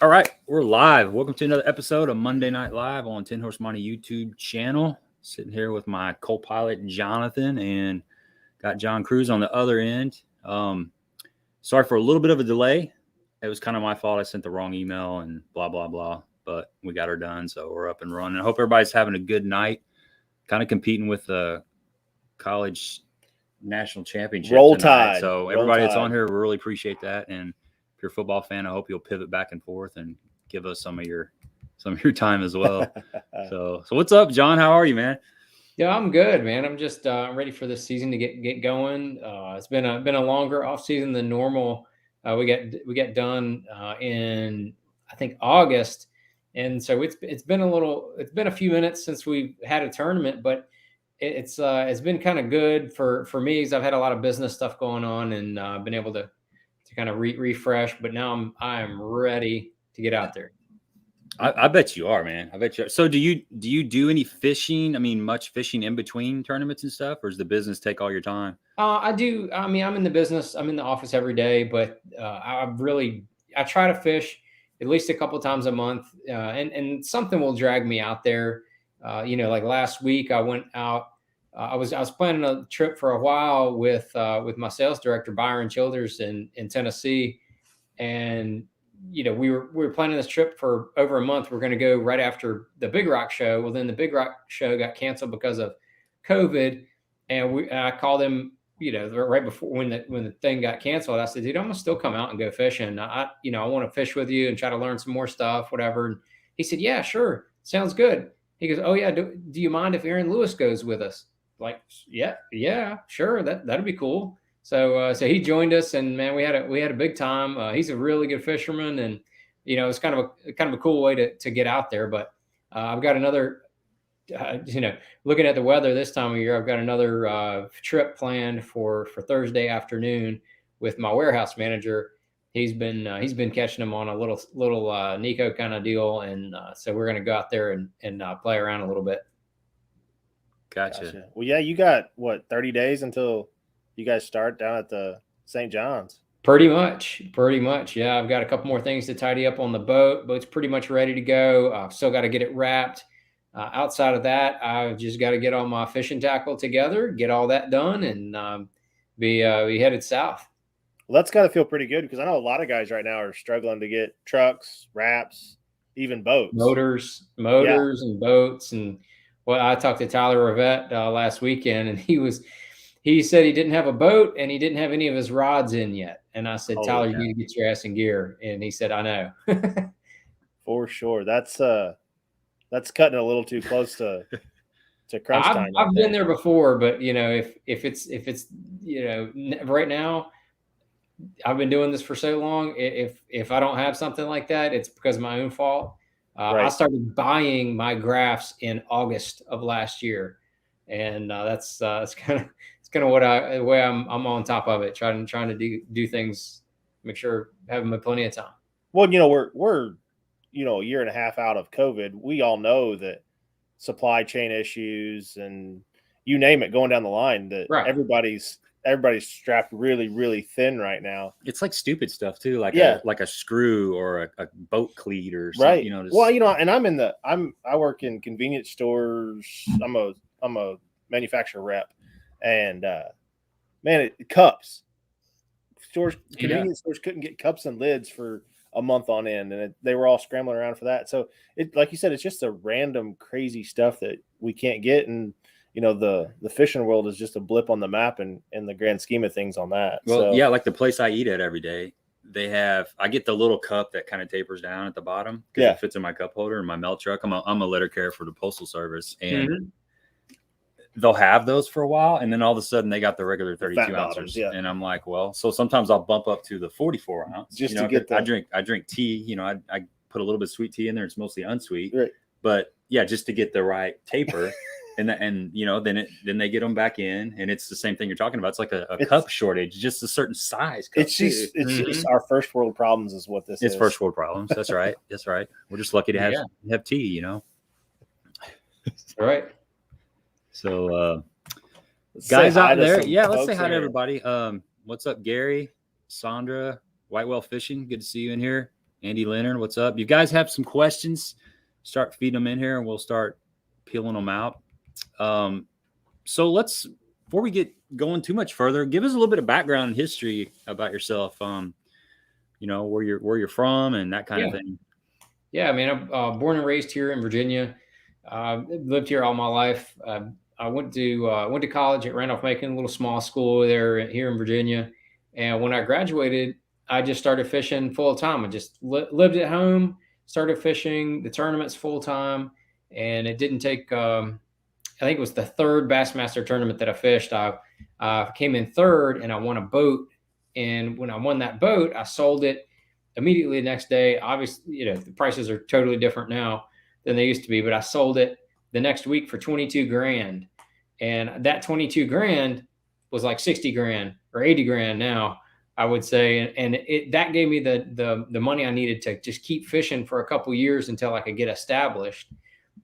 All right, we're live. Welcome to another episode of Monday Night Live on 10 Horse Money YouTube channel. Sitting here with my co-pilot Jonathan and got John Cruz on the other end. Sorry for a little bit of a delay. It was kind of my fault. I sent the wrong email and blah, blah, blah. But we got her done, so we're up and running. I hope everybody's having a good night. Kind of competing with the college national championship Roll tonight. Tide. So everybody that's on here, we really appreciate that. And if you're a football fan, I hope you'll pivot back and forth and give us some of your time as well. So what's up, John? How are you, man? Yeah, I'm good, man. I'm just ready for this season to get going. It's been a longer off season than normal. We get done in I think August, and so it's been a few minutes since we've had a tournament, but it's been kind of good for me because I've had a lot of business stuff going on and been able to kind of refresh. But now I'm ready to get out there. I bet you are, man. I bet you are. So do you do any fishing? I mean, much fishing in between tournaments and stuff, or does the business take all your time? I do. I mean, I'm in the business. I'm in the office every day, but I try to fish at least a couple times a month, and something will drag me out there. Like last week, I went out. I was planning a trip for a while with my sales director Byron Childers in Tennessee, and we were planning this trip for over a month. We're going to go right after the Big Rock show. Well, then the Big Rock show got canceled because of COVID, and I called him, right before when the thing got canceled. I said, dude, I'm gonna still come out and go fishing. I want to fish with you and try to learn some more stuff, whatever. And he said, yeah, sure, sounds good. He goes, oh yeah, do you mind if Aaron Lewis goes with us? Like, yeah, sure, that'd be cool. So he joined us, and man, we had a big time. He's a really good fisherman, and it's kind of a cool way to get out there. But I've got another, looking at the weather this time of year, I've got another trip planned for Thursday afternoon with my warehouse manager. He's been catching them on a little Nico kind of deal, and so we're gonna go out there and play around a little bit. Gotcha. Well, yeah, you got 30 days until you guys start down at the St. John's. Pretty much. Yeah, I've got a couple more things to tidy up on the boat. Boat's pretty much ready to go. I've still got to get it wrapped. Outside of that, I've just got to get all my fishing tackle together, get all that done, and be headed south. Well, that's got to feel pretty good because I know a lot of guys right now are struggling to get trucks, wraps, even boats. Motors and boats. And I talked to Tyler Rivette last weekend, and he said he didn't have a boat and he didn't have any of his rods in yet. And I said, Tyler, you need to get your ass in gear. And he said, I know. For sure. That's cutting a little too close to crunch time. I've been there before, but if it's right now, I've been doing this for so long. If I don't have something like that, it's because of my own fault. Right. I started buying my graphs in August of last year, and that's kind of the way I'm on top of it, trying to do things, make sure having plenty of time. Well, we're a year and a half out of COVID. We all know that supply chain issues and you name it going down the line, that right. Everybody's strapped really, really thin right now. It's like stupid stuff too, like a screw or a boat cleat or something. Right. Well, and I work in convenience stores. I'm a manufacturer rep, and cups. Convenience stores couldn't get cups and lids for a month on end, and they were all scrambling around for that. So it, like you said, it's just a random crazy stuff that we can't get, and the fishing world is just a blip on the map in the grand scheme of things on that. Well, yeah, like the place I eat at every day, I get the little cup that kind of tapers down at the bottom because it fits in my cup holder in my mail truck. I'm a letter carrier for the Postal Service, and they'll have those for a while, and then all of a sudden they got the regular 32 ounces. Yeah. And I'm like, well, so sometimes I'll bump up to the 44 ounce just to get that. I drink tea, I put a little bit of sweet tea in there. It's mostly unsweet, right? But yeah, just to get the right taper. And then they get them back in, and it's the same thing you're talking about. It's like a cup shortage, just a certain size cup. It's just our first world problems is what this is. It's first world problems. That's right. That's right. We're just lucky to have tea, All right. So guys out there, let's say hi to everybody. What's up, Gary, Sandra, Whitewell Fishing? Good to see you in here. Andy Leonard, what's up? You guys have some questions? Start feeding them in here, and we'll start peeling them out. So before we get going too much further, give us a little bit of background and history about yourself. You know, where you're from and that kind of thing. Yeah, I mean, I'm born and raised here in Virginia. Lived here all my life. I went to college at Randolph-Macon, a little small school here in Virginia. And when I graduated, I just started fishing full time. I just lived at home, started fishing the tournaments full time, and it didn't take. I think it was the third Bassmaster tournament that I fished. I came in third, and I won a boat. And when I won that boat, I sold it immediately the next day. Obviously, you know, the prices are totally different now than they used to be, but I sold it the next week for 22 grand. And that 22 grand was like 60 grand or 80 grand now, I would say. And that gave me the money I needed to just keep fishing for a couple years until I could get established.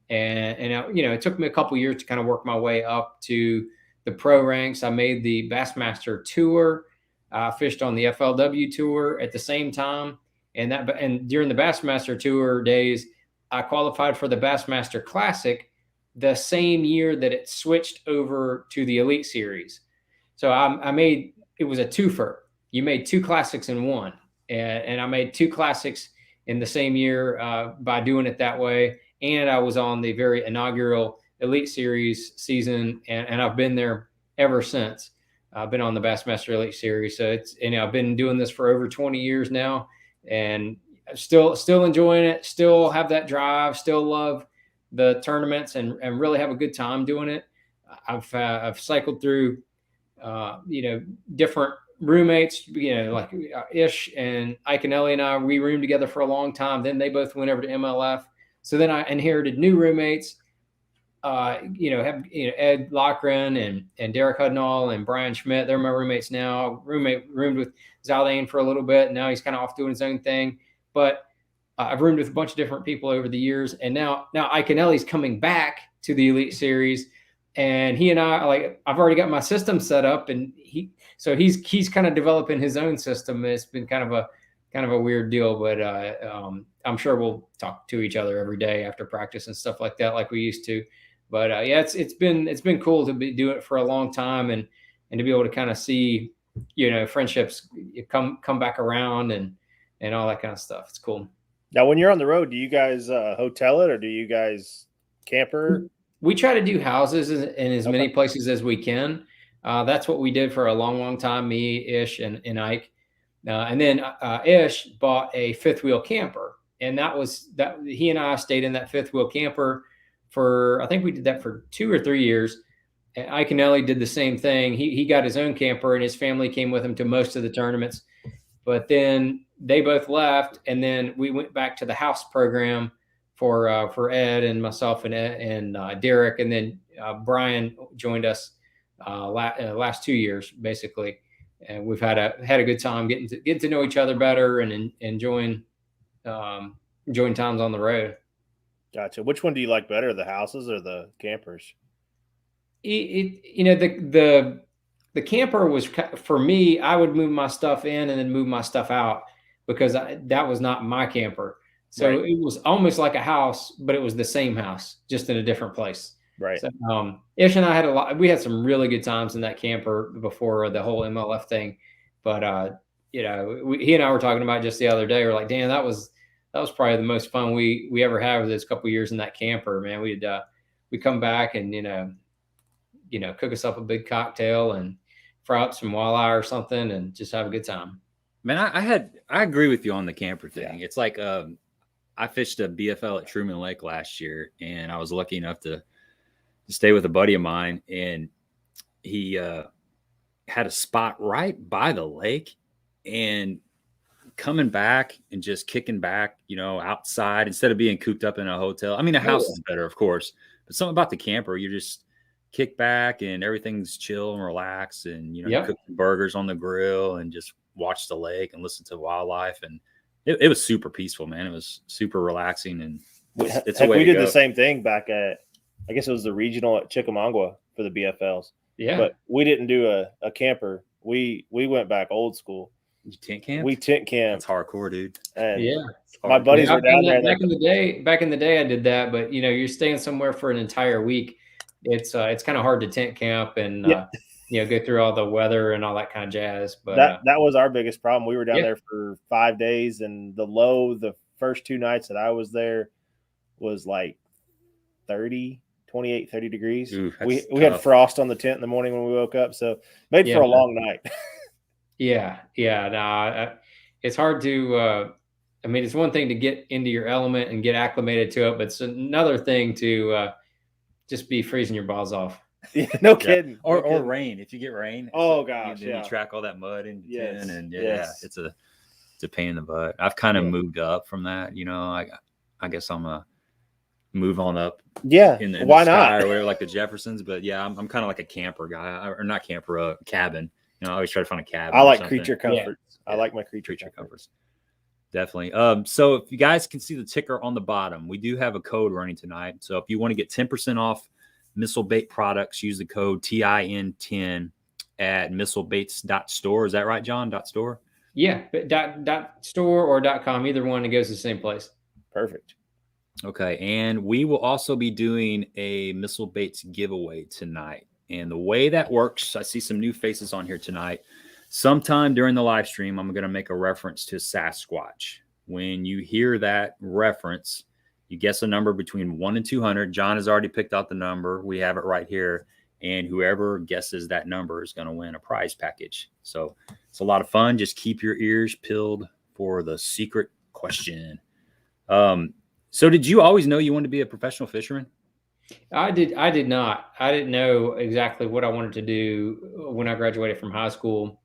And you know, it took me a couple years to kind of work my way up to the pro ranks. I made the Bassmaster Tour. I fished on the FLW Tour at the same time. And during the Bassmaster Tour days, I qualified for the Bassmaster Classic the same year that it switched over to the Elite Series. So it was a twofer. You made two classics in one. And I made two classics in the same year by doing it that way. And I was on the very inaugural Elite Series season, and I've been there ever since. I've been on the Bassmaster Elite Series. So I've been doing this for over 20 years now, and still enjoying it, still have that drive, still love the tournaments, and really have a good time doing it. I've cycled through, you know, different roommates, you know, like Ish and Ike and Ellie and I, we roomed together for a long time. Then they both went over to MLF. So then I inherited new roommates, you know, Ed Lochran and Derek Hudnall and Brian Schmidt. They're my roommates now. Roomed with Zaldane for a little bit. And now he's kind of off doing his own thing. But I've roomed with a bunch of different people over the years. And now Ike and Ellie's coming back to the Elite Series. And he and I, I've already got my system set up, and he's kind of developing his own system. It's been kind of a weird deal, but I'm sure we'll talk to each other every day after practice and stuff like that, like we used to. But yeah, it's been cool to be doing it for a long time, and to be able to kind of see, you know, friendships come back around and all that kind of stuff. It's cool. Now, when you're on the road, do you guys hotel it, or do you guys camper? We try to do houses in as many places as we can. That's what we did for a long time, me, Ish, and Ike. And then Ish bought a fifth wheel camper, and that he and I stayed in that fifth wheel camper for, I think we did that for 2 or 3 years. And Ike and Ellie did the same thing. He got his own camper, and his family came with him to most of the tournaments. But then they both left, and then we went back to the house program for Ed and myself and Derek, and then Brian joined us last 2 years basically, and we've had a good time getting to know each other better and enjoying times on the road. Gotcha. Which one do you like better, the houses or the campers? You know, the camper was, for me, I would move my stuff in and then move my stuff out, because that was not my camper. So right. It was almost like a house, but it was the same house, just in a different place. Right. So, Ish and I we had some really good times in that camper before the whole MLF thing. But, you know, he and I were talking about just the other day. We're like, damn, that was probably the most fun we ever had with those couple of years in that camper, man. We'd come back and, you know, cook us up a big cocktail and fry up some walleye or something and just have a good time. Man, I agree with you on the camper thing. Yeah. It's like, I fished a BFL at Truman Lake last year, and I was lucky enough to stay with a buddy of mine, and he had a spot right by the lake, and coming back and just kicking back, you know, outside instead of being cooped up in a hotel. I mean, a house is better, of course, but something about the camper, you just kick back and everything's chill and relaxed, and, you know, you cook burgers on the grill and just watch the lake and listen to wildlife, and it was super peaceful, man. It was super relaxing, and it's a way we to did go. The same thing back at, I guess it was the regional at Chickamauga for the BFLs. Yeah, but we didn't do a camper. We went back old school. You tent camp? We tent camp. That's hardcore, dude. And Yeah. my buddies were down there. Back in the day, I did that, but you're staying somewhere for an entire week. It's kind of hard to tent camp and go through all the weather and all that kind of jazz. But that was our biggest problem. We were down there for 5 days, and the first 2 nights that I was there was like 28, 30 degrees. Ooh, we had frost on the tent in the morning when we woke up, so made for a long night. It's hard to. It's one thing to get into your element and get acclimated to it, but it's another thing to just be freezing your balls off. Yeah, no kidding. Or rain. If you get rain, oh gosh, you track all that mud in the tin, and it's a pain in the butt. I've kind of moved up from that. I guess I'm a move on up. Yeah, in why the not? Or whatever, like the Jeffersons. But yeah, I'm kind of like a camper guy, or not camper, cabin. I always try to find a cabin. I like creature comforts. Yeah. I like my creature comforts. Definitely. So if you guys can see the ticker on the bottom, we do have a code running tonight. So if you want to get 10% off missile bait products, use the code TIN10 at missilebaits.store. Is that right, John? .store? Yeah, dot store or .com, either one, it goes to the same place. Perfect. Okay, and we will also be doing a missile baits giveaway tonight. And the way that works, I see some new faces on here tonight. Sometime during the live stream, I'm going to make a reference to Sasquatch. When you hear that reference, you guess a number between 1 and 200. John has already picked out the number. We have it right here. And whoever guesses that number is going to win a prize package. So it's a lot of fun. Just keep your ears peeled for the secret question. So did you always know you wanted to be a professional fisherman? I did not. I didn't know exactly what I wanted to do when I graduated from high school.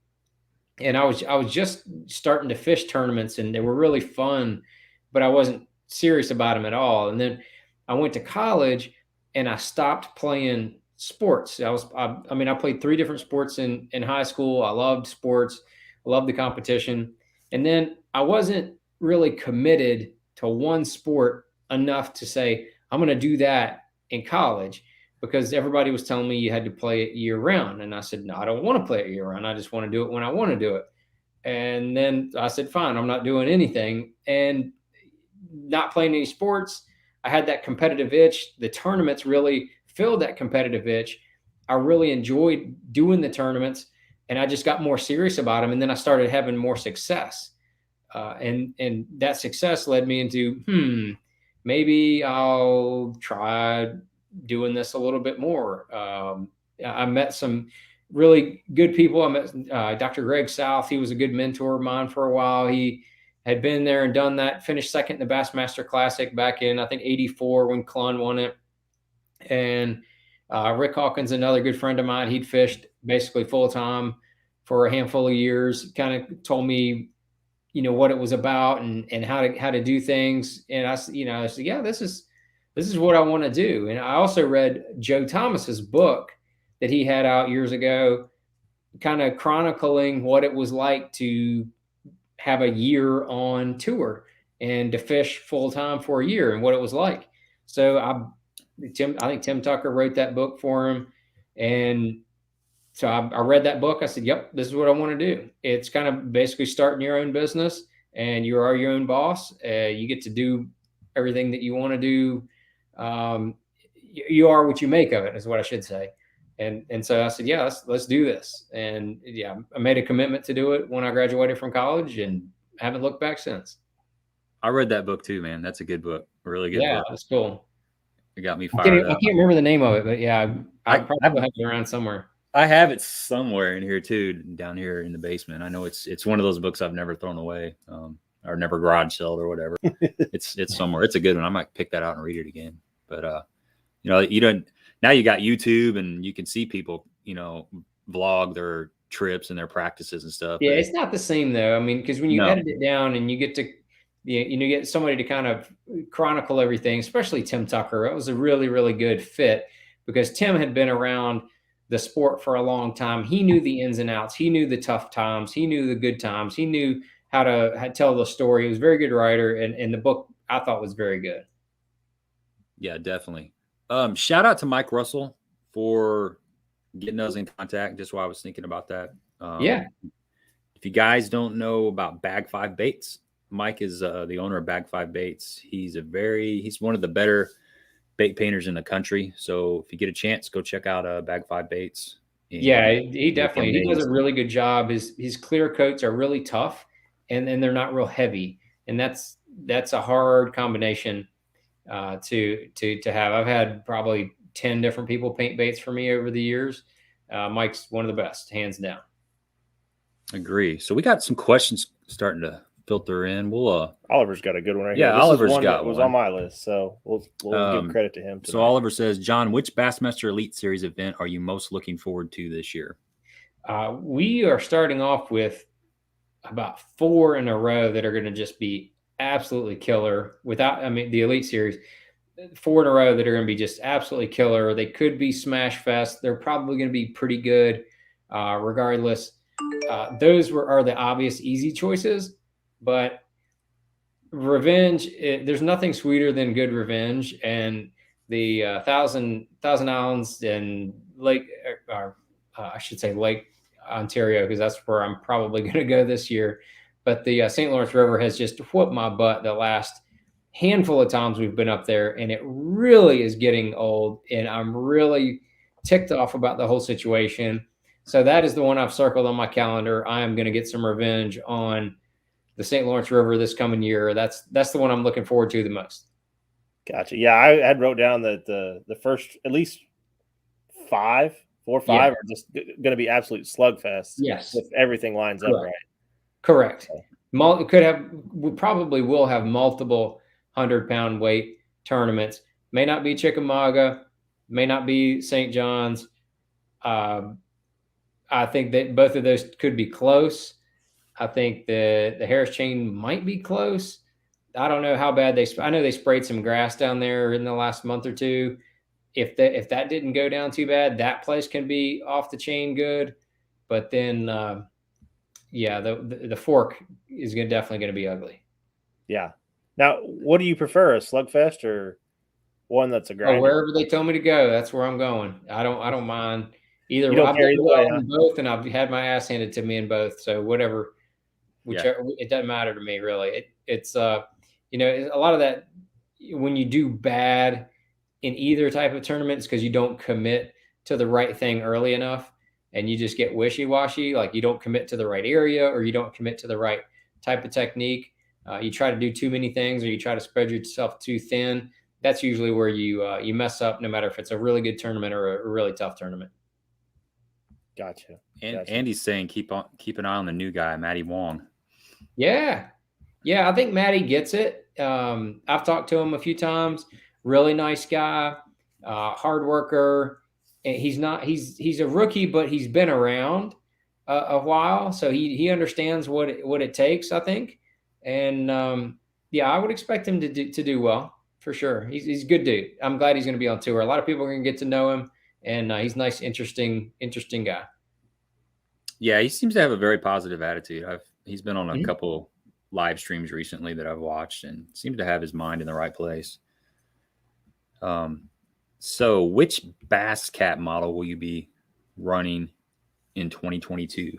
And I was just starting to fish tournaments, and they were really fun, but I wasn't serious about them at all. And then I went to college and I stopped playing sports. I played 3 different sports in high school. I loved sports. I loved the competition. And then I wasn't really committed to one sport enough to say, I'm going to do that in college, because everybody was telling me you had to play it year round. And I said, no, I don't want to play it year round. I just want to do it when I want to do it. And then I said, fine, I'm not doing anything. And not playing any sports, I had that competitive itch. The tournaments really filled that competitive itch. I really enjoyed doing the tournaments, and I just got more serious about them. And then I started having more success. And that success led me into, maybe I'll try doing this a little bit more. I met some really good people. I met Dr. Greg South. He was a good mentor of mine for a while. He had been there and done that, finished second in the Bassmaster Classic back in, I think, 84 when Clun won it. And Rick Hawkins, another good friend of mine, he'd fished basically full time for a handful of years, kind of told me, what it was about and how to do things. And I said, yeah, this is what I want to do. And I also read Joe Thomas's book that he had out years ago, kind of chronicling what it was like to have a year on tour and to fish full time for a year and what it was like. So I think Tim Tucker wrote that book for him. And so I read that book. I said, yep, this is what I want to do. It's kind of basically starting your own business, and you are your own boss. You get to do everything that you want to do. You are what you make of it, is what I should say. And so I said, yeah, let's do this. And yeah, I made a commitment to do it when I graduated from college, and haven't looked back since. I read that book too, man. That's a good book. A really good book. Yeah, that's cool. It got me fired up. I can't remember the name of it, but yeah, I probably have it around somewhere. I have it somewhere in here too, down here in the basement. I know it's one of those books I've never thrown away, or never garage sold or whatever. It's somewhere. It's a good one. I might pick that out and read it again. But you don't. Now you got YouTube, and you can see people, vlog their trips and their practices and stuff. Yeah, it's not the same though. I mean, because when you edit it down and you get to, get somebody to kind of chronicle everything, especially Tim Tucker, it was a really, really good fit, because Tim had been around the sport for a long time. He knew the ins and outs. He knew the tough times. He knew the good times. He knew how to tell the story. He was a very good writer, and the book I thought was very good. Yeah, definitely. Shout out to Mike Russell for getting us in contact, just while I was thinking about that. Yeah. If you guys don't know about Bag 5 Baits, Mike is the owner of Bag 5 Baits. He's one of the better bait painters in the country. So if you get a chance, go check out Bag 5 Baits. Yeah, he definitely he does a really good job. His clear coats are really tough, and they're not real heavy, and that's a hard combination to have. I've had probably 10 different people paint baits for me over the years. Mike's one of the best, hands down. Agree. So we got some questions starting to filter in. We'll Oliver's got a good one right here. Yeah, Oliver's got was one on my list, so we'll give credit to him tonight. So Oliver says, John, which Bassmaster Elite Series event are you most looking forward to this year? We are starting off with about 4 in a row that are going to just be absolutely killer. The Elite Series, 4 in a row that are going to be just absolutely killer. They could be smash fest. They're probably going to be pretty good, regardless. Those are the obvious easy choices, but revenge, there's nothing sweeter than good revenge. And the Thousand Islands and Lake Ontario, because that's where I'm probably going to go this year. But the St. Lawrence River has just whooped my butt the last handful of times we've been up there, and it really is getting old, and I'm really ticked off about the whole situation. So that is the one I've circled on my calendar. I am going to get some revenge on the St. Lawrence River this coming year. That's the one I'm looking forward to the most. Gotcha. Yeah, I had wrote down that the first at least 4 or 5 are just going to be absolute slugfests. Yes, if everything lines up right. Correct. We probably will have multiple 100-pound weight tournaments. May not be Chickamauga, may not be St. John's. I think that both of those could be close. I think the Harris Chain might be close. I don't know how bad I know they sprayed some grass down there in the last month or two. If that didn't go down too bad, that place can be off the chain good. But then, the fork is definitely going to be ugly. Yeah. Now, what do you prefer, a slugfest or one that's a grinder? Wherever they tell me to go, that's where I'm going. I don't mind either. I've done well in both, and I've had my ass handed to me in both. So whichever, it doesn't matter to me really. It's a lot of that when you do bad in either type of tournament, it's because you don't commit to the right thing early enough, and you just get wishy-washy. Like you don't commit to the right area, or you don't commit to the right type of technique. You try to do too many things, or you try to spread yourself too thin. That's usually where you mess up, no matter if it's a really good tournament or a really tough tournament. Gotcha. And Andy's saying keep an eye on the new guy, Matty Wong. Yeah. I think Matty gets it. I've talked to him a few times. Really nice guy, hard worker. He's a rookie, but he's been around a while, so he understands what it takes, I think. And I would expect him to do well for sure. He's a good dude. I'm glad he's going to be on tour. A lot of people are going to get to know him, and he's a nice, interesting guy. Yeah, he seems to have a very positive attitude. He's been on a couple live streams recently that I've watched, and seems to have his mind in the right place. So which Bass Cat model will you be running in 2022?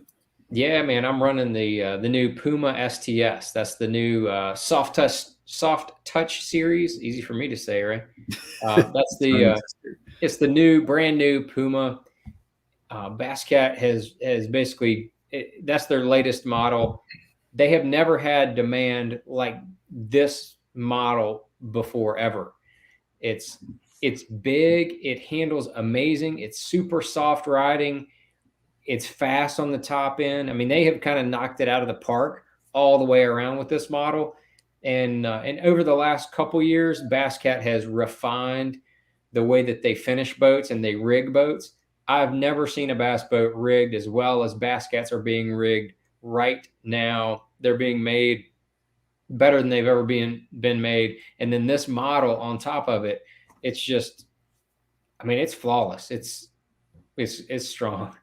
Yeah, man, I'm running the new Puma STS. That's the new soft touch series. Easy for me to say, right? That's it's the brand new Puma. Bass Cat has basically that's their latest model. They have never had demand like this model before ever. It's big. It handles amazing. It's super soft riding. It's fast on the top end. I mean, they have kind of knocked it out of the park all the way around with this model. And over the last couple years, Bass Cat has refined the way that they finish boats and they rig boats. I've never seen a bass boat rigged as well as Bass Cats are being rigged right now. They're being made better than they've ever been made. And then this model on top of it, it's just, I mean, it's flawless. It's strong.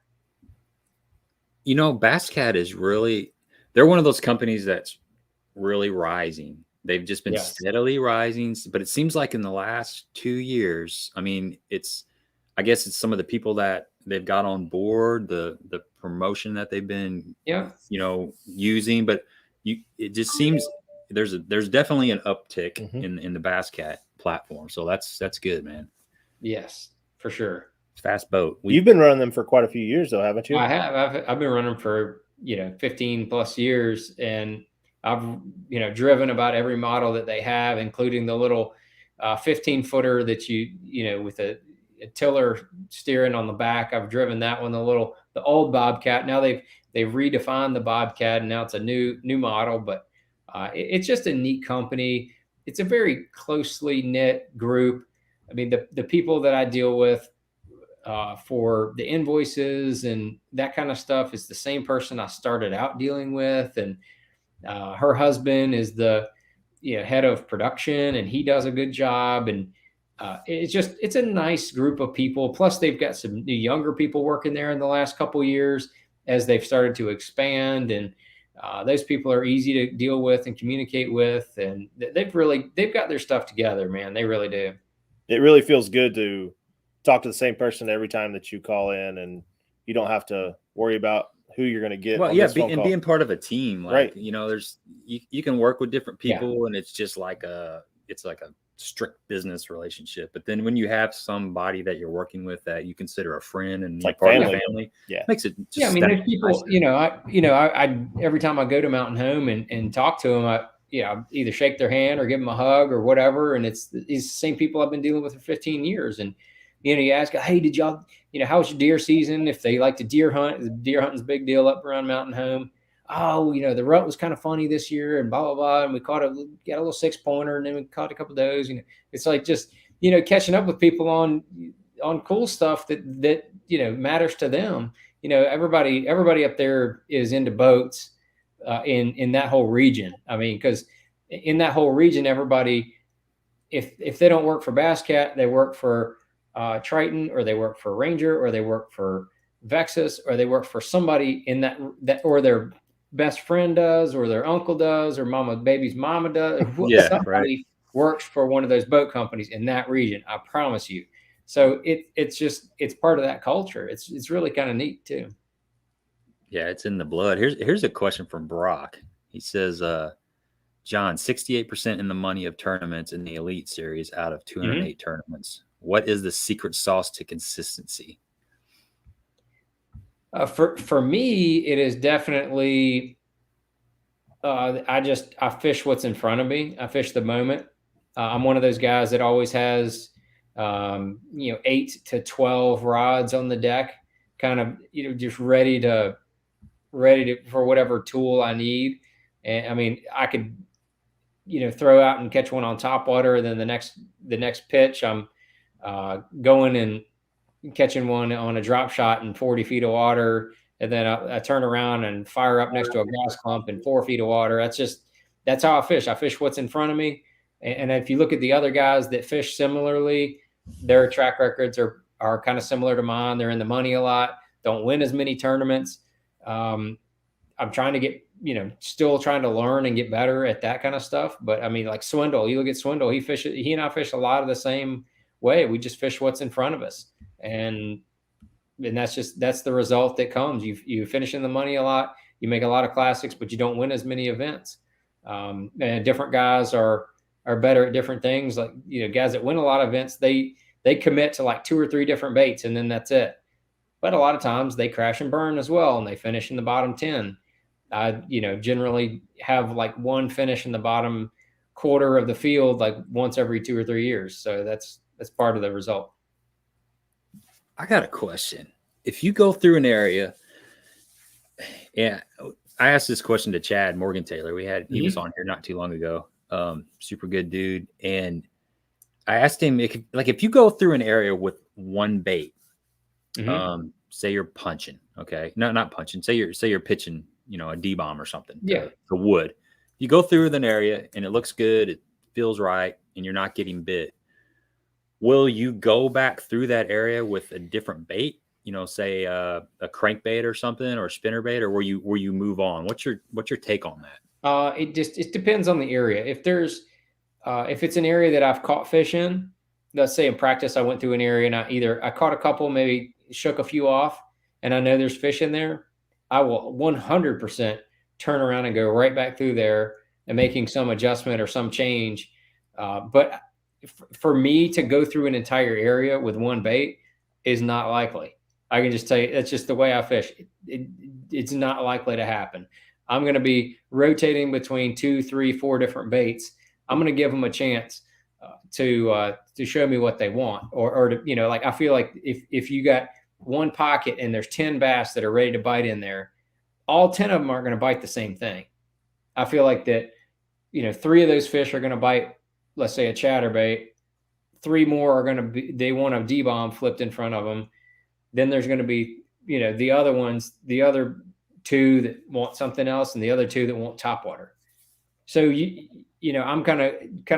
You know, Bass Cat is they're one of those companies that's really rising. They've just been steadily rising, but it seems like in the last 2 years, I mean, I guess it's some of the people that they've got on board, the promotion that they've been, Yeah. using, but it just seems there's definitely an uptick Mm-hmm. in the Bass Cat platform. So that's good, man. Yes, for sure. Fast boat. You've been running them for quite a few years, though, haven't you? I have. I've been running for 15 plus years, and I've driven about every model that they have, including the little 15-footer that with a tiller steering on the back. I've driven that one, the old Bobcat. Now they've redefined the Bobcat, and now it's a new model. But it's just a neat company. It's a very closely knit group. I mean, the people that I deal with for the invoices and that kind of stuff is the same person I started out dealing with, and her husband is the head of production, and he does a good job. And it's a nice group of people. Plus, they've got some new younger people working there in the last couple of years as they've started to expand, and those people are easy to deal with and communicate with, and they've got their stuff together, man. They really do. It really feels good to talk to the same person every time that you call in, and you don't have to worry about who you're going to get. Well, being part of a team, like, right? There's you can work with different people, and it's just like a strict business relationship. But then when you have somebody that you're working with that you consider a friend and like part family. of the family, yeah, makes it. I mean, there's people. I every time I go to Mountain Home and talk to them, I either shake their hand or give them a hug or whatever. And it's these same people I've been dealing with for 15 years. And, you ask, hey, did y'all, how was your deer season? If they like to deer hunt, deer hunting's a big deal up around Mountain Home. Oh, the rut was kind of funny this year and blah, blah, blah. And we got a little 6-pointer, and then we caught a couple of those. It's like just, catching up with people on cool stuff that matters to them. Everybody up there is into boats. In that whole region. I mean, because in that whole region, everybody, if they don't work for Bass Cat, they work for Triton, or they work for Ranger, or they work for Vexus, or they work for somebody in that or their best friend does, or their uncle does, or baby's mama does. Somebody works for one of those boat companies in that region. I promise you. So it's part of that culture. It's really kind of neat too. Yeah, it's in the blood. Here's a question from Brock. He says, John, 68% in the money of tournaments in the Elite Series out of 208 tournaments. What is the secret sauce to consistency? For me, it is definitely I fish what's in front of me. I fish the moment. I'm one of those guys that always has 8 to 12 rods on the deck, kind of just ready to for whatever tool I need. And I mean, I could throw out and catch one on top water, and then the next pitch I'm going and catching one on a drop shot in 40 feet of water, and then I turn around and fire up next to a grass clump in 4 feet of water. That's how I fish. I fish what's in front of me. And if you look at the other guys that fish similarly, their track records are kind of similar to mine. They're in the money a lot, don't win as many tournaments. I'm trying to get, still trying to learn and get better at that kind of stuff. But I mean, like Swindle, you look at Swindle, he and I fish a lot of the same way. We just fish what's in front of us. And that's the result that comes. You finish in the money a lot, you make a lot of classics, but you don't win as many events. And different guys are better at different things. Like, guys that win a lot of events, they commit to like 2 or 3 different baits, and then that's it. But a lot of times they crash and burn as well, and they finish in the bottom 10. I, generally have like one finish in the bottom quarter of the field, like once every 2 or 3 years. So that's part of the result. I got a question. If you go through an area, I asked this question to Chad Morgan Taylor. He was on here not too long ago. Super good dude. And I asked him, if you go through an area with one bait, say you're punching, okay, no, not punching, say you're pitching, a D-bomb or something, to wood. You go through an area and it looks good, it feels right, and you're not getting bit. Will you go back through that area with a different bait, say a crankbait or something, or a spinner bait, or will you move on? What's your take on that? It depends on the area. If it's an area that I've caught fish in, let's say in practice I went through an area and I caught a couple, maybe shook a few off and I know there's fish in there, I will 100% turn around and go right back through there and making some adjustment or some change. But for me to go through an entire area with one bait is not likely. I can just tell you, that's just the way I fish. It's not likely to happen. I'm going to be rotating between 2, 3, 4 different baits. I'm going to give them a chance to show me what they want, or to, like, I feel like if you got one pocket and there's 10 bass that are ready to bite in there, all 10 of them aren't going to bite the same thing. I feel like that, 3 of those fish are going to bite, let's say, a chatterbait. 3 more are going to be, they want a D-bomb flipped in front of them. Then there's going to be, the other ones, the other 2 that want something else, and the other 2 that want topwater. So I'm kind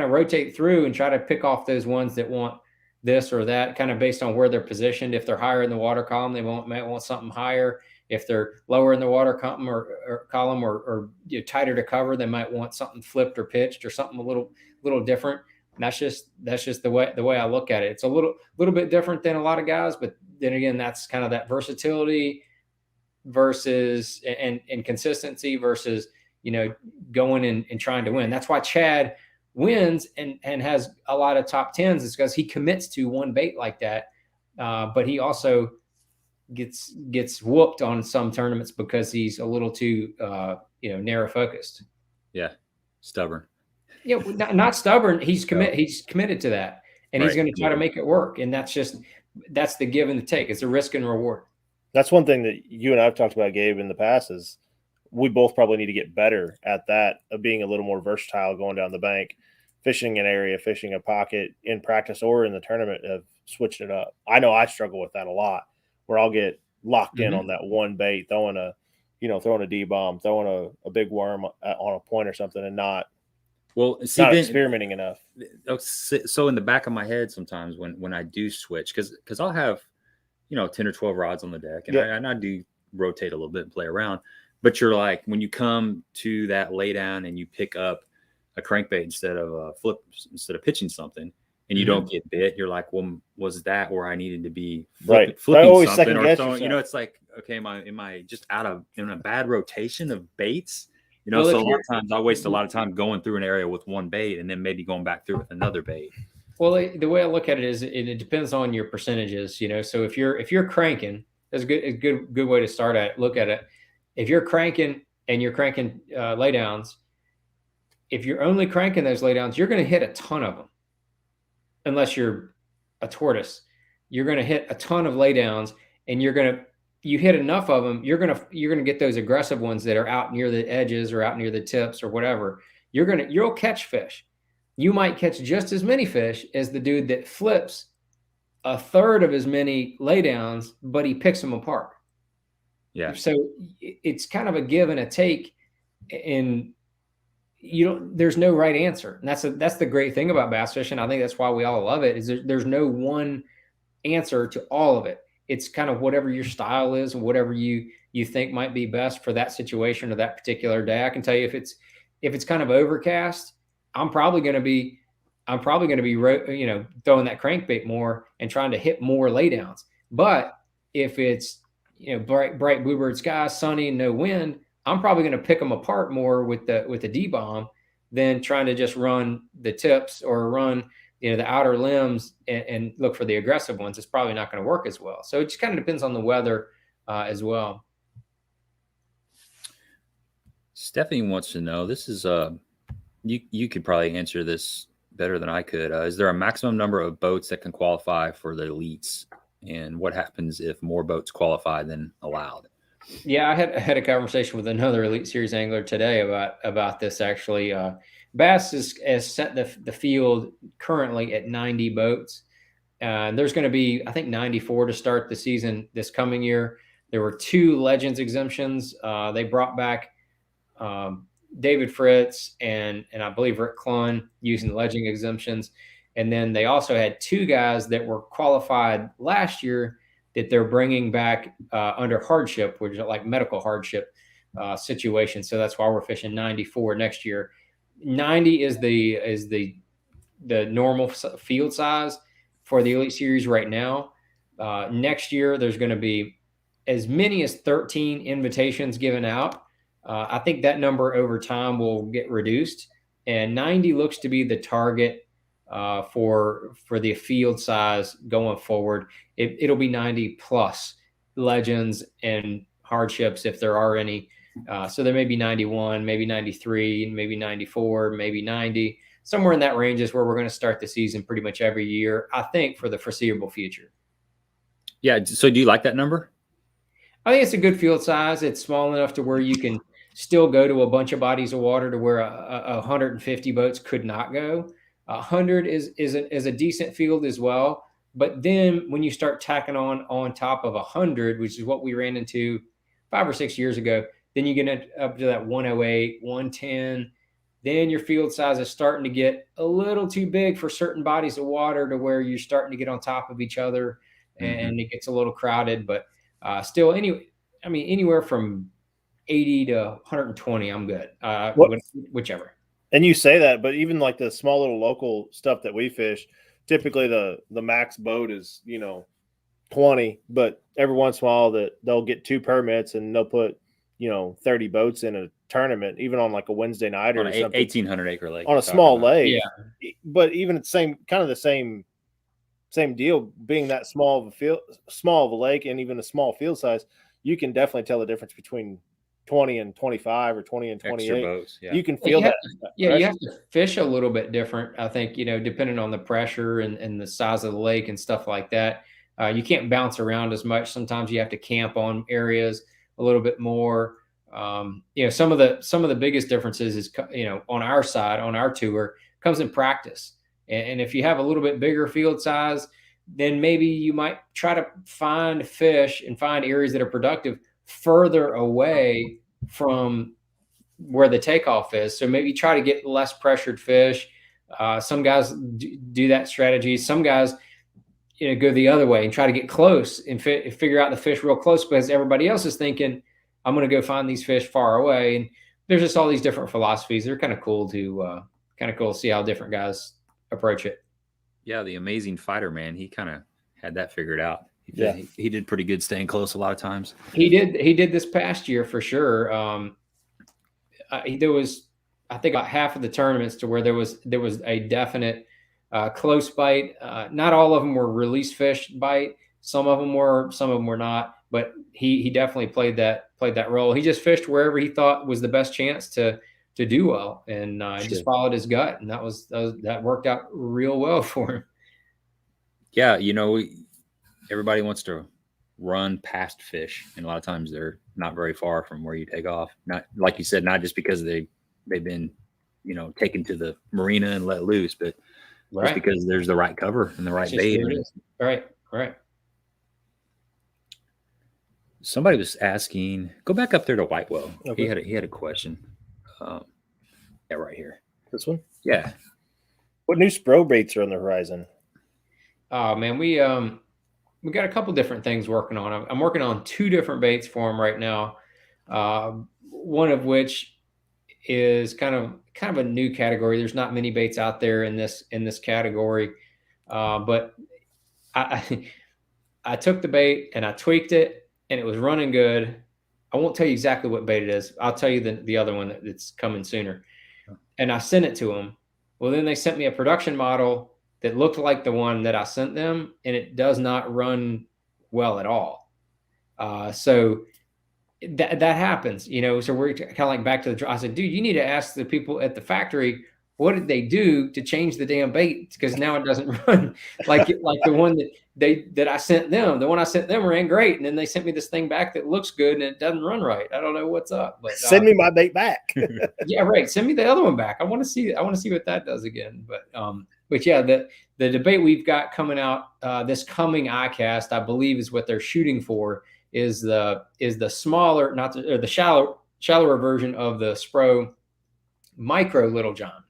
of rotate through and try to pick off those ones that want this or that, kind of based on where they're positioned. If they're higher in the water column, they might want something higher. If they're lower in the water column or tighter to cover, they might want something flipped or pitched or something a little different. And that's just the way I look at it. It's a little bit different than a lot of guys, but then again, that's kind of that versatility versus and consistency versus going and trying to win. That's why Chad wins and has a lot of top 10s, is because he commits to one bait like that, but he also gets whooped on some tournaments because he's a little too narrow focused. Yeah, stubborn. Yeah, not stubborn. He's committed to that, and he's going to try to make it work. And that's the give and the take. It's a risk and reward. That's one thing that you and I've talked about, Gabe, in the past, is we both probably need to get better at that, of being a little more versatile going down the bank, fishing an area, fishing a pocket in practice or in the tournament, of switching it up. I know I struggle with that a lot, where I'll get locked in on that one bait, throwing a D-bomb, throwing a big worm on a point or something, and not experimenting enough. So in the back of my head, sometimes when I do switch, because I'll have 10 or 12 rods on the deck, and I do rotate a little bit and play around. But you're like, when you come to that lay down and you pick up a crankbait instead of pitching something, and you don't get bit, you're like, well, was that where I needed to be flipping something or throwing? It's like, okay, am I just in a bad rotation of baits? So a lot of times I waste a lot of time going through an area with one bait and then maybe going back through with another bait. Well, the way I look at it is it depends on your percentages. So if you're cranking, that's a good way to look at it. If you're cranking and you're cranking laydowns, if you're only cranking those laydowns, you're going to hit a ton of them. Unless you're a tortoise, you're going to hit a ton of laydowns, and you hit enough of them, you're going to get those aggressive ones that are out near the edges or out near the tips or whatever. You'll catch fish. You might catch just as many fish as the dude that flips a third of as many laydowns, but he picks them apart. Yeah. So it's kind of a give and a take, and there's no right answer. And that's the great thing about bass fishing. I think that's why we all love it, is there's no one answer to all of it. It's kind of whatever your style is and whatever you think might be best for that situation or that particular day. I can tell you, if it's kind of overcast, I'm probably going to be throwing that crankbait more and trying to hit more laydowns. But if it's bright bluebird sky, sunny, no wind, I'm probably going to pick them apart more with the D-bomb than trying to just run the tips or run the outer limbs and look for the aggressive ones. It's probably not going to work as well. So it just kind of depends on the weather as well. Stephanie wants to know, this is you could probably answer this better than I could. Is there a maximum number of boats that can qualify for the elites, and what happens if more boats qualify than allowed? Yeah, I had a conversation with another Elite Series angler today about this. Actually, Bass has set the field currently at 90 boats. There's going to be, I think, 94 to start the season this coming year. There were 2 Legends exemptions. They brought back David Fritz and I believe Rick Clun using the Legend exemptions. And then they also had 2 guys that were qualified last year that they're bringing back under hardship, which is like medical hardship situation. So that's why we're fishing 94 next year. 90 is the normal field size for the Elite Series right now. Next year, there's going to be as many as 13 invitations given out. I think that number over time will get reduced, and 90 looks to be the target for the field size going forward. It'll be 90 plus legends and hardships if there are any. So there may be 91, maybe 93, maybe 94, maybe 90. Somewhere in that range is where we're going to start the season pretty much every year, I think, for the foreseeable future. Yeah. So do you like that number? I think it's a good field size. It's small enough to where you can still go to a bunch of bodies of water to where 150 boats could not go. 100 is a decent field as well. But then when you start tacking on top of 100, which is what we ran into 5 or 6 years ago, then you get up to that 108, 110. Then your field size is starting to get a little too big for certain bodies of water to where you're starting to get on top of each other, and it gets a little crowded. But still, anywhere from 80 to 120, I'm good. Whichever. And you say that, but even like the small little local stuff that we fish, typically the max boat is 20, but every once in a while that they'll get 2 permits and they'll put 30 boats in a tournament, even on like a Wednesday night or something. 1,800 acre lake on a small lake. Yeah. But even it's same deal, being that small of a lake and even a small field size, you can definitely tell the difference between 20 and 25 or 20 and 28 boats, You can feel that. Yeah, you have to fish a little bit different, I think, depending on the pressure and the size of the lake and stuff like that. You can't bounce around as much. Sometimes you have to camp on areas a little bit more. Some of the biggest differences is on our side, on our tour, comes in practice. And if you have a little bit bigger field size, then maybe you might try to find fish and find areas that are productive further away from where the takeoff is. So maybe try to get less pressured fish. Some guys do that strategy. Some guys go the other way and try to get close and figure out the fish real close, because everybody else is thinking, I'm going to go find these fish far away. And there's just all these different philosophies. They're kind of cool to see how different guys approach it. Yeah, the amazing fighter, man, he kind of had that figured out. He did pretty good staying close a lot of times. He did this past year for sure. There was, I think, about half of the tournaments to where there was a definite close bite. Not all of them were release fish bite. Some of them were not. But he definitely played that role. He just fished wherever he thought was the best chance to do well, and just followed his gut, and that worked out real well for him. Yeah, everybody wants to run past fish, and a lot of times they're not very far from where you take off. Not like you said, not just because they've been taken to the marina and let loose, but just because there's the right cover and the right bait. Right. Somebody was asking, go back up there to Whitewell. Okay. He had a question. Yeah, right here. This one? Yeah. What new spro baits are on the horizon? Oh man, we got a couple different things working on. I'm working on 2 different baits for him right now. One of which is kind of a new category. There's not many baits out there in this category, but I took the bait and I tweaked it, and it was running good. I won't tell you exactly what bait it is. I'll tell you the other one that's coming sooner. And I sent it to them. Well, then they sent me a production model that looked like the one that I sent them, and it does not run well at all. So that happens, so we're kind of like back to the draw. I said, dude, you need to ask the people at the factory, what did they do to change the damn bait? Because now it doesn't run like the one that I sent them. The one I sent them ran great, and then they sent me this thing back that looks good and it doesn't run right. I don't know what's up. But send me my bait back. Yeah, right. Send me the other one back. I want to see what that does again. But yeah, the debate we've got coming out this coming ICAST, I believe, is what they're shooting for. Is the smaller, the shallower version of the Spro Micro Little John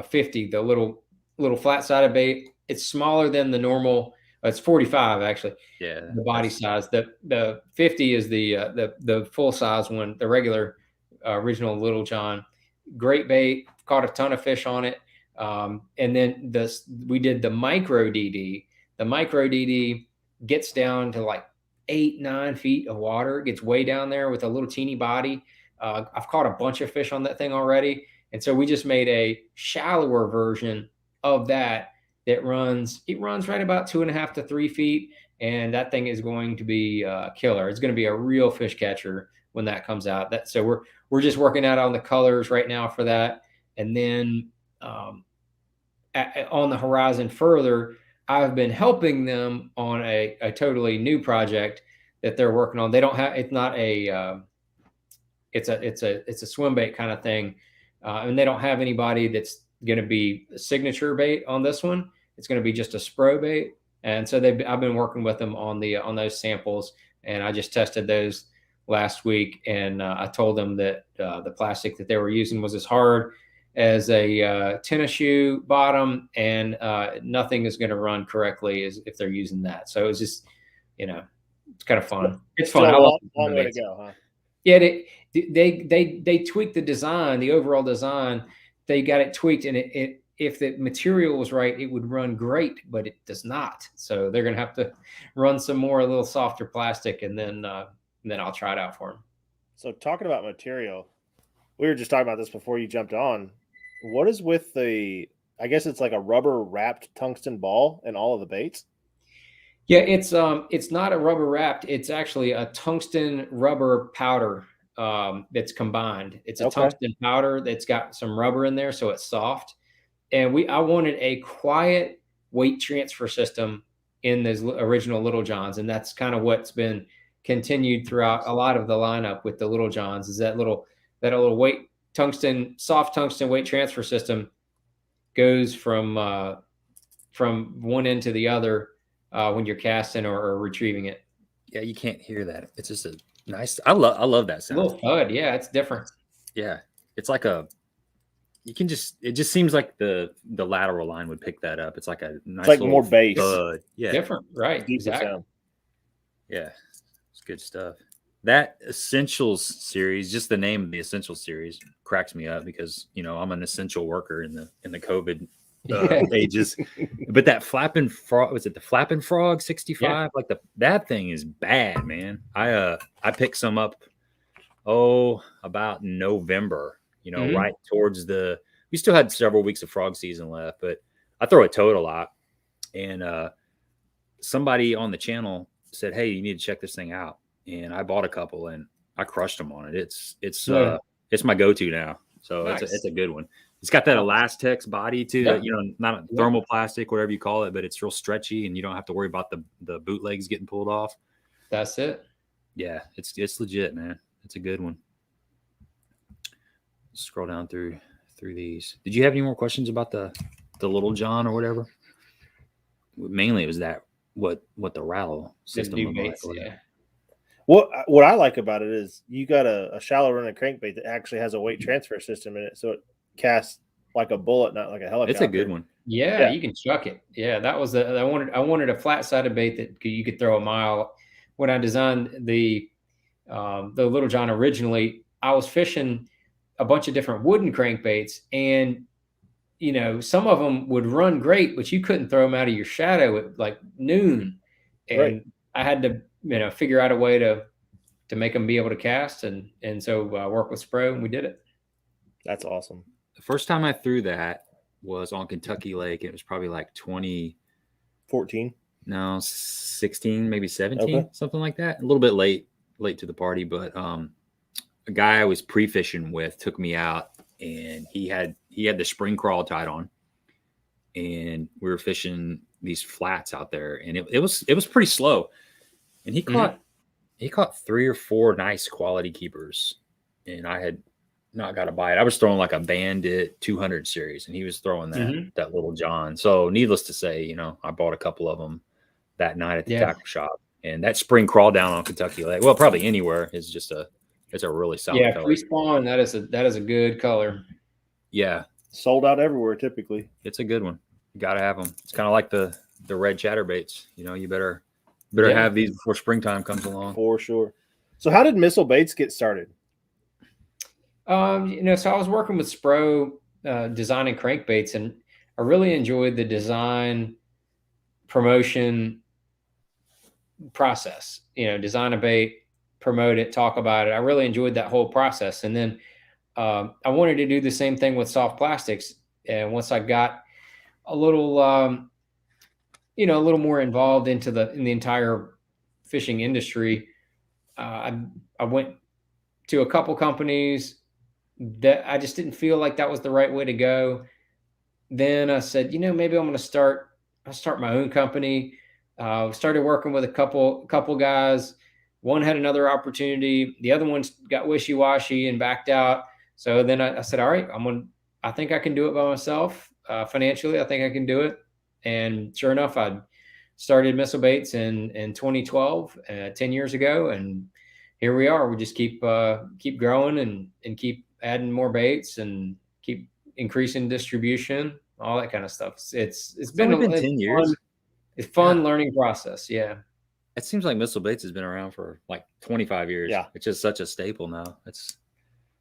50, the little flat-sided bait. It's smaller than the normal. It's 45 actually. Yeah. The body size. The 50 is the full size one, the regular original Little John. Great bait. Caught a ton of fish on it. And then we did the Micro DD. The Micro DD gets down to like 8-9 feet of water. It gets way down there with a little teeny body. I've caught a bunch of fish on that thing already. And so we just made a shallower version of that it runs right about 2.5 to 3 feet. And that thing is going to be killer. It's going to be a real fish catcher when that comes out. So we're just working out on the colors right now for that. And then on the horizon further, I've been helping them on a totally new project that they're working on. They don't have, it's not a, it's a swim bait kind of thing. And they don't have anybody that's going to be a signature bait on this one. It's going to be just a spro bait. And so I've been working with them on those samples, and I just tested those last week. And I told them that the plastic that they were using was as hard as a tennis shoe bottom, and nothing is going to run correctly as if they're using that. So it was just, it's kind of fun. It's fun. I love long way to go, huh? Yeah, they tweaked the design, the overall design. They got it tweaked, and if the material was right, it would run great, but it does not. So they're going to have to run some more, a little softer plastic, and then I'll try it out for them. So talking about material, we were just talking about this before you jumped on. What is with I guess it's like a rubber wrapped tungsten ball in all of the baits? Yeah, it's not a rubber wrapped. It's actually a tungsten rubber powder that's combined. It's a tungsten powder that's got some rubber in there, so it's soft. And I wanted a quiet weight transfer system in those original Little Johns, and that's kind of what's been continued throughout a lot of the lineup with the Little Johns. Is that little weight soft tungsten weight transfer system goes from one end to the other when you're casting or retrieving it. Yeah, you can't hear that. It's just a nice. I love that sound. A little thud. Yeah, it's different. Yeah, it's like it just seems like the lateral line would pick that up. It's like a nice, it's like more bass. Thud. Yeah, different, right? Exactly. Sound. Yeah, it's good stuff. That Essentials series, just the name of the Essentials series, cracks me up because I'm an essential worker in the COVID ages. But that Flapping Frog, was it the Flapping Frog 65? Yeah. Like that thing is bad, man. I picked some up about November. Right towards we still had several weeks of frog season left, but I throw a toad a lot. And somebody on the channel said, "Hey, you need to check this thing out." And I bought a couple and I crushed them on it. It's my go-to now. So nice. It's a good one. It's got that Elastex body too, that, not a thermoplastic, whatever you call it, but it's real stretchy and you don't have to worry about the bootlegs getting pulled off. That's it. Yeah, it's legit, man. It's a good one. Scroll down through these. Did you have any more questions about the Little John or whatever? Mainly it was that what the rattle system looked like. Yeah. What I like about it is you got a shallow running crankbait that actually has a weight transfer system in it, so it casts like a bullet, not like a helicopter. It's a good one. Yeah, you can chuck it. Yeah, that was I wanted a flat sided bait that you could throw a mile. When I designed the Little John originally, I was fishing a bunch of different wooden crankbaits, and some of them would run great, but you couldn't throw them out of your shadow at like noon, and I had to figure out a way to make them be able to cast, and so work with Spro, and we did it. That's awesome. The first time I threw that was on Kentucky Lake. It was probably like 2014. No, 16, maybe 17, something like that. A little bit late to the party, but a guy I was pre-fishing with took me out, and he had the spring crawl tied on, and we were fishing these flats out there, and it was pretty slow, and he caught 3 or 4 nice quality keepers, and I had not got a bite. I was throwing like a Bandit 200 series, and he was throwing that Little John. So needless to say, I bought a couple of them that night at the tackle shop, and that spring crawl down on Kentucky Lake, well, probably anywhere, is just it's a really solid color. Pre-spawn, that is a good color. Yeah. Sold out everywhere typically. It's a good one. You got to have them. It's kind of like the red chatterbaits. You better have these before springtime comes along. For sure. So how did Missile Baits get started? So I was working with Spro designing crankbaits, and I really enjoyed the design, promotion, process, design a bait, promote it, talk about it. I really enjoyed that whole process. And then I wanted to do the same thing with soft plastics. And once I got a little, a little more involved in the entire fishing industry, I went to a couple companies that I just didn't feel like that was the right way to go. Then I said, maybe I'm going to start my own company. Started working with a couple guys. One had another opportunity. The other one got wishy-washy and backed out. So then I said, all right, I think I can do it by myself. Financially, I think I can do it. And sure enough, I started Missile Baits in 2012, 10 years ago. And here we are. We just keep growing and keep adding more baits and keep increasing distribution, all that kind of stuff. It's been 10 years. It's fun learning process. Yeah. It seems like Missile Baits has been around for like 25 years. Yeah. It's just such a staple now. Especially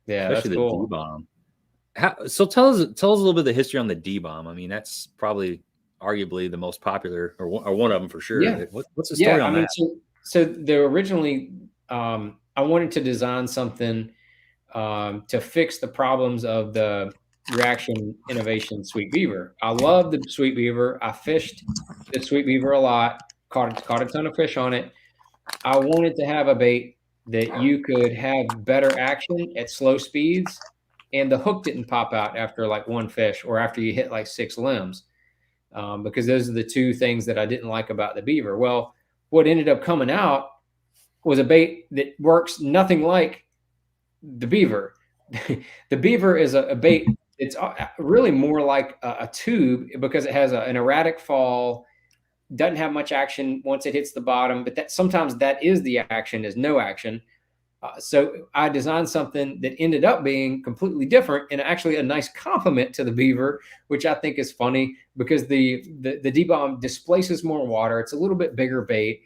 that's cool. the D-bomb. So tell us a little bit of the history on the D-bomb. I mean, that's probably arguably the most popular or one of them for sure. Yeah. What's the story on that? So they're originally, I wanted to design something to fix the problems of the Reaction Innovation Sweet Beaver. I love the Sweet Beaver. I fished the Sweet Beaver a lot, caught a ton of fish on it. I wanted to have a bait that you could have better action at slow speeds, and the hook didn't pop out after like one fish or after you hit like 6 limbs, because those are the two things that I didn't like about the Beaver. Well, what ended up coming out was a bait that works nothing like the Beaver. The Beaver is a bait. It's really more like a tube because it has an erratic fall, doesn't have much action once it hits the bottom, but sometimes that is the action, is no action. So I designed something that ended up being completely different and actually a nice complement to the Beaver, which I think is funny because the D-bomb displaces more water. It's a little bit bigger bait.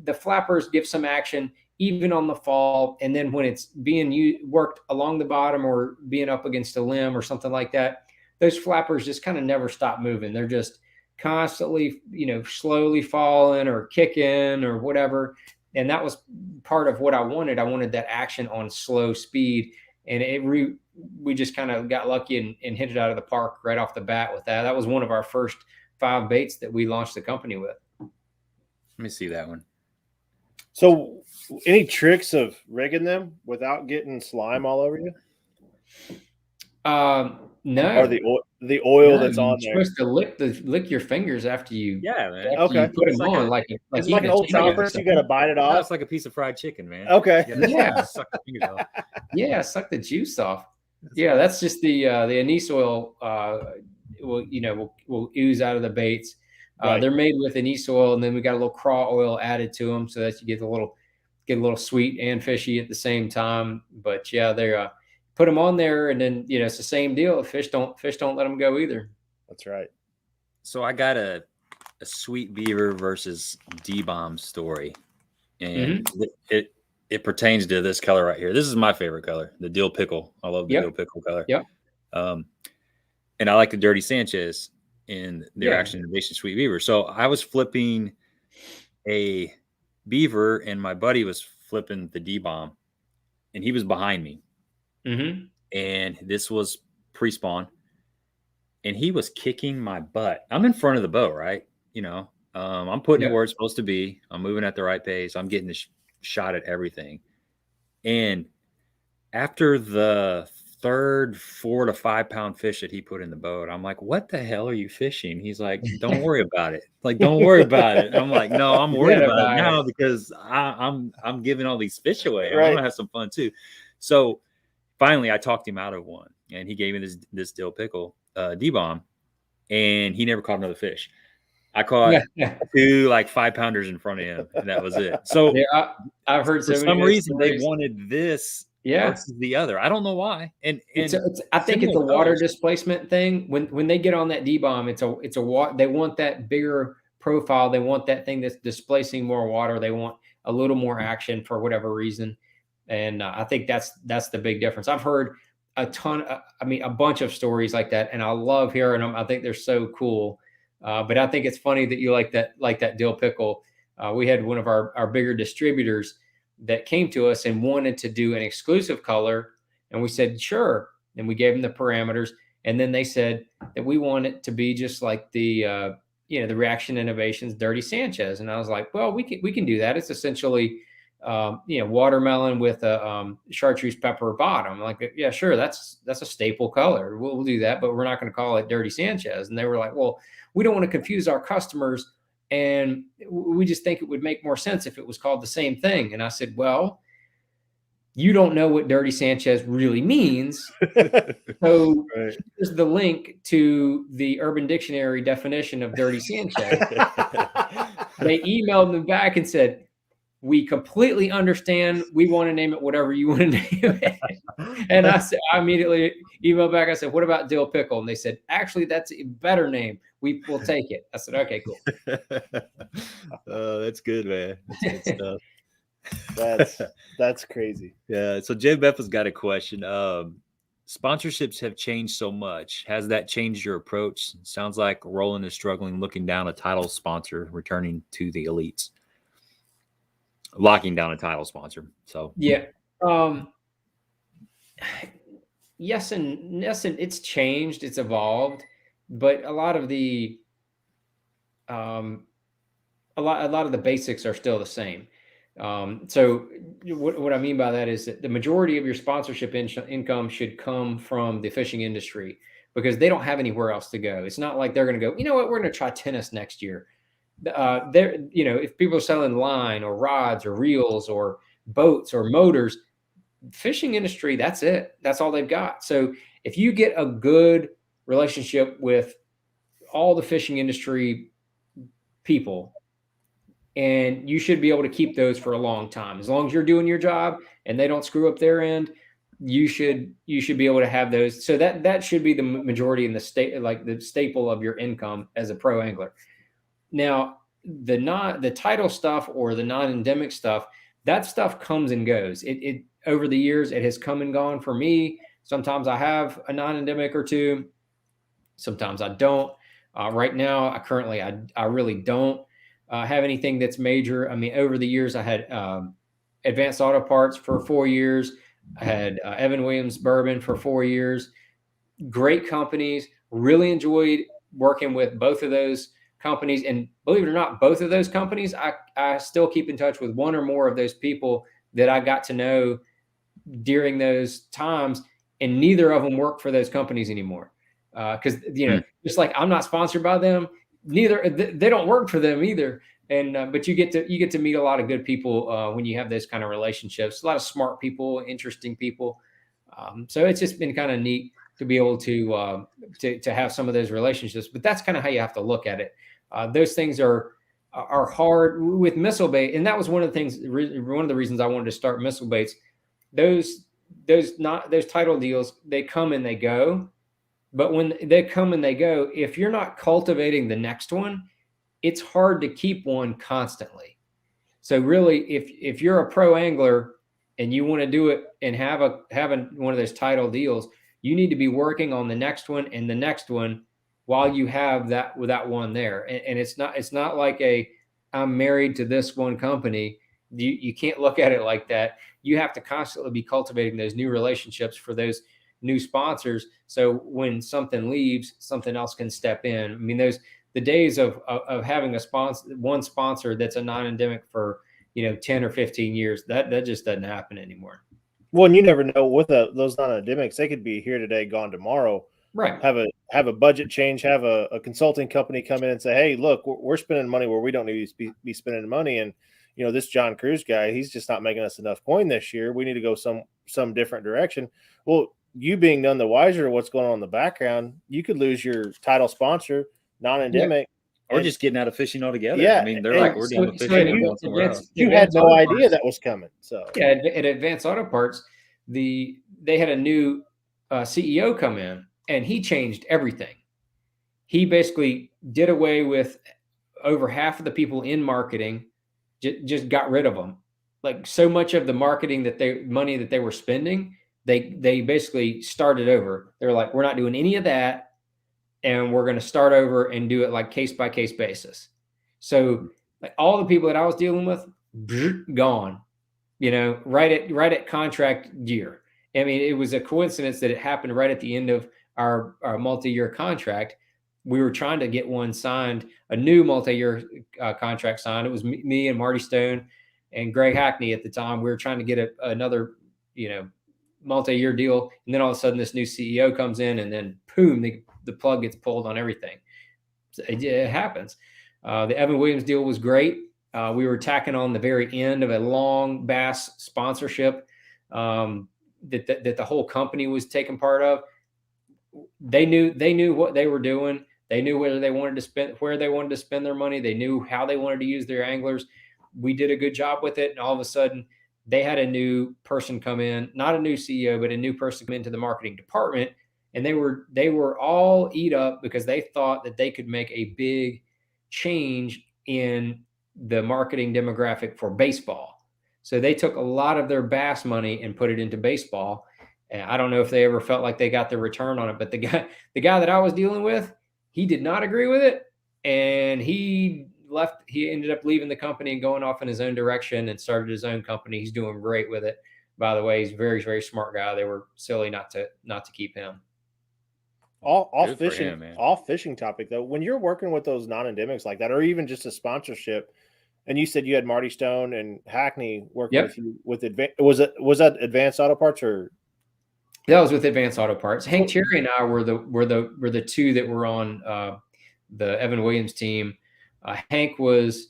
The flappers give some action even on the fall, and then when it's being worked along the bottom or being up against a limb or something like that, those flappers just kind of never stop moving. They're just constantly, slowly falling or kicking or whatever. And that was part of what I wanted. I wanted that action on slow speed, and we just kind of got lucky and hit it out of the park right off the bat with that. That was one of our first 5 baits that we launched the company with. Let me see that one. So, any tricks of rigging them without getting slime all over you? No. Or the oil that's on there. You're supposed to lick your fingers after you. Yeah, man. Okay. You put them on It's like an old chopper. So you got to bite it off. It's like a piece of fried chicken, man. Okay. Yeah. Suck the fingers off. Yeah, suck the juice off. That's just the anise oil. Will ooze out of the baits. Right. They're made with anise oil, and then we got a little craw oil added to them so that you get a little sweet and fishy at the same time. But yeah, they're put them on there, and then it's the same deal. Fish don't let them go either. That's right. So I got a Sweet Beaver versus D-bomb story, and it pertains to this color right here. This is my favorite color, the dill pickle. I love the dill pickle color. Yep. And I like the Dirty Sanchez in the Reaction Innovation Sweet Beaver. So I was flipping a Beaver, and my buddy was flipping the D-bomb, and he was behind me. Mm-hmm. And this was pre-spawn, and he was kicking my butt. I'm in front of the boat, right? I'm putting it where it's supposed to be. I'm moving at the right pace. I'm getting the shot at everything. And after the third 4 to 5 pound fish that he put in the boat, I'm like, what the hell are you fishing? He's like, don't worry about it. Like, don't worry about it. I'm like, no, I'm worried about it now because I'm giving all these fish away. I want to have some fun too. So finally I talked him out of one, and he gave me this dill pickle D-bomb, and he never caught another fish. I caught 2 like 5-pounders in front of him, and that was it. So I've heard for some reason they wanted this versus the other. I don't know why. And I think it's a water displacement thing. When they get on that D-bomb, it's a they want that bigger profile. They want that thing that's displacing more water. They want a little more action for whatever reason. And I think that's the big difference. I've heard a bunch of stories like that, and I love hearing them. I think they're so cool. But I think it's funny that you like that dill pickle. we had one of our bigger distributors that came to us and wanted to do an exclusive color. And we said, sure. And we gave them the parameters. And then they said that we want it to be just like the Reaction Innovations Dirty Sanchez. And I was like, well, we can do that. It's essentially, watermelon with a chartreuse pepper bottom. I'm like, yeah, sure. That's a staple color. We'll do that, but we're not going to call it Dirty Sanchez. And they were like, well, we don't want to confuse our customers. And we just think it would make more sense if it was called the same thing. And I said, well, you don't know what Dirty Sanchez really means. So here's the link to the Urban Dictionary definition of Dirty Sanchez. They emailed them back and said, we completely understand. We want to name it whatever you want to name it. And I I immediately emailed back. I said, what about Dill Pickle? And they said, actually, that's a better name. We will take it. I said, okay, cool. Oh, that's good, man. That's good stuff. That's crazy. Yeah. So Jay Beffa's got a question. Sponsorships have changed so much. Has that changed your approach? It sounds like Roland is struggling looking down a title sponsor, returning to the elites. Locking down a title sponsor. So yeah. Yes, and it's changed, it's evolved, but a lot of the a lot of the basics are still the same. So what I mean by that is that the majority of your sponsorship income should come from the fishing industry, because they don't have anywhere else to go. It's not like they're going to go, you know what, we're going to try tennis next year. If people are selling line or rods or reels or boats or motors, fishing industry, that's it. That's all they've got. So if you get a good relationship with all the fishing industry people, and you should be able to keep those for a long time, as long as you're doing your job and they don't screw up their end, you should be able to have those. So that should be the majority in the state, like the staple of your income as a pro angler. Now, the title stuff or the non-endemic stuff, that stuff comes and goes. It over the years, it has come and gone for me. Sometimes I have a non-endemic or two. Sometimes I don't. Right now, I really don't have anything that's major. I mean, over the years, I had Advanced Auto Parts for 4 years. I had Evan Williams Bourbon for 4 years. Great companies. Really enjoyed working with both of those companies. And believe it or not, both of those companies, I still keep in touch with one or more of those people that I got to know during those times, and neither of them work for those companies anymore. Because just like I'm not sponsored by them, neither they don't work for them either. And but you get to meet a lot of good people when you have those kind of relationships. A lot of smart people, interesting people. So it's just been kind of neat to be able to have some of those relationships. But that's kind of how you have to look at it. Those things are hard with missile bait, and that was one of the things. One of the reasons I wanted to start missile baits. Those title deals, they come and they go. But when they come and they go, if you're not cultivating the next one, it's hard to keep one constantly. So really, if you're a pro angler and you want to do it and have one of those title deals, you need to be working on the next one and the next one while you have that one there. And it's not like I'm married to this one company. You can't look at it like that. You have to constantly be cultivating those new relationships for those new sponsors. So when something leaves, something else can step in. I mean, the days of having one sponsor that's a non-endemic for 10 or 15 years, that just doesn't happen anymore. Well, and you never know with those non-endemics, they could be here today, gone tomorrow. Right. Have a budget change, have a consulting company come in and say, hey, look, we're spending money where we don't need to be spending money. And, this John Cruz guy, he's just not making us enough coin this year. We need to go some different direction. Well, you being none the wiser of what's going on in the background, you could lose your title sponsor, non-endemic. Or just getting out of fishing altogether. Yeah. I mean, they're like, we're doing the fishing. You had no idea that was coming. So yeah, at Advanced Auto Parts, they had a new CEO come in, and he changed everything. He basically did away with over half of the people in marketing, just got rid of them. Like, so much of the marketing money that they were spending, they basically started over. They were like, we're not doing any of that, and we're going to start over and do it like case by case basis. So Like all the people that I was dealing with, gone. You know, right at contract year. I mean, it was a coincidence that it happened right at the end of our multi-year contract. We were trying to get one signed, a new multi-year contract signed. It was me and Marty Stone and Greg Hackney at the time. We were trying to get another, you know, multi-year deal. And then all of a sudden this new CEO comes in, and then boom, the plug gets pulled on everything. So it happens. The Evan Williams deal was great. We were tacking on the very end of a long bass sponsorship that the whole company was taking part of. They knew what they were doing. They knew where they wanted to spend their money. They knew how they wanted to use their anglers. We did a good job with it. And all of a sudden they had a new person come in, not a new CEO, but a new person come into the marketing department. And they were all eat up because they thought that they could make a big change in the marketing demographic for baseball. So they took a lot of their bass money and put it into baseball. And I don't know if they ever felt like they got the return on it, but the guy that I was dealing with, he did not agree with it. And he left. He ended up leaving the company and going off in his own direction and started his own company. He's doing great with it. By the way, he's a very, very smart guy. They were silly not to keep him. Off fishing topic though. When you're working with those non-endemics like that, or even just a sponsorship, and you said you had Marty Stone and Hackney working with you with was that Advanced Auto Parts, or that was with Advanced Auto Parts? Hank Cherry and I were the two that were on the Evan Williams team. Hank was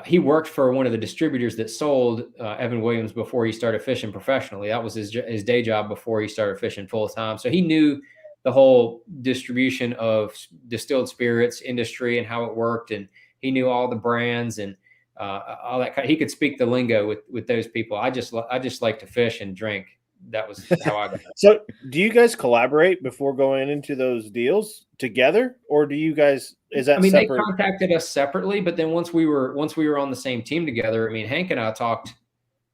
he worked for one of the distributors that sold Evan Williams before he started fishing professionally. That was his day job before he started fishing full time. So he knew the whole distribution of distilled spirits industry and how it worked, and he knew all the brands and all that. He could speak the lingo with those people. I just like to fish and drink. That was how I got it. So do you guys collaborate before going into those deals together, or do you guys, is that separate? They contacted us separately, but then once we were on the same team together, I mean, Hank and I talked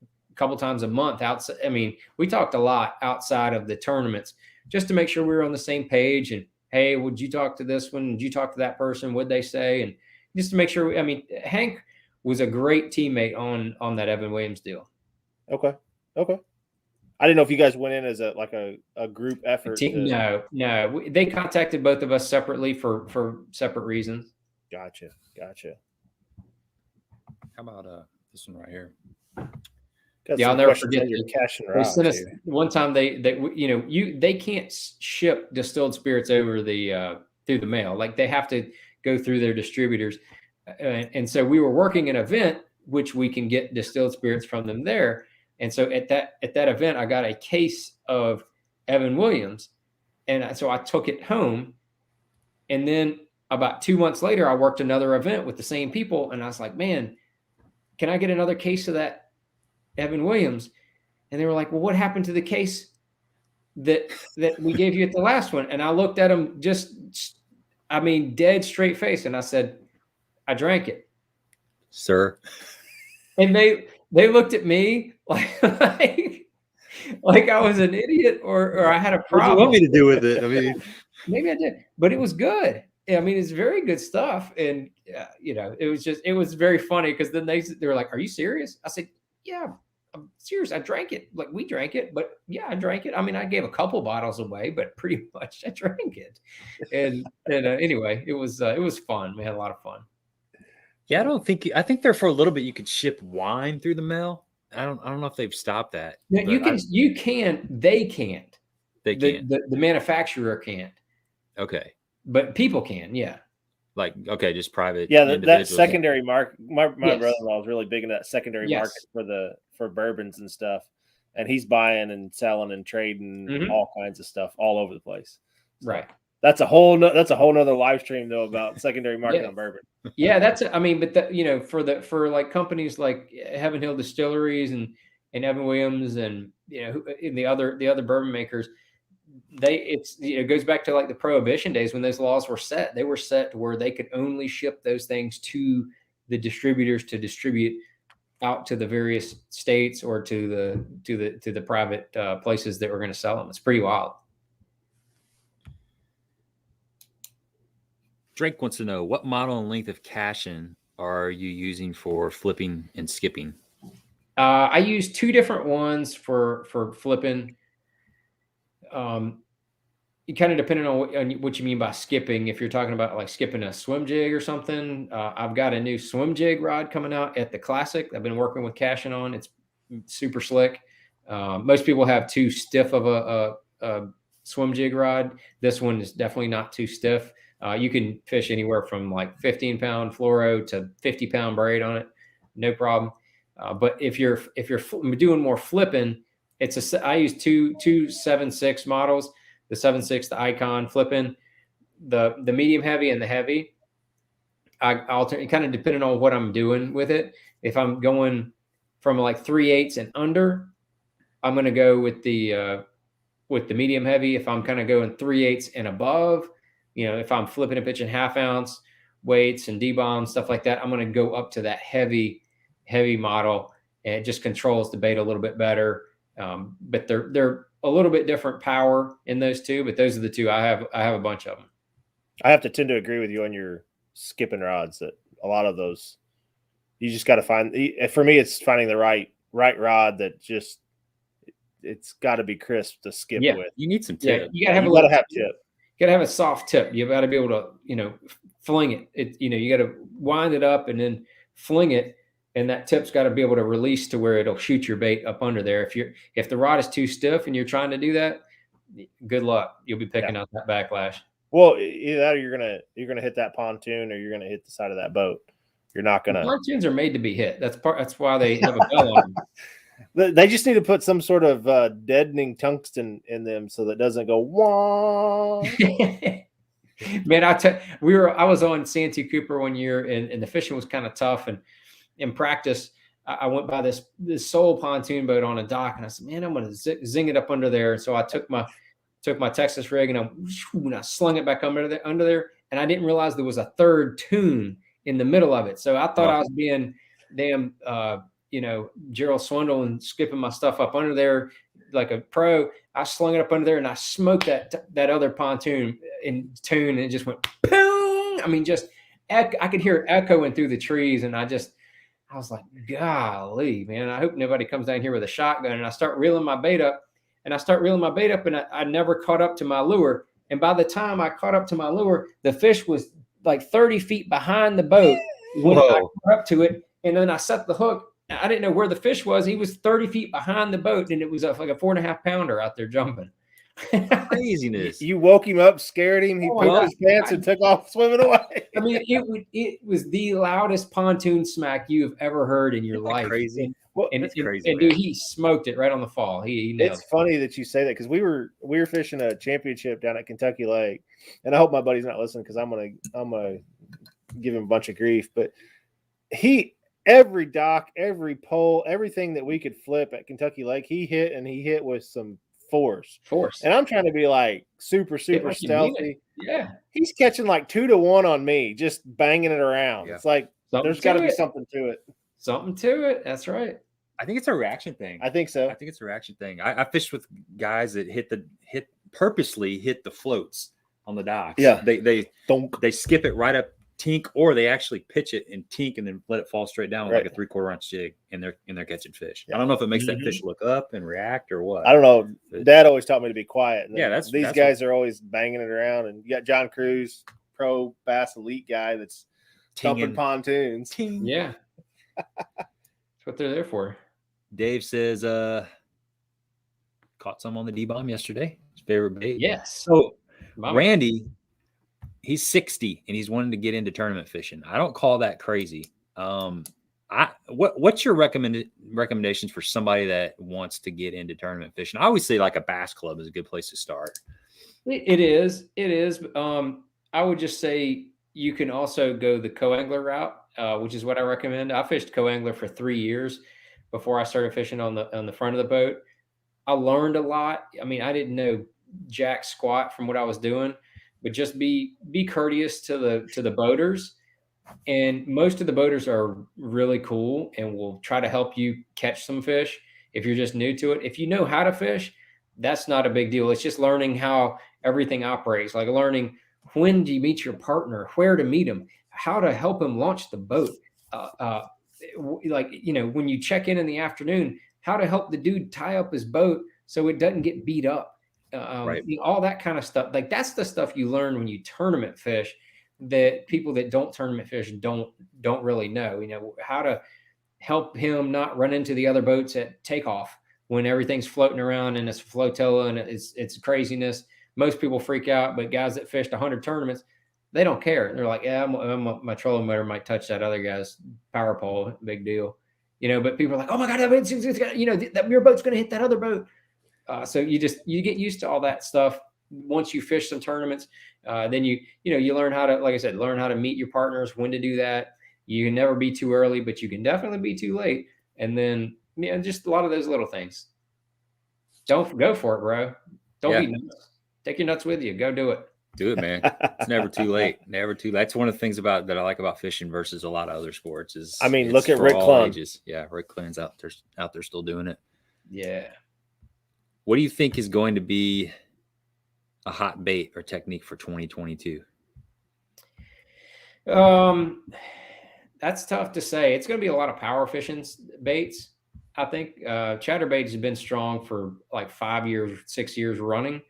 a couple times a month outside. I mean, we talked a lot outside of the tournaments just to make sure we were on the same page. And hey, would you talk to this one? Would you talk to that person? What'd they say? And just to make sure. Hank was a great teammate on that Evan Williams deal. Okay. I didn't know if you guys went in as a group effort. No. They contacted both of us separately for separate reasons. Gotcha. How about this one right here? Yeah, I'll never forget. They sent us one time. They can't ship distilled spirits over through the mail. Like they have to go through their distributors. And so we were working an event which we can get distilled spirits from them there. And so at that event, I got a case of Evan Williams, and so I took it home. And then about 2 months later, I worked another event with the same people, and I was like, "Man, can I get another case of that Evan Williams?" And they were like, "Well, what happened to the case that we gave you at the last one?" And I looked at them dead straight face, and I said, "I drank it, sir." And they looked at me like I was an idiot or I had a problem. What do you want me to do with it? I mean, maybe I did, but it was good. I mean, it's very good stuff. And it was very funny because then they were like, "Are you serious?" I said, "Yeah, I'm serious. I drank it. Like we drank it, but yeah, I drank it. I mean, I gave a couple bottles away, but pretty much I drank it." And anyway, it was fun. We had a lot of fun. Yeah, I think there for a little bit you could ship wine through the mail. I don't know if they've stopped that. Yeah, you can. They can't. They can't. The manufacturer can't. Okay. But people can, yeah. Like, okay, just private. Yeah, that secondary market. My Yes. brother-in-law is really big into that secondary Yes. market for bourbons and stuff. And he's buying and selling and trading all kinds of stuff all over the place. So Right. that's a whole nother live stream though about secondary market on bourbon. Yeah, for like companies like Heaven Hill Distilleries and Evan Williams and in the other bourbon makers, it goes back to like the Prohibition days when those laws were set. They were set to where they could only ship those things to the distributors to distribute out to the various states or to the private places that were going to sell them. It's pretty wild. Drake wants to know what model and length of cashin are you using for flipping and skipping? I use 2 different ones for flipping. You kind of depending on what you mean by skipping. If you're talking about like skipping a swim jig or something, I've got a new swim jig rod coming out at the Classic. I've been working with Cashin on. It's super slick. Most people have too stiff of a swim jig rod. This one is definitely not too stiff. You can fish anywhere from like 15-pound fluoro to 50-pound braid on it, no problem. But if you're doing more flipping, I use two 7.6 models. The 7.6, the Icon flipping, the medium heavy and the heavy. I'll kind of depending on what I'm doing with it. If I'm going from like 3/8 and under, I'm going to go with the medium heavy. If I'm kind of going 3/8 and above, if I'm flipping and pitching 1/2 ounce weights and D-bombs, stuff like that, I'm going to go up to that heavy model, and it just controls the bait a little bit better. But they're a little bit different power in those two, but those are the two I have a bunch of them. I have to tend to agree with you on your skipping rods, that a lot of those, you just got to find, for me, it's finding the right rod that just, it's got to be crisp to skip with. You need some tip. You got to have tip. You got to have a soft tip. You got to be able to, fling it. You got to wind it up and then fling it. And that tip's got to be able to release to where it'll shoot your bait up under there. If the rod is too stiff and you're trying to do that, good luck. You'll be picking out that backlash. Well, either that or you're gonna hit that pontoon, or you're gonna hit the side of that boat. You're not gonna. Pontoons are made to be hit. That's why they have a bell on them. They just need to put some sort of deadening tungsten in them so that it doesn't go wah. Man, I was on Santee Cooper one year, and the fishing was kind of tough, and in practice, I went by this sole pontoon boat on a dock, and I said, "Man, I'm going to zing it up under there." And so I took my Texas rig and I slung it back under there, and I didn't realize there was a third tune in the middle of it. So I thought I was being damn, Gerald Swindle and skipping my stuff up under there like a pro. I slung it up under there and I smoked that other pontoon in tune, and it just went boom. I mean, I could hear it echoing through the trees, and I was like, golly, man, I hope nobody comes down here with a shotgun. And I start reeling my bait up, and I never caught up to my lure. And by the time I caught up to my lure, the fish was like 30 feet behind the boat when I caught up to it. And then I set the hook. I didn't know where the fish was. He was 30 feet behind the boat, and it was like a 4.5 pounder out there jumping. Craziness. You woke him up, scared him. He pooped his pants and took off swimming away. I mean, it was the loudest pontoon smack you've ever heard in your life. Crazy. It's crazy. And dude, he smoked it right on the fall. It's funny that you say that, because we were fishing a championship down at Kentucky Lake, and I hope my buddy's not listening, because I'm gonna give him a bunch of grief. But every dock, every pole, everything that we could flip at Kentucky Lake, he hit with some force. And I'm trying to be like super stealthy. Yeah. He's catching like 2 to 1 on me, just banging it around. Yeah. It's like there's got to be something to it. Something to it. That's right. I think it's a reaction thing. I think so. I think it's a reaction thing. I fished with guys that purposely hit the floats on the docks. Yeah. They skip it right up tink, or they actually pitch it and tink and then let it fall straight down with like a 3/4 ounce jig, and they're catching fish. Yeah. I don't know if it makes that fish look up and react or what. I don't know. Dad always taught me to be quiet. Yeah, these guys are always banging it around, and you got John Cruz, pro bass elite guy, that's thumping pontoons. Ting. Yeah. That's what they're there for. Dave says caught some on the D-bomb yesterday. His favorite bait. Yes. So Randy, he's 60 and he's wanting to get into tournament fishing. I don't call that crazy. What's your recommendations for somebody that wants to get into tournament fishing? I always say like a bass club is a good place to start. It is. I would just say you can also go the co-angler route, which is what I recommend. I fished co-angler for 3 years before I started fishing on the front of the boat. I learned a lot. I mean, I didn't know jack squat from what I was doing, but just be courteous to the boaters. And most of the boaters are really cool and will try to help you catch some fish if you're just new to it. If you know how to fish, that's not a big deal. It's just learning how everything operates, like learning when do you meet your partner, where to meet him, how to help him launch the boat. like, when you check in the afternoon, how to help the dude tie up his boat so it doesn't get beat up. Right. All that kind of stuff. Like, that's the stuff you learn when you tournament fish that people that don't tournament fish don't really know. How to help him not run into the other boats at takeoff when everything's floating around and it's flotilla and it's craziness. Most people freak out, but guys that fished 100 tournaments, they don't care. They're like, yeah, my trolling motor might touch that other guy's power pole, big deal. But people are like, oh my God, that your boat's going to hit that other boat. So you get used to all that stuff. Once you fish some tournaments, then you learn how to, like I said, learn how to meet your partners, when to do that. You can never be too early, but you can definitely be too late. And then, just a lot of those little things. Don't go for it, bro. Don't be nuts. Take your nuts with you. Go do it. Do it, man. It's never too late. Never too late. That's one of the things that I like about fishing versus a lot of other sports is, look at Rick Clun. Yeah, Rick Clun's out there still doing it. Yeah. What do you think is going to be a hot bait or technique for 2022? That's tough to say. It's going to be a lot of power fishing baits. I think chatterbait has been strong for like 5 years, 6 years running.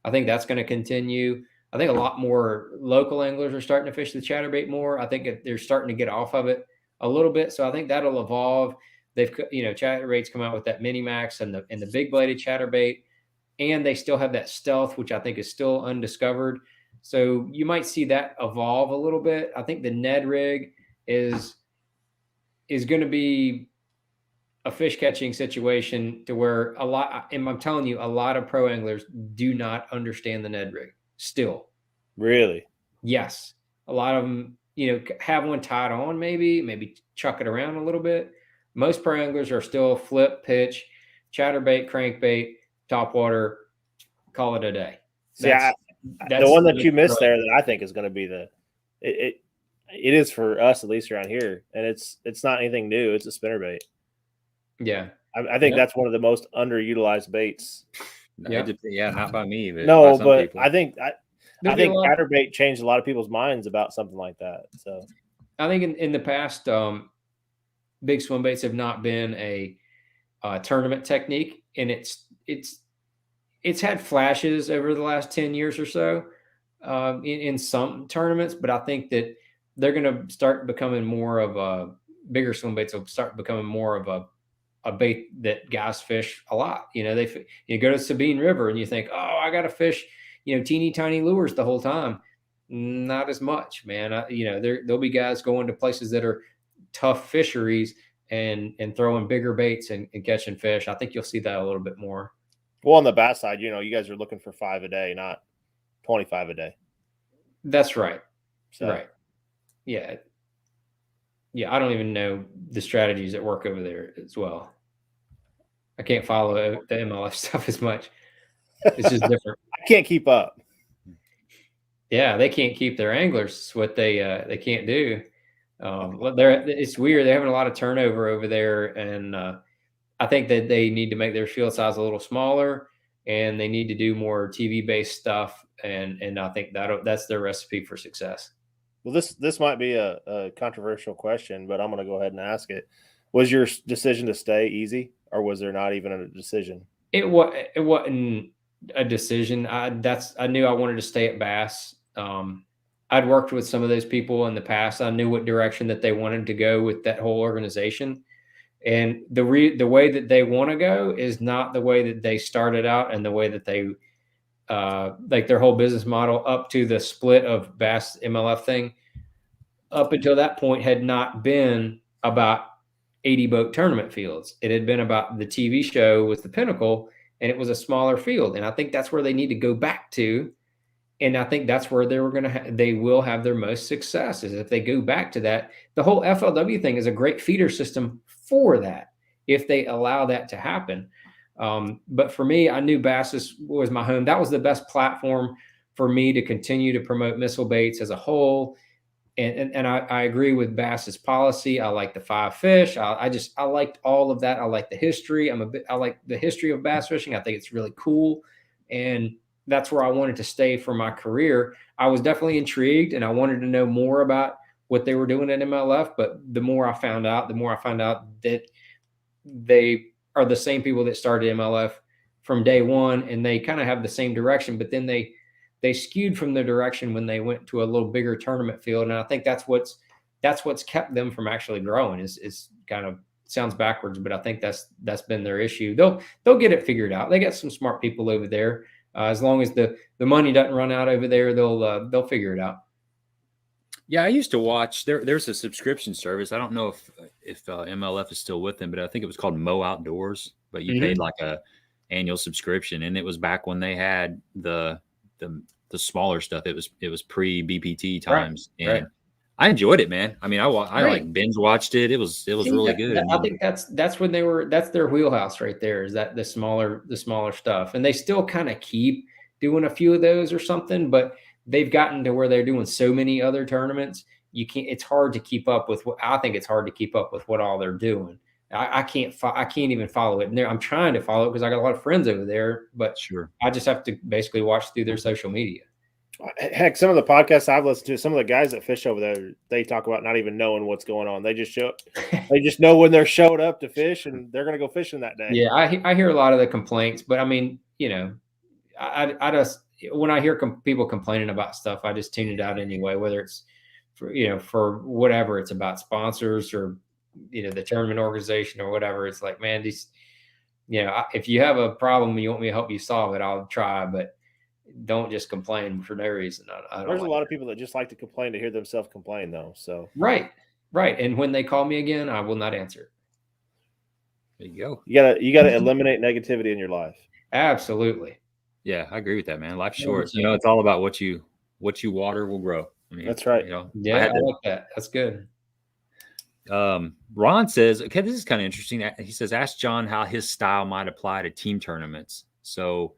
I think that's going to continue. I think a lot more local anglers are starting to fish the chatterbait more. I think they're starting to get off of it a little bit. So I think that'll evolve. They've, chatterbaits come out with that mini max and the big bladed chatterbait, and they still have that stealth, which I think is still undiscovered. So you might see that evolve a little bit. I think the Ned rig is going to be a fish catching situation to where I'm telling you, a lot of pro anglers do not understand the Ned rig still. Really? Yes. A lot of them, have one tied on, maybe chuck it around a little bit. Most pro anglers are still flip, pitch, chatterbait, crankbait, topwater, call it a day. That's the one that you missed there that I think is going to be it is for us, at least around here. And it's not anything new. It's a spinnerbait. Yeah. I think that's one of the most underutilized baits. Not by me. But no, by some but people. I think chatterbait changed a lot of people's minds about something like that. So I think in the past, big swim baits have not been a tournament technique, and it's had flashes over the last 10 years or so in some tournaments, but I think that they're going to start becoming more of a bigger swim baits will start becoming more of a bait that guys fish a lot. You go to Sabine River and you think, oh, I got to fish, teeny tiny lures the whole time. Not as much, man. There'll be guys going to places that are tough fisheries and throwing bigger baits and catching fish. I think you'll see that a little bit more. Well, on the bass side, you guys are looking for 5 a day, not 25 a day. That's right. So. Right. Yeah. Yeah. I don't even know the strategies that work over there as well. I can't follow the MLS stuff as much. It's just different. I can't keep up. Yeah. They can't keep their anglers. It's what they can't do. It's weird. They're having a lot of turnover over there. And, I think that they need to make their field size a little smaller, and they need to do more TV based stuff. And I think that's their recipe for success. Well, this might be a controversial question, but I'm going to go ahead and ask it. Was your decision to stay easy, or was there not even a decision? It wasn't a decision. I knew I wanted to stay at Bass. I'd worked with some of those people in the past. I knew what direction that they wanted to go with that whole organization. And the way that they want to go is not the way that they started out, and the way that they like their whole business model up to the split of Bass MLF thing up until that point had not been about 80 boat tournament fields. It had been about the TV show was the pinnacle, and it was a smaller field. And I think that's where they need to go back to. And I think that's where they will have their most success, is if they go back to that. The whole FLW thing is a great feeder system for that, if they allow that to happen. But for me, I knew Bass was my home. That was the best platform for me to continue to promote missile baits as a whole. And I agree with Bass's policy. I like the 5 fish. I liked all of that. I like the history. I like the history of bass fishing. I think it's really cool. And that's where I wanted to stay for my career. I was definitely intrigued, and I wanted to know more about what they were doing at MLF. But the more I found out that they are the same people that started MLF from day one, and they kind of have the same direction, but then they skewed from their direction when they went to a little bigger tournament field. And I think that's what's kept them from actually growing is kind of, sounds backwards, but I think that's been their issue. They'll get it figured out. They got some smart people over there. As long as the money doesn't run out over there, they'll figure it out. Yeah, I used to watch. There's a subscription service. I don't know if MLF is still with them, but I think it was called Mo Outdoors. But you paid like a annual subscription, and it was back when they had the smaller stuff. It was pre BPT times, and I enjoyed it, man. I mean, I like binge watched it. It was really good. I think that's when that's their wheelhouse right there. Is that the smaller stuff, and they still kind of keep doing a few of those or something, but they've gotten to where they're doing so many other tournaments. It's hard to keep up with I think it's hard to keep up with what all they're doing. I can't even follow it. And I'm trying to follow it because I got a lot of friends over there, but sure, I just have to basically watch through their social media. Heck, some of the podcasts I've listened to, some of the guys that fish over there, they talk about not even knowing what's going on. They just know when they're showed up to fish and they're going to go fishing that day. Yeah, I hear a lot of the complaints, but I mean, I just, when I hear people complaining about stuff, I just tune it out anyway, whether it's for whatever it's about, sponsors or, the tournament organization or whatever. It's like, man, if you have a problem and you want me to help you solve it, I'll try, but don't just complain for no reason. There's a lot of people that just like to complain to hear themselves complain, though. So right. And when they call me again, I will not answer. There you go. You gotta eliminate negativity in your life. Absolutely. Yeah, I agree with that, man. Life's short. It's all about what you water will grow. I mean, that's right. Yeah, I like that. That's good. Ron says, okay, this is kind of interesting. He says, ask John how his style might apply to team tournaments. So,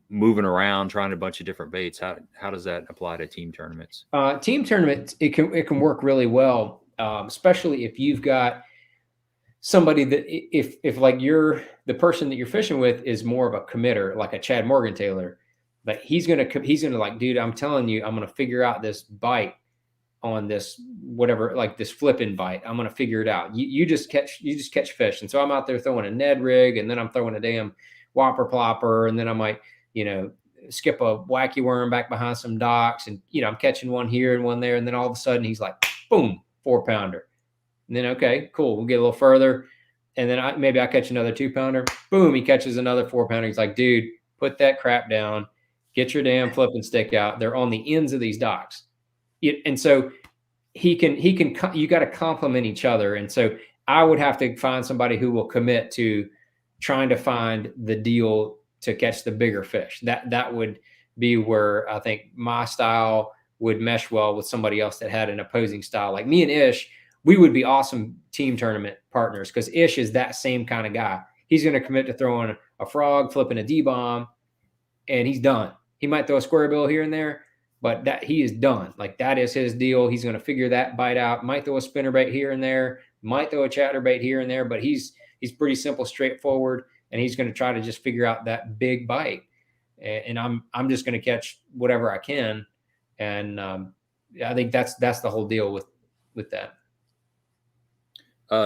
moving around, trying a bunch of different baits. How does that apply to team tournaments? Team tournaments, it can work really well, especially if you've got somebody that if like the person that you're fishing with is more of a committer, like a Chad Morgan Taylor, but he's gonna like, dude, I'm telling you, I'm gonna figure out this bite on this whatever, like this flipping bite. I'm gonna figure it out. You just catch fish, and so I'm out there throwing a Ned rig, and then I'm throwing a damn whopper plopper, and then I might, skip a wacky worm back behind some docks, and I'm catching one here and one there, and then all of a sudden he's like, boom, 4-pounder. And then, okay, cool, we'll get a little further, and then maybe I catch another 2-pounder. Boom, he catches another 4-pounder. He's like, dude, put that crap down, get your damn flipping stick out. They're on the ends of these docks, and so you got to complement each other. And so I would have to find somebody who will commit to trying to find the deal to catch the bigger fish. That would be where I think my style would mesh well with somebody else that had an opposing style. Like me and Ish, we would be awesome team tournament partners because Ish is that same kind of guy. He's going to commit to throwing a frog, flipping a D-bomb, and he's done. He might throw a square bill here and there, but that he is done. Like that is his deal. He's going to figure that bite out. Might throw a spinnerbait here and there, might throw a chatterbait here and there, but he's pretty simple, straightforward, and he's going to try to just figure out that big bite. And I'm just going to catch whatever I can. And I think that's the whole deal with that.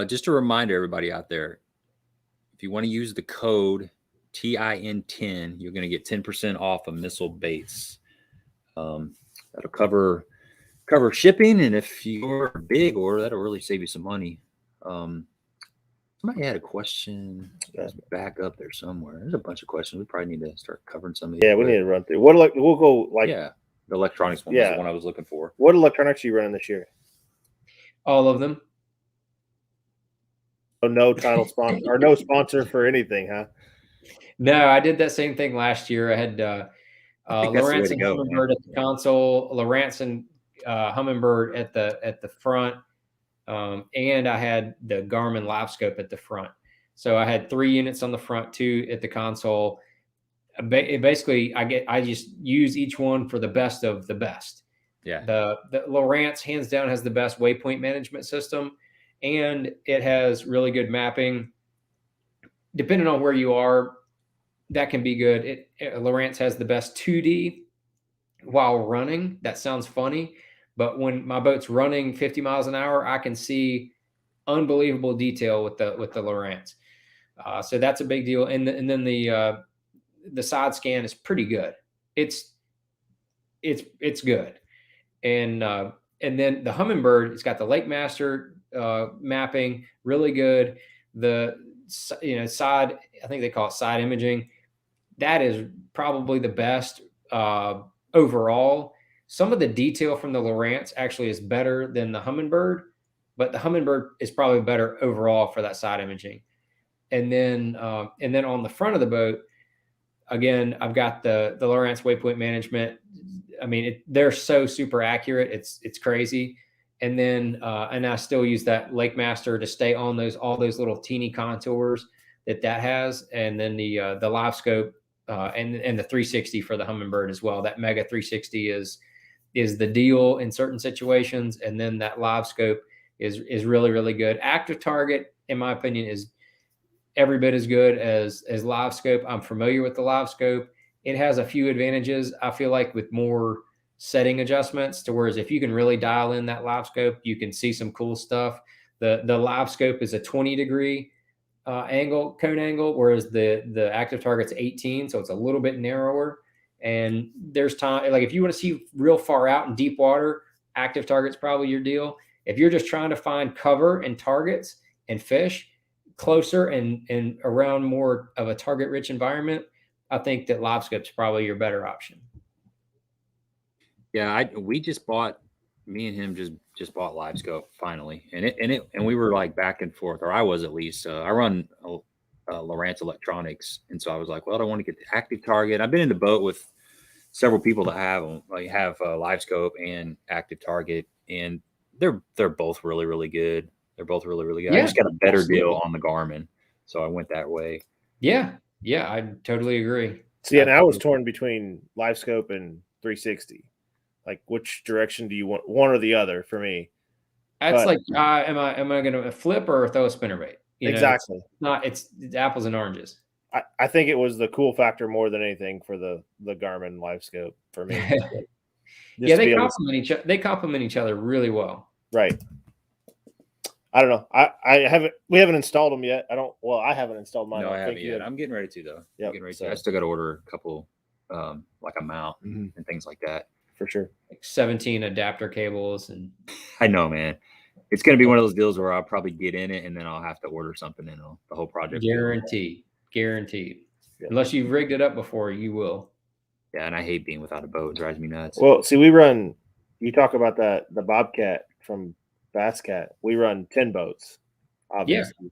Just a reminder, everybody out there, if you want to use the code TIN10, you're going to get 10% off of Missile Baits. That'll cover shipping, and if you're a big order, that'll really save you some money. Somebody had a question. Let's back up there somewhere. There's a bunch of questions. We probably need to start covering some of these. Yeah, we need to run through. We'll go like the electronics one was the one I was looking for. What electronics are you running this year? All of them. Oh, no title sponsor or no sponsor for anything, huh? No, I did that same thing last year. I had Lowrance and Humminbird at the console, Lowrance and Humminbird at the front, and I had the Garmin Live Scope at the front. So I had 3 units on the front, 2 at the console. Basically, I just use each one for the best of the best. Yeah. The Lowrance hands down has the best waypoint management system, and it has really good mapping. Depending on where you are, that can be good. Lowrance has the best 2D while running. That sounds funny, but when my boat's running 50 miles an hour, I can see unbelievable detail with the Lowrance. So that's a big deal. And then the side scan is pretty good. It's good. And then the Humminbird, it's got the Lake Master mapping, really good. The side, I think they call it side imaging. That is probably the best overall. Some of the detail from the Lowrance actually is better than the Humminbird, but the Humminbird is probably better overall for that side imaging. And then on the front of the boat, again, I've got the Lowrance waypoint management. I mean, they're so super accurate. It's crazy. And then and I still use that Lake Master to stay on all those little teeny contours that has. And then the live scope and the 360 for the Humminbird as well. That Mega 360 is the deal in certain situations. And then that live scope is really, really good. Active target, in my opinion, is every bit as good as live scope. I'm familiar with the live scope. It has a few advantages, I feel like, with more setting adjustments, to whereas if you can really dial in that live scope, you can see some cool stuff. The live scope is a 20-degree cone angle, whereas the active target's 18, so it's a little bit narrower. And there's time, like if you want to see real far out in deep water, active target's probably your deal. If you're just trying to find cover and targets and fish closer and around more of a target-rich environment, I think that live scope's probably your better option. Yeah, we just bought, me and him just bought live scope finally, and we were like back and forth, or I was at least. I run Lowrance Electronics, and so I was like, well, I don't want to get the active target. I've been in the boat with several people that have live scope and active target, and they're both really, really good. They're both really, really good. Yeah, I just got a better deal on the Garmin, so I went that way. Yeah, I totally agree. See, and I was torn between live scope and 360. Like, which direction do you want, one or the other? For me, that's like, am I going to flip or throw a spinnerbait? Exactly. It's apples and oranges. I think it was the cool factor more than anything for the Garmin live scope for me. Yeah, they complement each other. They complement each other really well. Right. I don't know. We haven't installed them yet. I haven't installed mine. No, I haven't yet. I'm getting ready to though. Yeah. I still got to order a couple, like a mount and things like that. For sure. Like 17 adapter cables. And I know, man. It's going to be one of those deals where I'll probably get in it and then I'll have to order something and the whole project. Guaranteed. Yeah. Unless you've rigged it up before, you will. Yeah, and I hate being without a boat. It drives me nuts. Well, see, you talk about the Bobcat from Basscat. We run 10 boats, obviously.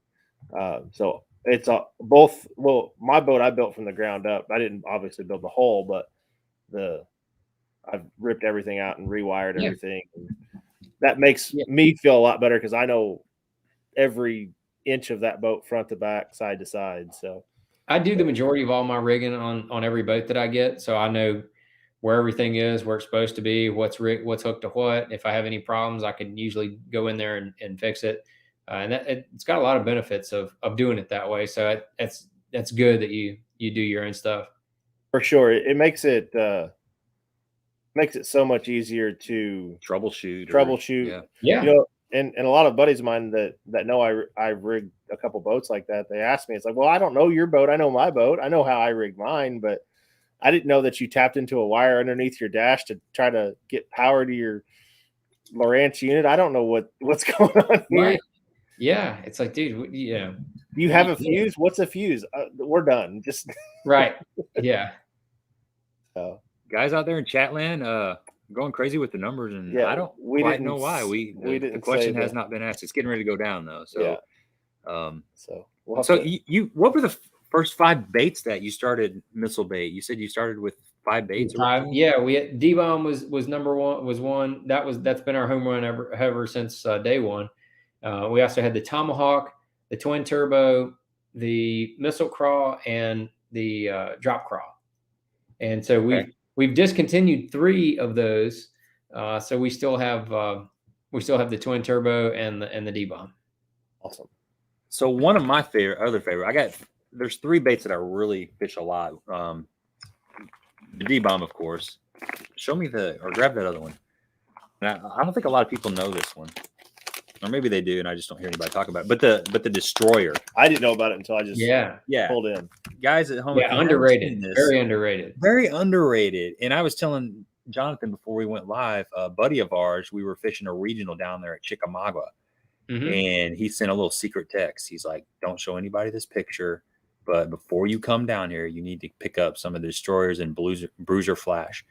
Yeah. So it's both. Well, my boat I built from the ground up. I didn't obviously build the hull, but I've ripped everything out and rewired everything. And that makes me feel a lot better because I know every inch of that boat front to back, side to side. So I do the majority of all my rigging on every boat that I get. So I know where everything is, where it's supposed to be, what's hooked to what. If I have any problems, I can usually go in there and fix it. And it's got a lot of benefits of doing it that way. So that's good that you do your own stuff. For sure. It makes it so much easier to troubleshoot. Yeah. You know, and a lot of buddies of mine that know I rigged a couple boats like that, they ask me, it's like, well, I don't know your boat. I know my boat. I know how I rigged mine, but I didn't know that you tapped into a wire underneath your dash to try to get power to your Lowrance unit. I don't know what's going on here. Right. Yeah. It's like, dude, yeah. You have a fuse? What's a fuse? We're done. Just right. Yeah. So guys out there in Chatland, going crazy with the numbers, and I don't quite know why. The question has not been asked. It's getting ready to go down though. So, you what were the first 5 baits that you started missile bait? You said you started with 5 baits. Yeah, we had D-bomb was number one. Was one that's been our home run ever since day one. We also had the Tomahawk, the twin turbo, the missile crawl, and the drop crawl. And so we've discontinued 3 of those. So we still have the twin turbo and the D-bomb. Awesome. So one of my other favorite, there's 3 baits that I really fish a lot. The D-bomb, of course. Show me or grab that other one. And I don't think a lot of people know this one, or maybe they do, and I just don't hear anybody talk about it. But the Destroyer. I didn't know about it until I just Yeah. pulled in. Guys at home, Yeah, underrated. Very underrated. Very underrated. And I was telling Jonathan before we went live, a buddy of ours, we were fishing a regional down there at Chickamauga, and he sent a little secret text. He's like, "Don't show anybody this picture, but before you come down here, you need to pick up some of the Destroyers and Bruiser Flash."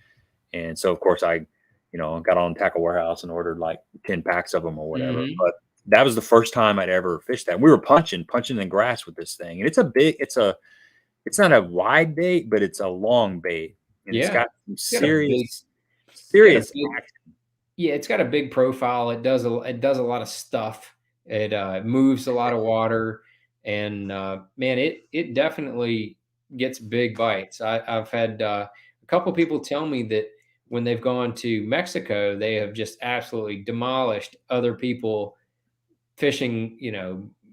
And so, of course, I, got on Tackle Warehouse and ordered like 10 packs of them or whatever. But that was the first time I'd ever fished that. We were punching in the grass with this thing, and it's not a wide bait, but it's a long bait, and it's got some serious action. Yeah, it's got a big profile. It does a lot of stuff. It moves a lot of water, and man, it definitely gets big bites. I've had a couple people tell me that when they've gone to Mexico, they have just absolutely demolished other people fishing,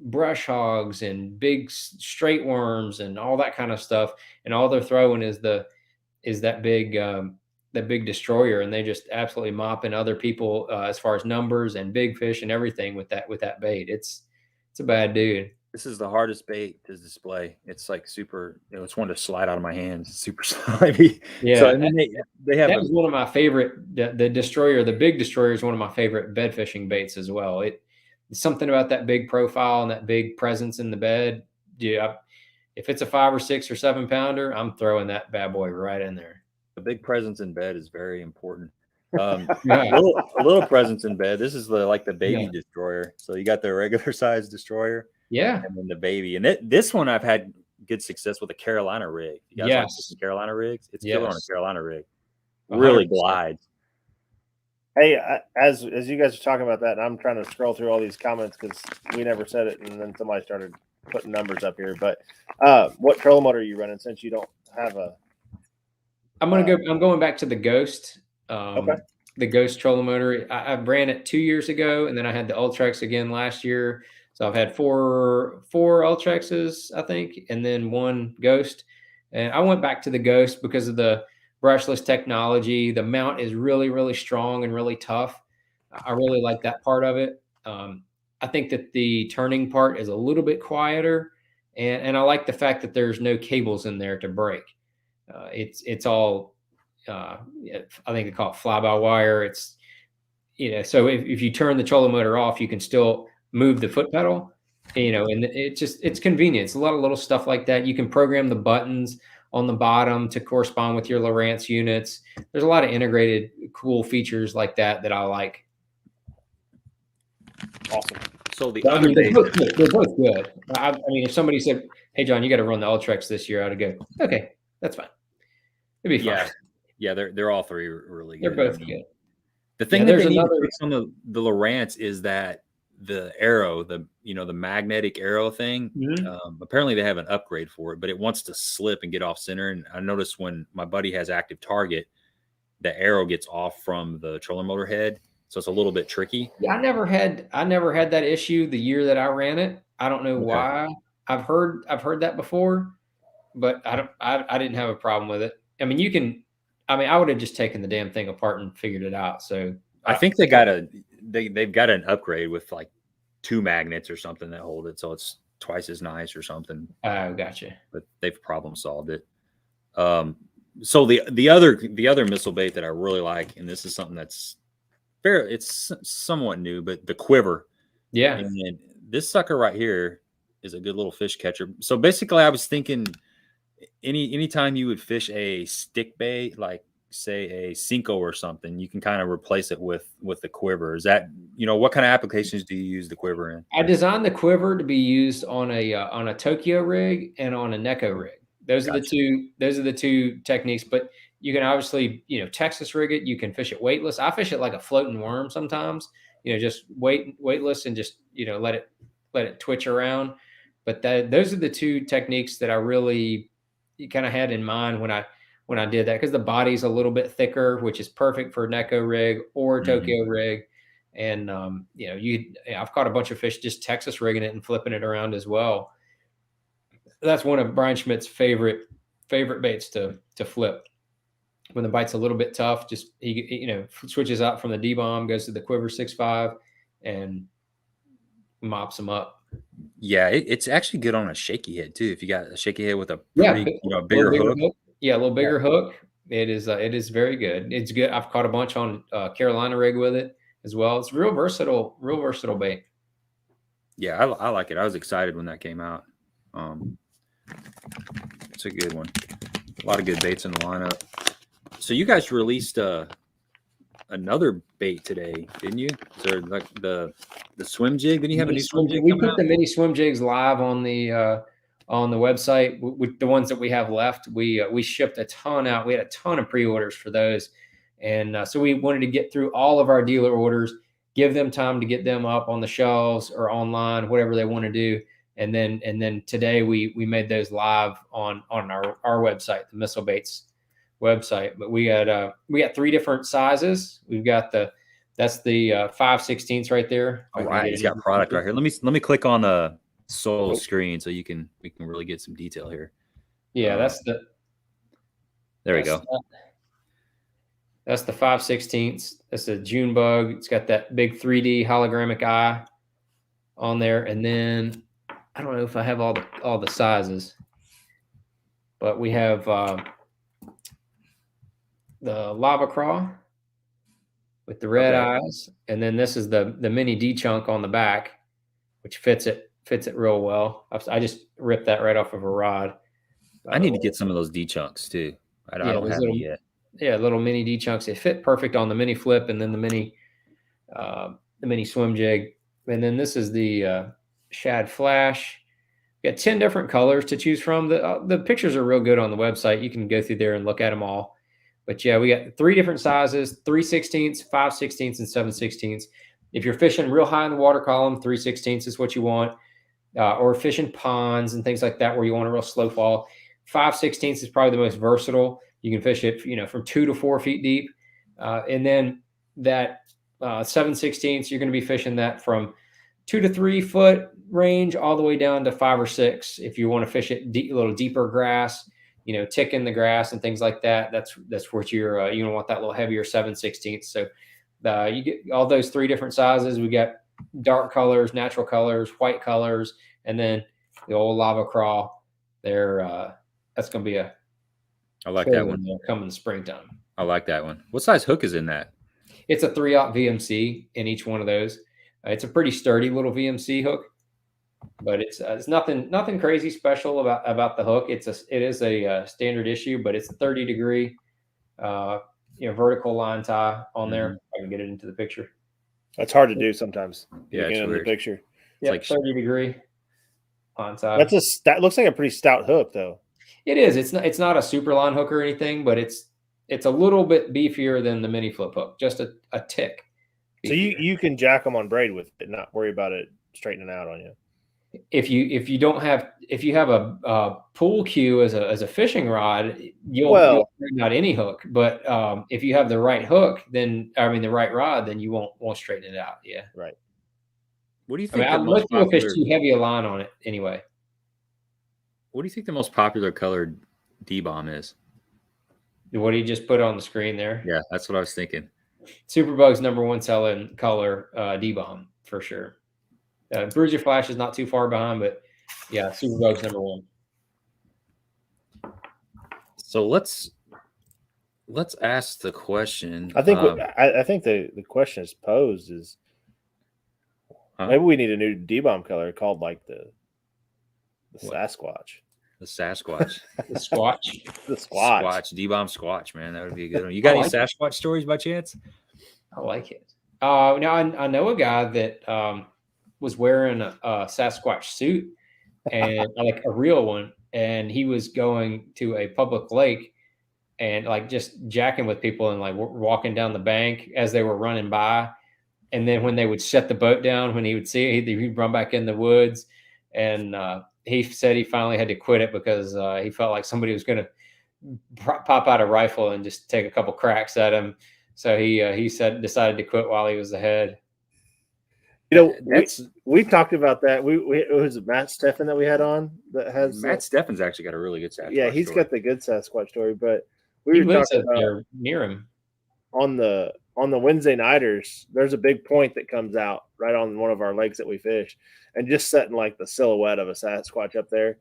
brush hogs and big straight worms and all that kind of stuff, and all they're throwing is that big Destroyer, and they just absolutely mopping other people as far as numbers and big fish and everything with that bait. It's a bad dude. This is the hardest bait to display. It's like super, it's one to slide out of my hands. It's super slimy. Yeah. So, they have that was one of my favorite, the Destroyer, the big Destroyer is one of my favorite bed fishing baits as well. It's something about that big profile and that big presence in the bed. Yeah. If it's a 5 or 6 or 7 pounder, I'm throwing that bad boy right in there. The big presence in bed is very important. A little presence in bed. This is the baby Destroyer. So you got the regular size Destroyer. Yeah. And then the baby. And this one I've had good success with a Carolina rig. You guys like fishing Carolina rigs? It's killer on a Carolina rig. Really 100%. Glides. Hey, as you guys are talking about that, and I'm trying to scroll through all these comments because we never said it, and then somebody started putting numbers up here. But what trolling motor are you running since you don't have a? I'm going back to the Ghost. Okay. The Ghost trolling motor. I ran it 2 years ago, and then I had the Ultrex again last year. So I've had four Ultrexes, I think, and then 1 Ghost. And I went back to the Ghost because of the brushless technology. The mount is really, really strong and really tough. I really like that part of it. I think that the turning part is a little bit quieter, and I like the fact that there's no cables in there to break. It's all, I think they call it fly-by-wire. It's, so if you turn the trolling motor off, you can still move the foot pedal, and it's convenient. It's a lot of little stuff like that. You can program the buttons on the bottom to correspond with your Lowrance units. There's a lot of integrated cool features like that I like. Awesome. So they're both good. I mean, if somebody said, "Hey, John, you got to run the Ultrex this year," I'd go, "Okay, that's fine. It'd be fine." Yeah, they're all three really good. They're both good. The thing that they need to fix on the Lowrance is that the arrow, the magnetic arrow thing. Apparently they have an upgrade for it, but it wants to slip and get off center. And I noticed when my buddy has active target, the arrow gets off from the trolling motor head, so it's a little bit tricky. Yeah, I never had that issue the year that I ran it. I don't know why. I've heard that before, but I didn't have a problem with it. I mean, I would have just taken the damn thing apart and figured it out. So I think they've got an upgrade with like 2 magnets or something that hold it, so it's twice as nice or something. Oh, gotcha. But they've problem solved it. So the other missile bait that I really like, and this is something that's it's somewhat new, but the quiver. Yeah. And this sucker right here is a good little fish catcher. So basically, I was thinking anytime you would fish a stick bait, like say a Cinco or something, you can kind of replace it with the quiver. Is that, what kind of applications do you use the quiver in? I designed the quiver to be used on a Tokyo rig and on a Neko rig. Those are the two techniques, but you can obviously, Texas rig it. You can fish it weightless. I fish it like a floating worm sometimes, just weightless and just, let it twitch around. But those are the 2 techniques that I really kind of had in mind when I did that, because the body's a little bit thicker, which is perfect for a Neko rig or a Tokyo rig. And, I've caught a bunch of fish just Texas rigging it and flipping it around as well. That's one of Brian Schmidt's favorite baits to flip. when the bite's a little bit tough, just he switches out from the D-bomb, goes to the quiver 6.5, and mops them up. Yeah, it's actually good on a shaky head too. If you got a shaky head with a pretty, bigger hook. Yeah, a little bigger hook. It is very good. It's good. I've caught a bunch on Carolina rig with it as well. It's real versatile bait. Yeah, I like it. I was excited when that came out. It's a good one. A lot of good baits in the lineup. So you guys released another bait today, didn't you? So like the swim jig. Didn't you have a new swim jig? We put the mini swim jigs live on the website with the ones that we have left. We shipped a ton out. We had a ton of pre-orders for those, and so we wanted to get through all of our dealer orders, give them time to get them up on the shelves or online, whatever they want to do. And then today we made those live on our website, the Missile Baits website. But we got 3 different sizes. We've got that's the 5/16 right there. All right, he's got product right here. Let me click on the solo screen so we can really get some detail here. Yeah, there we go. That's the 5/16. That's a June bug. It's got that big 3D hologramic eye on there, and then I don't know if I have all the sizes, but we have the lava craw with the red eyes, and then this is the mini D chunk on the back, which fits it real well. I just ripped that right off of a rod. I need to get some of those D chunks too. I don't have any yet. Yeah, little mini D chunks. They fit perfect on the mini flip, and then the mini swim jig, and then this is the shad flash. We got 10 different colors to choose from. The pictures are real good on the website. You can go through there and look at them all. But yeah, we got 3 different sizes: 3/16, 5/16, and 7/16. If you're fishing real high in the water column, 3/16 is what you want. Or fishing ponds and things like that where you want a real slow fall, 5/16 is probably the most versatile. You can fish it, from 2 to 4 feet deep. And then that 7/16, you're going to be fishing that from 2 to 3 foot range all the way down to 5 or 6. If you want to fish it a little deeper grass, tick in the grass and things like that, that's what you want that little heavier 7/16. So you get all those 3 different sizes. We got dark colors, natural colors, white colors, and then the old lava craw. That's going to be I like that one. Come in the springtime. I like that one. What size hook is in that? It's a 3/0 VMC in each one of those. It's a pretty sturdy little VMC hook, but it's nothing crazy special about the hook. It is a standard issue, but it's a 30-degree vertical line tie on there. I can get it into the picture. That's hard to do sometimes. Yeah, get in the picture. Yeah, like 30-degree line tie. That looks like a pretty stout hook, though. It is. It's not a super line hook or anything, but it's a little bit beefier than the mini flip hook, just a tick. Beefier. So you can jack them on braid with it, not worry about it straightening out on you. If you have a pool cue as a fishing rod, you'll straighten out any hook. But if you have the right hook, the right rod, then you won't straighten it out. Yeah, right. What do you think? I'd look to fish too heavy a line on it anyway. What do you think the most popular colored D-bomb is? What do you just put on the screen there? Yeah, that's what I was thinking. Superbug's #1 selling color D-bomb for sure. Bruiser Flash is not too far behind, but yeah, Superbug's #1. So let's ask the question. I think I think the question is posed is maybe we need a new D-bomb color called like the Sasquatch. The Sasquatch. The Squatch. The Squatch. Squatch. D-bomb Squatch, man. That would be a good one. You got any Sasquatch stories by chance? I like it. Now I know a guy that was wearing a Sasquatch suit and like a real one, and he was going to a public lake and like just jacking with people and like walking down the bank as they were running by. And then when they would shut the boat down, when he would see it, he'd run back in the woods. And he said he finally had to quit it because he felt like somebody was going to pop out a rifle and just take a couple cracks at him. So he decided to quit while he was ahead. We've talked about that. It was Matt Steffen that we had on that has Matt Steffen's actually got a really good Sasquatch. Yeah, he's got the good Sasquatch story. But we He were lives talking up about there near him. on the Wednesday nighters, there's a big point that comes out right on one of our lakes that we fish, and just setting like the silhouette of a Sasquatch up there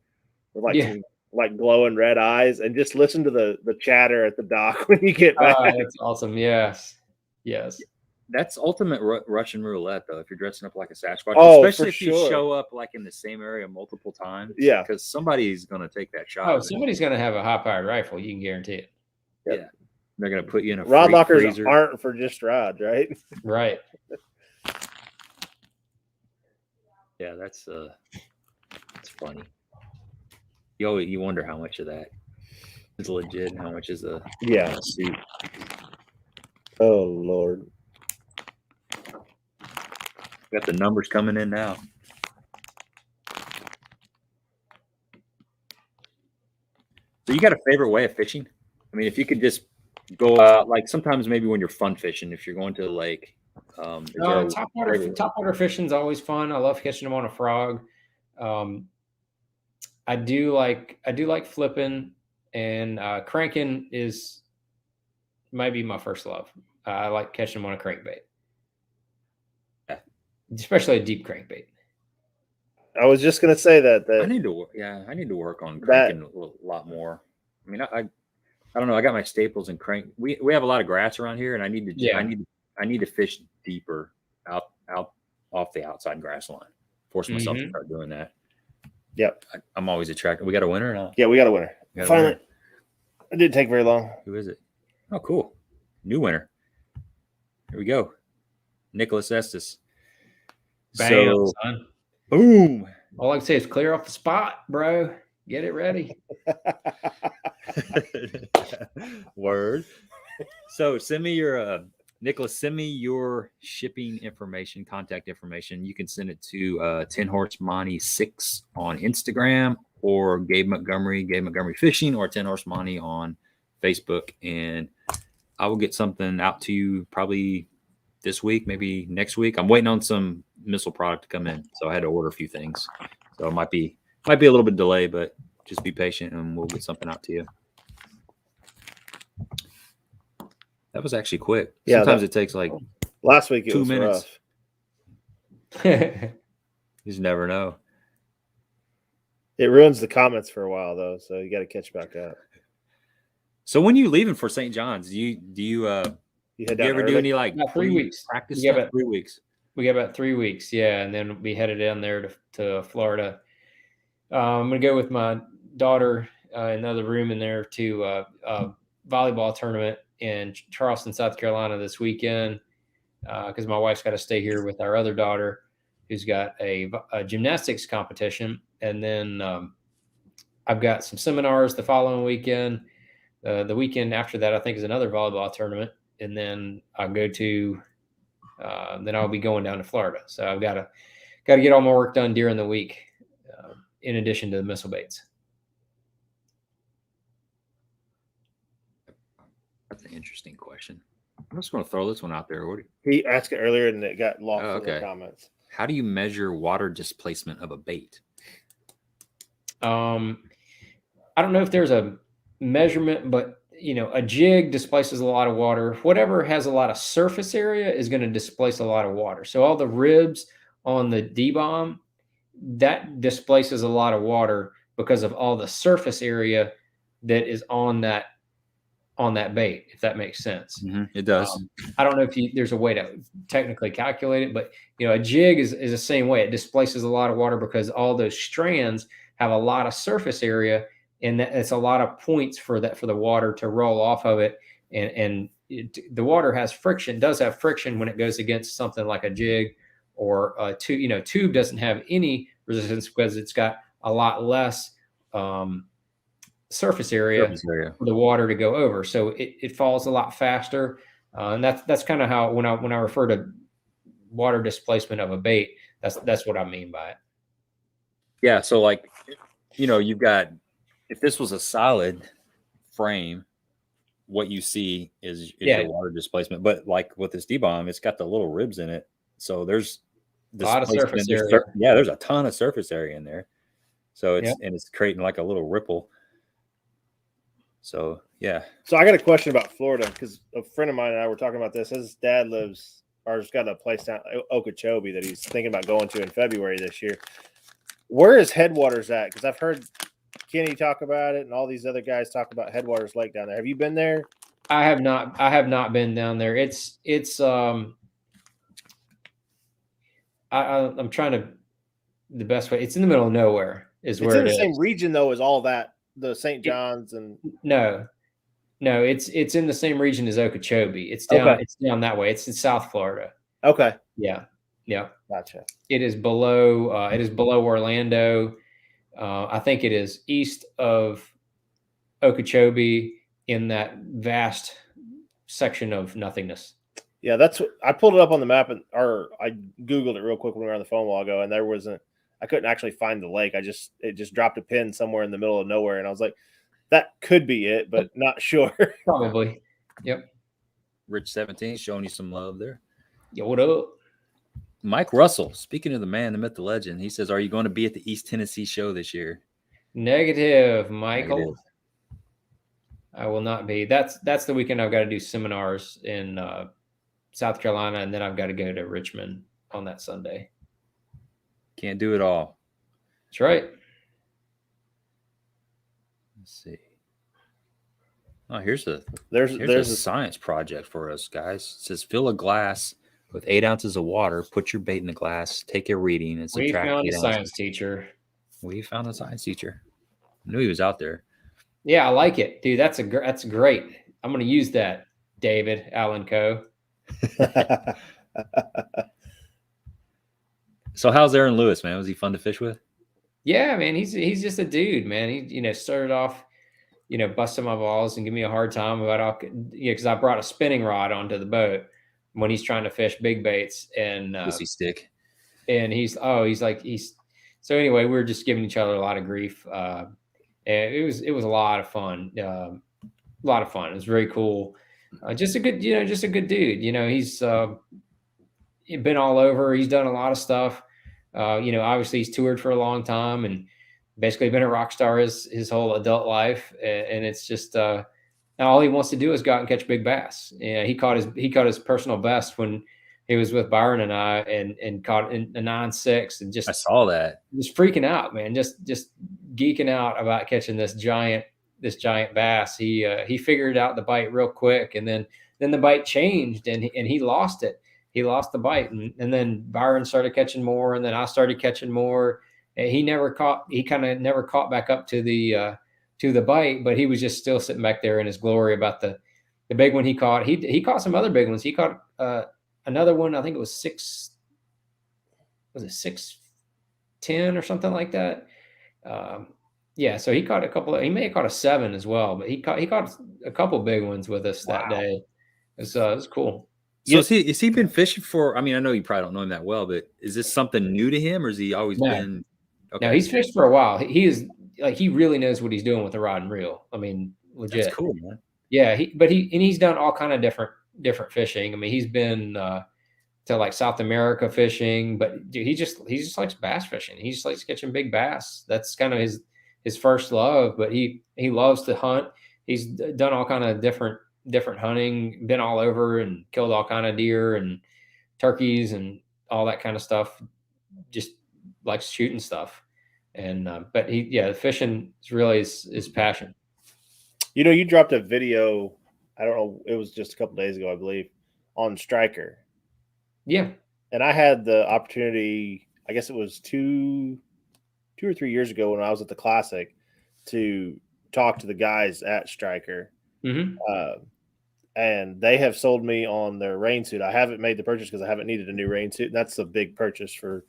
with like Yeah. some like glowing red eyes, and just listen to the chatter at the dock when you get back. That's awesome. Yes. Yes. That's ultimate Russian roulette, though. If you're dressing up like a Sasquatch, Oh, especially for if you sure. show up like in the same area multiple times, Yeah. because somebody's gonna take that shot. Oh, somebody's going to have a high-powered rifle. You can guarantee it. Yeah, they're gonna put you in a Rod lockers freezer. aren't for just rods, right? Right. Yeah, that's funny. You wonder how much of that is legit and how much is a Yeah. suit. Oh Lord. Got the numbers coming in now. So you got a favorite way of fishing? I mean, if you could just go out, like sometimes maybe when you're fun fishing, if you're going to the lake, Topwater fishing is always fun. I love catching them on a frog. I do like flipping, and cranking might be my first love. I like catching them on a crankbait, especially a deep crankbait. I was just gonna say that I need to work on cranking a lot more. I mean, I don't know. I got my staples and crank. We have a lot of grass around here, and I need to fish deeper out off the outside grass line. Force myself to start doing that. Yep. I'm always attracted. We got a winner or not? Yeah, we got a winner. Finally. It didn't take very long. Who is it? Oh, cool. New winner. Here we go. Nicholas Estes. Bam, son. Boom. All I can say is clear off the spot, bro. Get it ready. Word. So send me your Nicholas, send me your shipping information, contact information. You can send it to 10 Horse Monty 6 on Instagram, or Gabe Montgomery Fishing, or 10 Horse Monty on Facebook. And I will get something out to you probably this week, maybe next week. I'm waiting on some missile product to come in, so I had to order a few things. So it might be a little bit delayed, but just be patient and we'll get something out to you. That was actually quick. Yeah, sometimes it takes like last week. It 2 was minutes. rough. You just never know. It ruins the comments for a while though, so you got to catch back up. So when you leaving for St. John's, do you ever do any like about 3 weeks practice? Yeah, 3 weeks. We got about 3 weeks, yeah, and then we headed down there to Florida. I'm gonna go with my daughter in another room in there to a volleyball tournament in Charleston, South Carolina this weekend, because my wife's got to stay here with our other daughter, who's got a gymnastics competition, and then I've got some seminars the following weekend. The weekend after that, I think, is another volleyball tournament, and then I'll go to. Then I'll be going down to Florida. So I've got to get all my work done during the week, in addition to the missile baits. That's an interesting question. I'm just going to throw this one out there. He asked it earlier and it got lost in the comments. How do you measure water displacement of a bait? I don't know if there's a measurement, but a jig displaces a lot of water. Whatever has a lot of surface area is going to displace a lot of water. So all the ribs on the D-bomb, that displaces a lot of water because of all the surface area that is on that bait, if that makes sense. It does. I don't know if there's a way to technically calculate it, but a jig is the same way. It displaces a lot of water because all those strands have a lot of surface area, and it's a lot of points for the water to roll off of it. And the water does have friction when it goes against something like a jig or a tube. Tube doesn't have any resistance because it's got a lot less surface area for the water to go over. So it falls a lot faster. And that's kind of how, when I refer to water displacement of a bait, that's what I mean by it. Yeah. So like, you've got, if this was a solid frame, what you see is the water displacement. But like with this D-bomb, it's got the little ribs in it. So there's a lot of surface area. There's a ton of surface area in there. So it's creating like a little ripple. So Yeah. So I got a question about Florida because a friend of mine and I were talking about this. His dad lives or has got a place down Okeechobee that he's thinking about going to in February this year. Where is Headwaters at? Because I've heard Kenny talk about it and all these other guys talk about Headwaters Lake down there. Have you been there? I have not been down there. I'm trying to the best way. It's in the middle of nowhere. It's in the same region though as all that, the St. John's and no, it's in the same region as Okeechobee. It's down. Okay. It's down that way. It's in South Florida. Okay. Yeah. Gotcha. It is below. Orlando. I think it is east of Okeechobee in that vast section of nothingness. Yeah, that's what I pulled it up on the map or I Googled it real quick when we were on the phone a while ago, and I couldn't actually find the lake. It just dropped a pin somewhere in the middle of nowhere, and I was like, that could be it, but not sure. Probably. Yep. Rich 17 showing you some love there. Yo, what up? Mike Russell, speaking of the man, the myth, the legend, he says, "Are you going to be at the East Tennessee show this year?" Negative, Michael. Negative. I will not be. That's the weekend I've got to do seminars in South Carolina, and then I've got to go to Richmond on that Sunday. Can't do it all. That's right. Let's see. Oh, here's a science project for us, guys. It says fill a glass with 8 ounces of water, put your bait in the glass, take a reading, and subtract. We found a science teacher. We found a science teacher. I knew he was out there. Yeah, I like it, dude. That's great. I'm going to use that, David Allen Co. So how's Aaron Lewis, man? Was he fun to fish with? Yeah, man. He's just a dude, man. He started off, busting my balls and give me a hard time about because I brought a spinning rod onto the boat when he's trying to fish big baits and pussy stick. And so anyway, we were just giving each other a lot of grief. And it was a lot of fun. It was very cool. Just a good dude. He's been all over. He's done a lot of stuff. Obviously he's toured for a long time and basically been a rock star his whole adult life. And it's just all he wants to do is go out and catch big bass. Yeah, he caught his personal best when he was with Byron and I and caught in a 9.6 and just I saw that. Just freaking out, man. Just geeking out about catching this giant bass. He figured out the bite real quick, and then the bite changed and he lost it. He lost the bite, and then Byron started catching more, and then I started catching more. And he kind of never caught back up to the bite, but he was just still sitting back there in his glory about the big one he caught. He caught some other big ones. He caught another one. I think it was 6'10" or something like that. Yeah, so he caught a couple. He may have caught a 7 as well, but he caught a couple big ones with us that day. It was cool. So is he been fishing for? I mean, I know you probably don't know him that well, but is this something new to him, or has he always been? Okay. No, he's fished for a while. He is like he really knows what he's doing with the rod and reel. I mean, legit. That's cool, man. Yeah, he's done all kind of different fishing. I mean, he's been to like South America fishing, but dude, he just likes bass fishing. He just likes catching big bass. That's kind of his first love. But he loves to hunt. He's done all kind of different hunting, been all over and killed all kind of deer and turkeys and all that kind of stuff. Just likes shooting stuff. And but fishing is really his passion. You dropped a video, I don't know, it was just a couple days ago, I believe, on Striker. Yeah. And I had the opportunity, I guess it was two or 3 years ago when I was at the Classic, to talk to the guys at Striker. Mm-hmm. And they have sold me on their rain suit. I haven't made the purchase because I haven't needed a new rain suit. And that's a big purchase for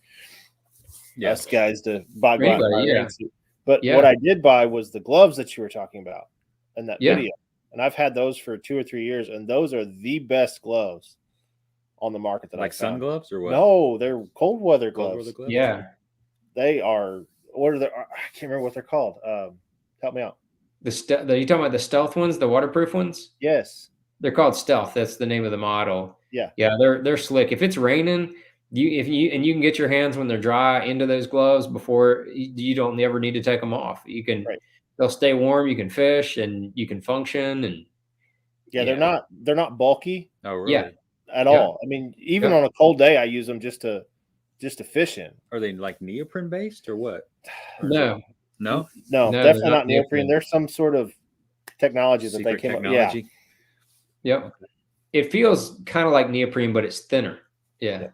us guys to buy rain suit. But what I did buy was the gloves that you were talking about in that video. And I've had those for 2 or 3 years, and those are the best gloves on the market that like sun gloves or what? No, they're cold weather gloves. Yeah. They are, what are they? I can't remember what they're called. Help me out. You talking about the stealth ones, the waterproof ones? Yes. They're called Stealth. That's the name of the model. Yeah. Yeah, they're slick. If it's raining, you can get your hands when they're dry into those gloves before you don't ever need to take them off. You can they'll stay warm. You can fish and you can function. And Yeah, they're not bulky Oh, really? yeah, at all. I mean, even on a cold day, I use them just to fish in. Are they like neoprene based or what? Or no, no, definitely not neoprene. There's some sort of technology that they came up. Yeah. Yep. Okay. It feels kind of like neoprene, but it's thinner. Yeah.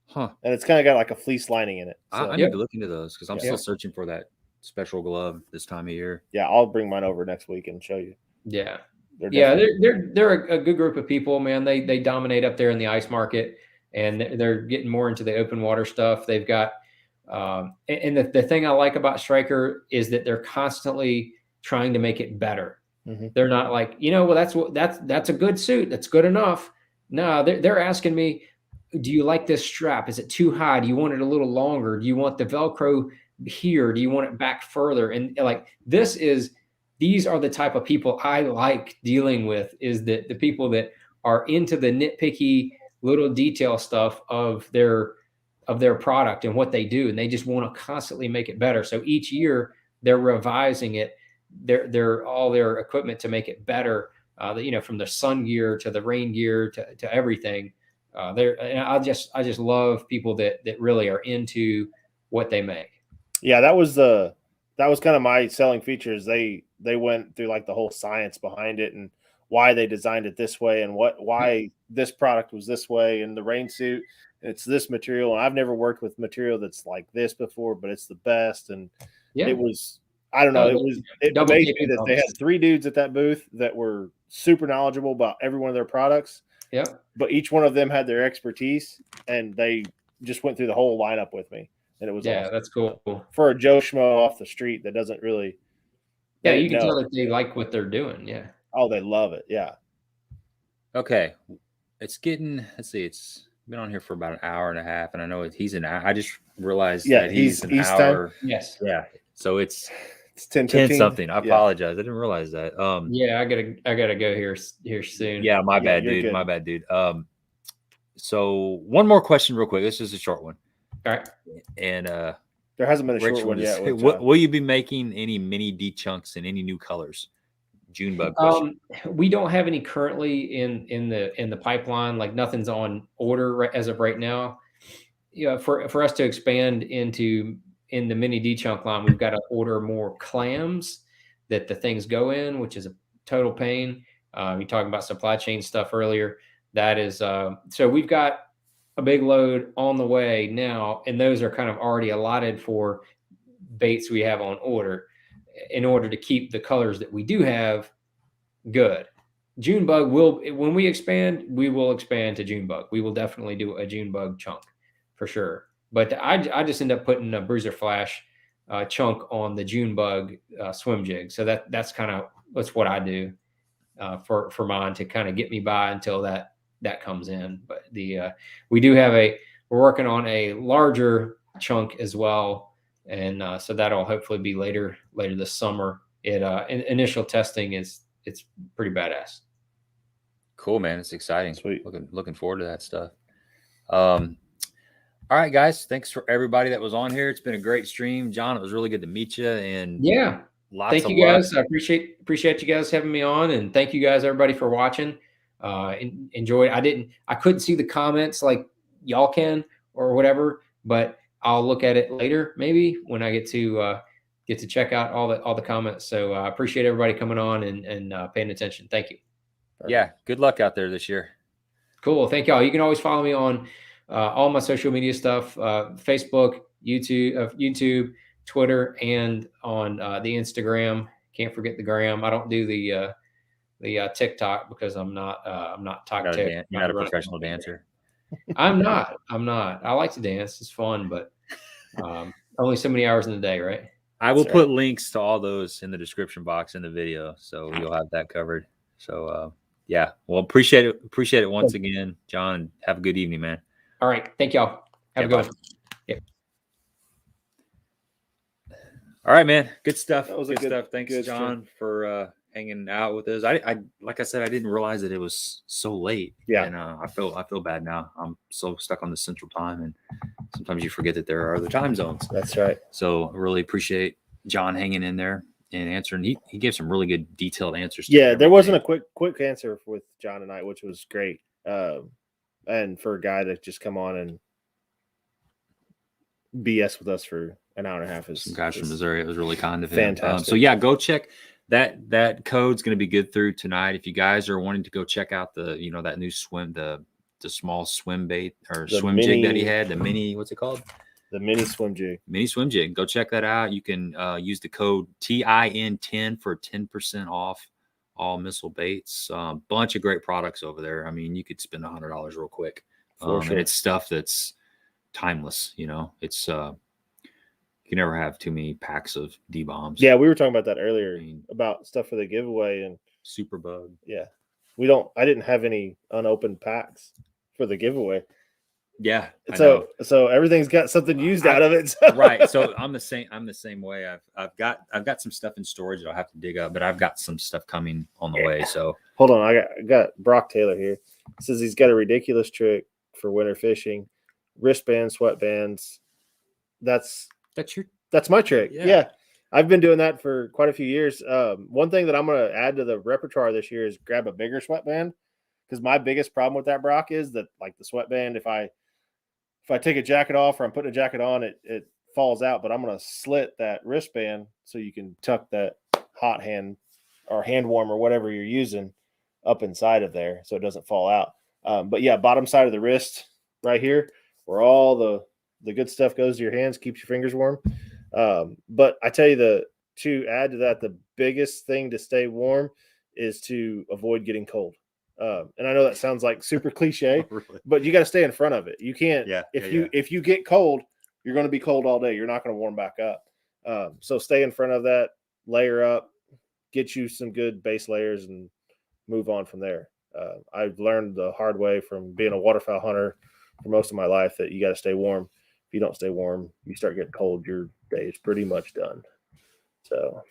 Huh. And it's kind of got like a fleece lining in it. So. I need to look into those because I'm still searching for that special glove this time of year. Yeah, I'll bring mine over next week and show you. Yeah. They're a good group of people, man. They dominate up there in the ice market, and they're getting more into the open water stuff. They've got and the thing I like about Striker is that they're constantly trying to make it better. Mm-hmm. They're not like, well, that's a good suit. That's good enough. No, they're asking me, do you like this strap? Is it too high? Do you want it a little longer? Do you want the Velcro here? Do you want it back further? And like, these are the type of people I like dealing with, is that the people that are into the nitpicky little detail stuff of their product and what they do. And they just want to constantly make it better. So each year they're revising it, all their equipment to make it better. From the sun gear to the rain gear to everything. And I just love people that really are into what they make. Yeah, that was kind of my selling features. They went through like the whole science behind it and why they designed it this way and why this product was this way, and the rain suit, it's this material. And I've never worked with material that's like this before, but it's the best. And it was, I don't know, it amazed me that they had 3 dudes at that booth that were super knowledgeable about every one of their products. Yeah. But each one of them had their expertise, and they just went through the whole lineup with me. And it was awesome. That's cool. For a Joe Schmo off the street that doesn't really. Yeah, you can tell that they like what they're doing. Yeah. Oh, they love it. Yeah. Okay. It's getting, let's see, it's been on here for about an hour and a half, and I know he's an hour. I just realized that he's an hour. Time? Yes. Yeah. So it's 10 something. I apologize. I didn't realize that. Yeah, I gotta go here soon. Yeah, my bad, dude. Good. My bad, dude. So one more question real quick. This is a short one. All right. And there hasn't been a short one yet. Will you be making any mini D chunks in any new colors? June bug question. We don't have any currently in the pipeline. Like, nothing's on order as of right now. For us to expand in the mini D chunk line, we've got to order more clams that the things go in, which is a total pain. You talking about supply chain stuff earlier. That is so we've got a big load on the way now, and those are kind of already allotted for baits we have on order in order to keep the colors that we do have good. June bug when we expand, we will expand to June bug. We will definitely do a June bug chunk for sure. But I just end up putting a Bruiser Flash chunk on the June bug swim jig. So that's what I do for mine to kind of get me by until that comes in. But we're working on a larger chunk as well. And so that'll hopefully be later this summer. Initial testing it's pretty badass. Cool, man. It's exciting. Sweet. Looking forward to that stuff. All right, guys. Thanks for everybody that was on here. It's been a great stream, John. It was really good to meet you. And thank you guys. I appreciate you guys having me on, and thank you guys, everybody, for watching. Enjoyed. I couldn't see the comments like y'all can or whatever, but I'll look at it later, maybe when I get to check out all the comments. So I appreciate everybody coming on and paying attention. Thank you. Yeah. Good luck out there this year. Cool. Thank y'all. You can always follow me on all my social media stuff, Facebook, YouTube, Twitter, and on the Instagram. Can't forget the gram. I don't do the TikTok because I'm not TikTok. You're not a professional dancer. I'm not. I like to dance. It's fun, but only so many hours in the day, right? I will put links to all those in the description box in the video, so you'll have that covered. So yeah, well, appreciate it once again, John. Have a good evening, man. All right, thank y'all. Have a good one. Yeah. All right, man. Good stuff. That was good stuff. Thanks, John, for hanging out with us. I like I said, I didn't realize that it was so late. Yeah, and I feel bad now. I'm so stuck on the Central Time, and sometimes you forget that there are other time zones. That's right. So I really appreciate John hanging in there. and answering. He gave some really good detailed answers. To Yeah, there wasn't everything. a quick answer with John and I, which was great. And for a guy to just come on and BS with us for an hour and a half is Some guys from Missouri. It was really kind of him. fantastic. So yeah, go check that code's going to be good through tonight. If you guys are wanting to go check out the that new swim the small swim bait or The swim jig that he had, the mini, what's it called? The mini swim jig. Mini swim jig. Go check that out. You can use the code TIN10 for 10% off all missile baits. Bunch of great products over there. I mean, you could spend $100 real quick. For sure. And it's stuff that's timeless. It's you can never have too many packs of D-bombs. Yeah, we were talking about that earlier, I mean, about stuff for the giveaway, and super bug. yeah, I didn't have any unopened packs for the giveaway. Yeah. So everything's got something used out of it. So. Right. So I'm the same way. I've got some stuff in storage that I'll have to dig up, but I've got some stuff coming on the way. So hold on, I got Brock Taylor here. It says he's got a ridiculous trick for winter fishing, wristbands, sweatbands. That's my trick. Yeah. I've been doing that for quite a few years. One thing that I'm going to add to the repertoire this year is grab a bigger sweatband, because my biggest problem with that, Brock, is that like the sweatband, if I take a jacket off or I'm putting a jacket on, it falls out. But I'm going to slit that wristband so you can tuck that hot hand or hand warmer, whatever you're using, up inside of there so it doesn't fall out. But yeah, bottom side of the wrist right here, where all the good stuff goes to your hands, keeps your fingers warm. But I tell you, to add to that, the biggest thing to stay warm is to avoid getting cold. And I know that sounds like super cliche, really, but you got to stay in front of it. You can't, if you get cold, you're going to be cold all day. You're not going to warm back up. So stay in front of that, layer up, get you some good base layers, and move on from there. I've learned the hard way from being a waterfowl hunter for most of my life that you got to stay warm. If you don't stay warm, you start getting cold, your day is pretty much done. So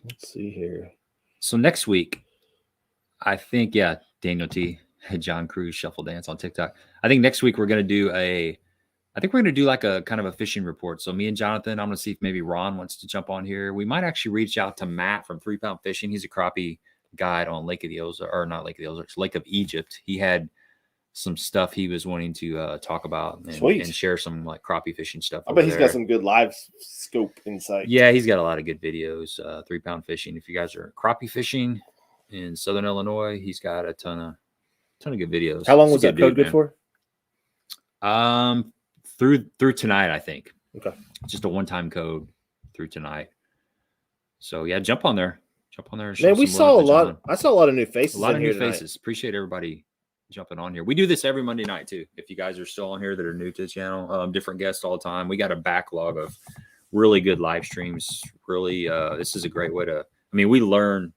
let's see here. So next week, I think, Daniel T, John Cruz Shuffle Dance on TikTok. I think next week we're going to do like a kind of a fishing report. So me and Jonathan, I'm going to see if maybe Ron wants to jump on here. We might actually reach out to Matt from 3 Pound Fishing. He's a crappie guide on Lake of the Ozarks, or not Lake of the Ozarks, Lake of Egypt. He had some stuff he was wanting to talk about and share some like crappie fishing stuff. I bet he's got some good live scope insight. Yeah, he's got a lot of good videos. 3 Pound Fishing. If you guys are crappie fishing in Southern Illinois, he's got a ton of good videos. How long was that code good for? Through tonight, I think. Okay. Just a one-time code through tonight. So yeah, jump on there. Man, we saw a lot. I saw a lot of new faces. A lot of new faces. Appreciate everybody jumping on here. We do this every Monday night too. If you guys are still on here that are new to the channel, different guests all the time. We got a backlog of really good live streams. Really, this is a great way to. I mean, we learn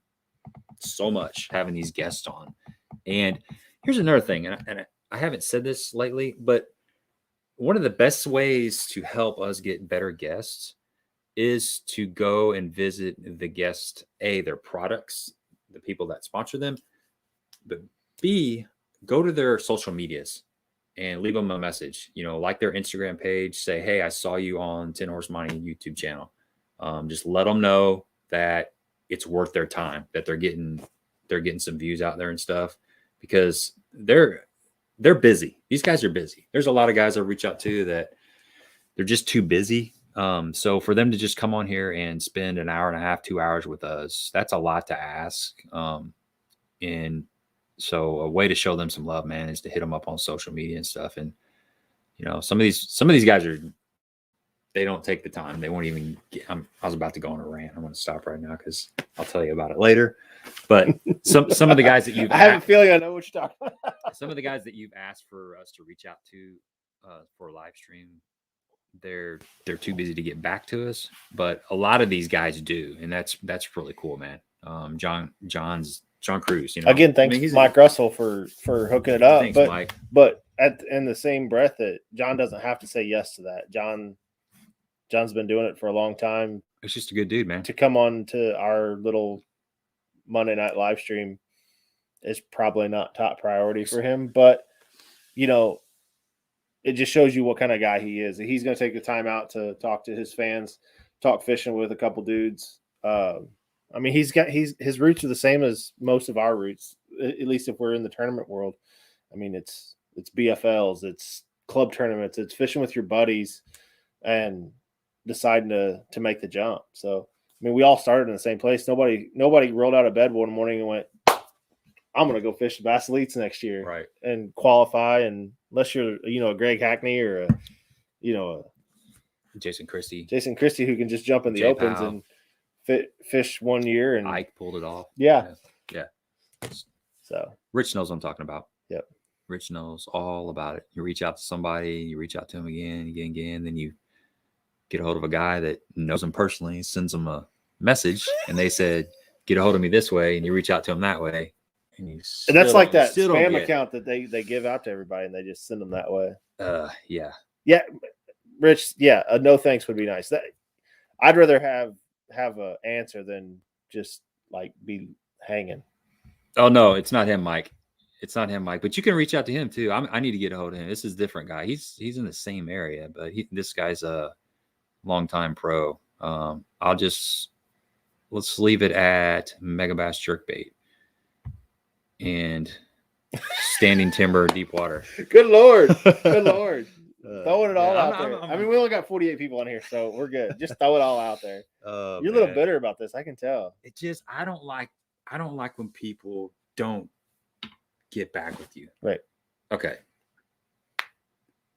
so much having these guests on. And here's another thing, and I haven't said this lately, but one of the best ways to help us get better guests is to go and visit the guest, their products, the people that sponsor them, but B, go to their social medias and leave them a message, like their Instagram page, say, hey, I saw you on 10 Horse Money YouTube channel. Just let them know that it's worth their time, that they're getting some views out there and stuff, because they're busy. These guys are busy. There's a lot of guys I reach out to that they're just too busy. So for them to just come on here and spend an hour and a half, 2 hours with us, that's a lot to ask. And so a way to show them some love, man, is to hit them up on social media and stuff. And, some of these guys they don't take the time. They won't even I was about to go on a rant. I'm going to stop right now because I'll tell you about it later. But some of the guys that you've I have a feeling I know what you're talking about. Some of the guys that you've asked for us to reach out to for a live stream, they're too busy to get back to us. But a lot of these guys do, and that's really cool, man. John Cruz, Again, thanks Mike Russell for hooking it up. Thanks, Mike. But in the same breath, that John doesn't have to say yes to that. John's been doing it for a long time. It's just a good dude, man. To come on to our little Monday night live stream is probably not top priority for him, but it just shows you what kind of guy he is. He's going to take the time out to talk to his fans, talk fishing with a couple dudes. I mean, his roots are the same as most of our roots, at least if we're in the tournament world. I mean, it's BFLs, it's club tournaments, it's fishing with your buddies, and deciding to make the jump. So, I mean, we all started in the same place. Nobody rolled out of bed one morning and went, I'm going to go fish the Bass Elites next year, right, and qualify. And unless you're, a Greg Hackney or a Jason Christie who can just jump in the Jay opens Powell. and fish 1 year, and Ike pulled it off. Yeah. So Rich knows what I'm talking about. Yep. Rich knows all about it. You reach out to somebody, you reach out to him again, then you get a hold of a guy that knows him personally, sends him a message, and they said, get a hold of me this way, and you reach out to him that way. And that's like that spam account that they give out to everybody, and they just send them that way. Yeah. Rich, no thanks would be nice. I'd rather have a answer than just like be hanging. Oh no, it's not him, Mike. It's not him, Mike. But you can reach out to him too. I need to get a hold of him. This is a different guy. He's in the same area, but this guy's a longtime pro. Let's leave it at Megabass jerkbait and standing timber, deep water. Good Lord. Good Lord. Throwing it all out there. I mean, we only got 48 people on here, so we're good. Just throw it all out there. You're a little bitter about this. I can tell. It just, I don't like when people don't get back with you. Right. Okay.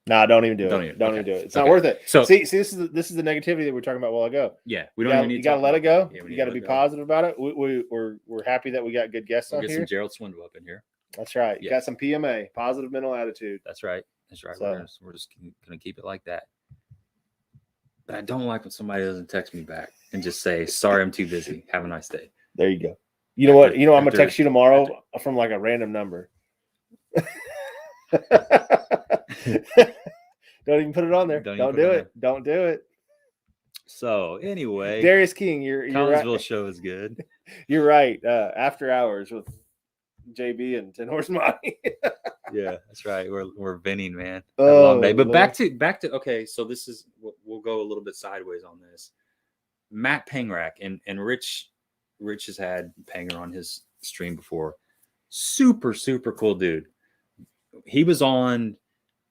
Nah, don't even do it. Don't even do it. It's not worth it. So see, this is the negativity that we were talking about a while ago. Yeah, we don't even need. You got to let it go. Yeah, you got to be positive about it. We're happy that we got good guests on here. Get some Gerald Swindle up in here. That's right. You got some PMA, positive mental attitude. That's right. So, we're just gonna keep it like that. But I don't like when somebody doesn't text me back and just say, "Sorry, I'm too busy. Have a nice day." There you go. You know what? I'm gonna text you tomorrow from like a random number. Don't even put it on there. Don't do it. Don't do it. So anyway, Darius King, your Collinsville right. show is good. You're right. After hours with JB and 10 Horse Money. Yeah, that's right. We're venting, man. Oh, long day. But back to okay. So this is, we'll go a little bit sideways on this. Matt Pangrack and Rich has had Panger on his stream before. Super cool dude. He was on,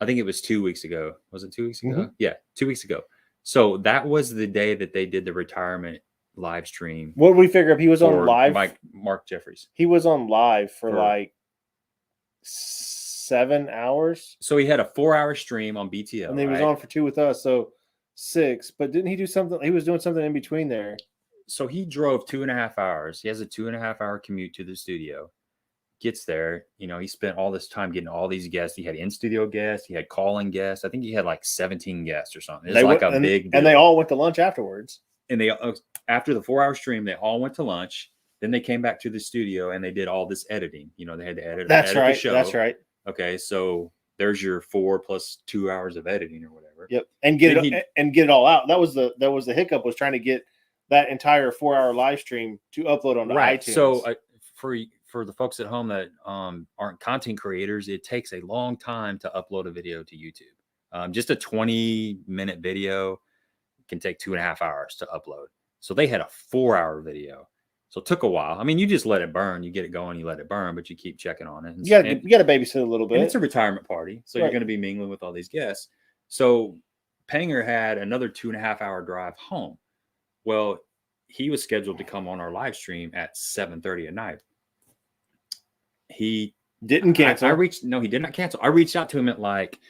I think it was 2 weeks ago. Was it 2 weeks ago? Mm-hmm. Yeah, 2 weeks ago. So that was the day that they did the retirement live stream. What did we figure up? He was on live. Mark Jeffries. He was on live for like 7 hours. So he had a 4-hour stream on BTL. And he was on for 2 with us. So 6. But didn't he do something? He was doing something in between there. So he drove 2.5 hours. He has a 2.5 hour commute to the studio. Gets there, he spent all this time getting all these guests. He had in-studio guests. He had call-in guests. I think he had like 17 guests or something. It's like a big deal. And they all went to lunch afterwards. And they, after the 4-hour stream, they all went to lunch. Then they came back to the studio and they did all this editing. They had to edit. That's right. The show. That's right. Okay, so there's your 4 plus 2 hours of editing or whatever. Yep, and get it all out. That was the hiccup, was trying to get that entire 4-hour live stream to upload onto iTunes. So for the folks at home that aren't content creators, it takes a long time to upload a video to YouTube. Just a 20-minute video can take 2.5 hours to upload. So they had a 4-hour video. So it took a while. I mean, you just let it burn. You get it going, you let it burn, but you keep checking on it. You got to babysit a little bit. And it's a retirement party, so you're going to be mingling with all these guests. So Panger had another 2.5 hour drive home. Well, he was scheduled to come on our live stream at 7:30 at night. He didn't cancel. He did not cancel. I reached out to him at like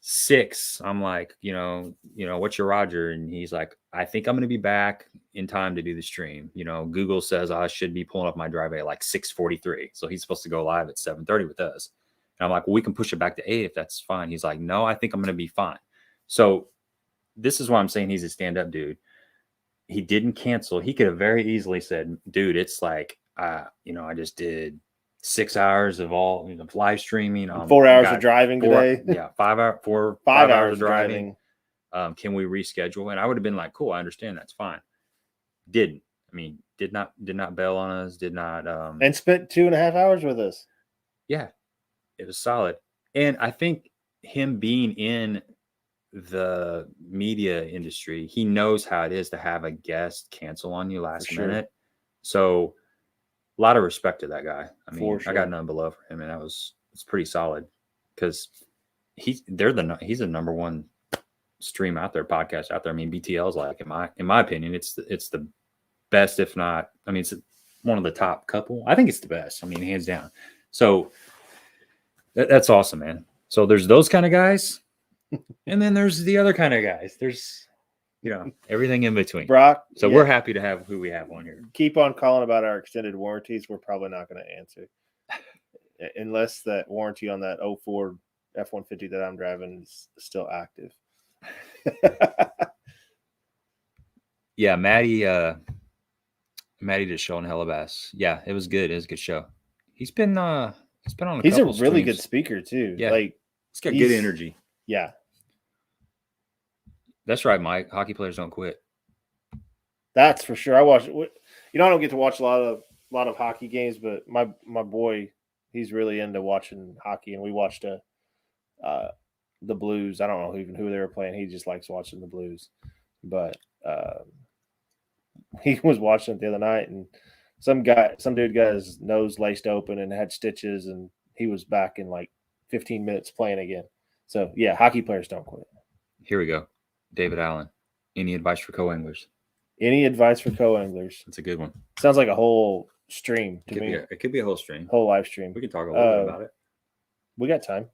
6. I'm like, what's your Roger? And he's like, I think I'm going to be back in time to do the stream. Google says I should be pulling up my driveway at like 6:43. So he's supposed to go live at 7:30 with us. And I'm like, well, we can push it back to 8 if that's fine. He's like, no, I think I'm going to be fine. So this is why I'm saying he's a stand-up dude. He didn't cancel. He could have very easily said, dude, it's like, I just did 6 hours of all live streaming. 4 hours of driving today. Yeah, 5 hours of driving. Can we reschedule? And I would have been like, cool, I understand, that's fine. Didn't. I mean, did not bail on us. Did not. And spent 2.5 hours with us. Yeah, it was solid. And I think him being in the media industry, he knows how it is to have a guest cancel on you last For sure. minute. So a lot of respect to that guy. I mean, For I got sure. none below for him, and it's pretty solid because he's the number one stream out there, podcast out there. I mean, BTL is like, in my opinion, it's the best, if not, I mean, it's one of the top couple. I think it's the best. I mean, hands down. So that's awesome, man. So there's those kind of guys, and then there's the other kind of guys. There's, everything in between. Brock. So we're happy to have who we have on here. Keep on calling about our extended warranties. We're probably not going to answer unless that warranty on that 04 F-150 that I'm driving is still active. Yeah, Maddie did a show on Hellabass. Yeah, it was good. It was a good show. He's been on a He's a couple really streams. good speaker too. Yeah. Like He's got good energy. Yeah. That's right, Mike. Hockey players don't quit. That's for sure. I don't get to watch a lot of hockey games, but my boy, he's really into watching hockey, and we watched the Blues. I don't know even who they were playing. He just likes watching the Blues, but he was watching it the other night, and some dude got his nose laced open and had stitches, and he was back in like 15 minutes playing again. So yeah, hockey players don't quit. Here we go. David Allen. Any advice for co-anglers? Any advice for co-anglers? That's a good one. Sounds like a whole stream to me. It could be a whole stream. Whole live stream. We can talk a little bit about it. We got time.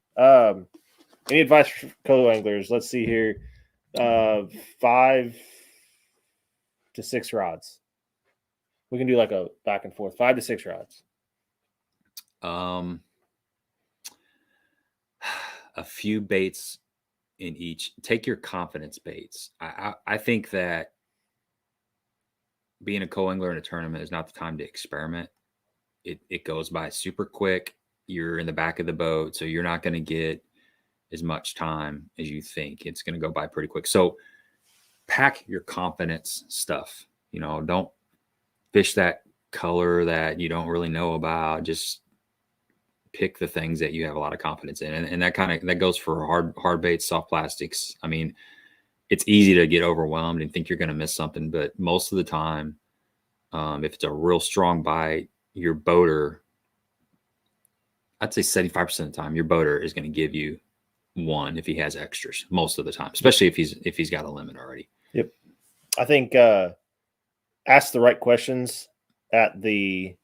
Any advice for co-anglers? Let's see here. 5 to 6 rods. We can do like a back and forth. 5 to 6 rods. A few baits in each. Take your confidence baits. I think that being a co-angler in a tournament is not the time to experiment. It goes by super quick. You're in the back of the boat, so you're not going to get as much time as you think. It's going to go by pretty quick. So pack your confidence stuff. Don't fish that color that you don't really know about. Just pick the things that you have a lot of confidence in. And that goes for hard baits, soft plastics. I mean, it's easy to get overwhelmed and think you're going to miss something, but most of the time, if it's a real strong bite, your boater, I'd say 75% of the time, your boater is going to give you one if he has extras most of the time, especially if he's got a limit already. Yep. I think ask the right questions at the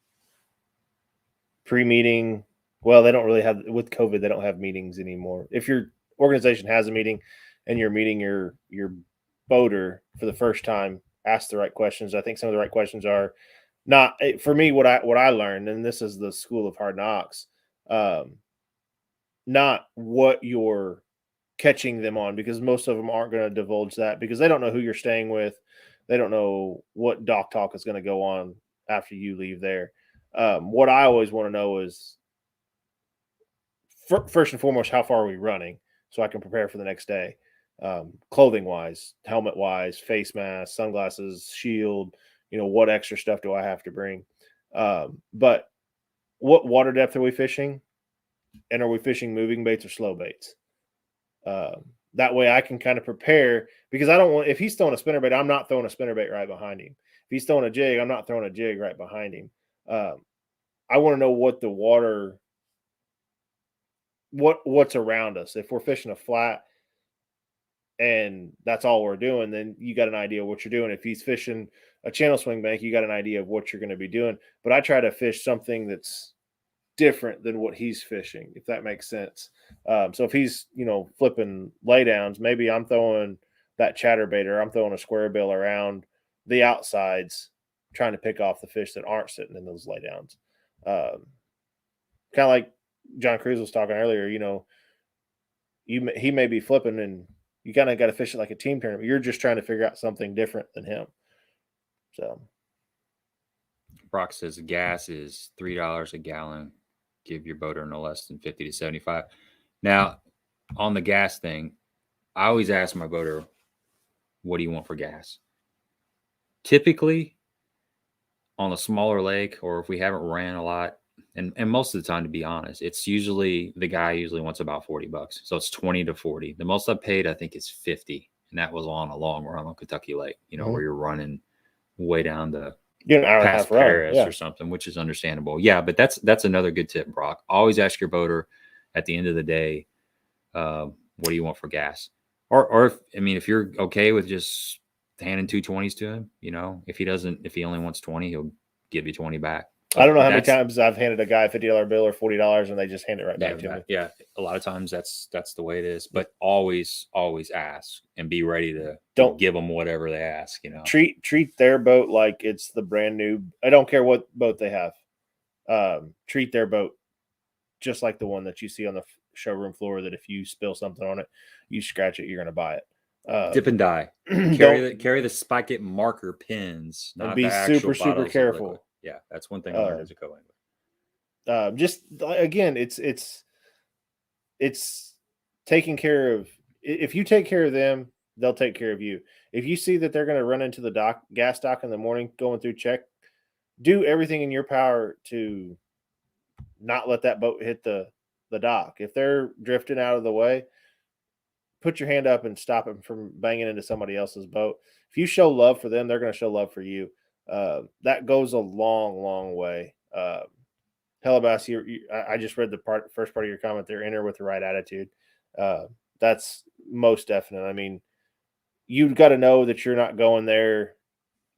pre-meeting. Well, they don't really have, with COVID, they don't have meetings anymore. If your organization has a meeting and you're meeting your boater for the first time, ask the right questions. I think some of the right questions are not, for me, what I learned, and this is the school of hard knocks, not what you're catching them on, because most of them aren't going to divulge that because they don't know who you're staying with. They don't know what dock talk is going to go on after you leave there. What I always want to know is, first and foremost, how far are we running so I can prepare for the next day? Clothing wise, helmet wise, face mask, sunglasses, shield, what extra stuff do I have to bring? But what water depth are we fishing? And are we fishing moving baits or slow baits? That way I can kind of prepare, because I don't want, if he's throwing a spinnerbait, I'm not throwing a spinnerbait right behind him. If he's throwing a jig, I'm not throwing a jig right behind him. I want to know what the water, what's around us. If we're fishing a flat and that's all we're doing, then you got an idea of what you're doing. If he's fishing a channel swing bank, you got an idea of what you're going to be doing. But I try to fish something that's different than what he's fishing, if that makes sense. So if he's, flipping laydowns, maybe I'm throwing that chatterbait, or I'm throwing a square bill around the outsides, trying to pick off the fish that aren't sitting in those laydowns. Kind of like John Cruz was talking earlier, he may be flipping, and you kind of got to fish it like a team tournament. You're just trying to figure out something different than him. So Brock says gas is $3 a gallon. Give your boater no less than 50 to 75. Now, on the gas thing, I always ask my boater, what do you want for gas? Typically, on a smaller lake, or if we haven't ran a lot, And most of the time, to be honest, it's usually the guy usually wants about $40. So it's 20 to 40. The most I paid, I think, is 50. And that was on a long run on Kentucky Lake, where you're running way down to an hour and a past half run, Paris or something, which is understandable. Yeah, but that's another good tip, Brock. Always ask your boater at the end of the day, what do you want for gas? Or if you're okay with just handing 220s to him, if he only wants 20, he'll give you 20 back. I don't know how many times I've handed a guy a $50 bill or $40 and they just hand it right back to me. Yeah, a lot of times that's the way it is. But always ask and be ready to don't give them whatever they ask. Treat their boat like it's the brand new. I don't care what boat they have. Treat their boat just like the one that you see on the showroom floor. That if you spill something on it, you scratch it, you're going to buy it. Dip and dye. Carry the Spike It marker pins. Not be super careful. Yeah, that's one thing I learned as a co-angler. Just again, it's taking care of. If you take care of them, they'll take care of you. If you see that they're going to run into the gas dock in the morning going through check, do everything in your power to not let that boat hit the dock. If they're drifting out of the way, put your hand up and stop them from banging into somebody else's boat. If you show love for them, they're going to show love for you. That goes a long way. Hellabass, I just read the first part of your comment there. Enter with the right attitude. That's most definite. I mean, you've got to know that you're not going there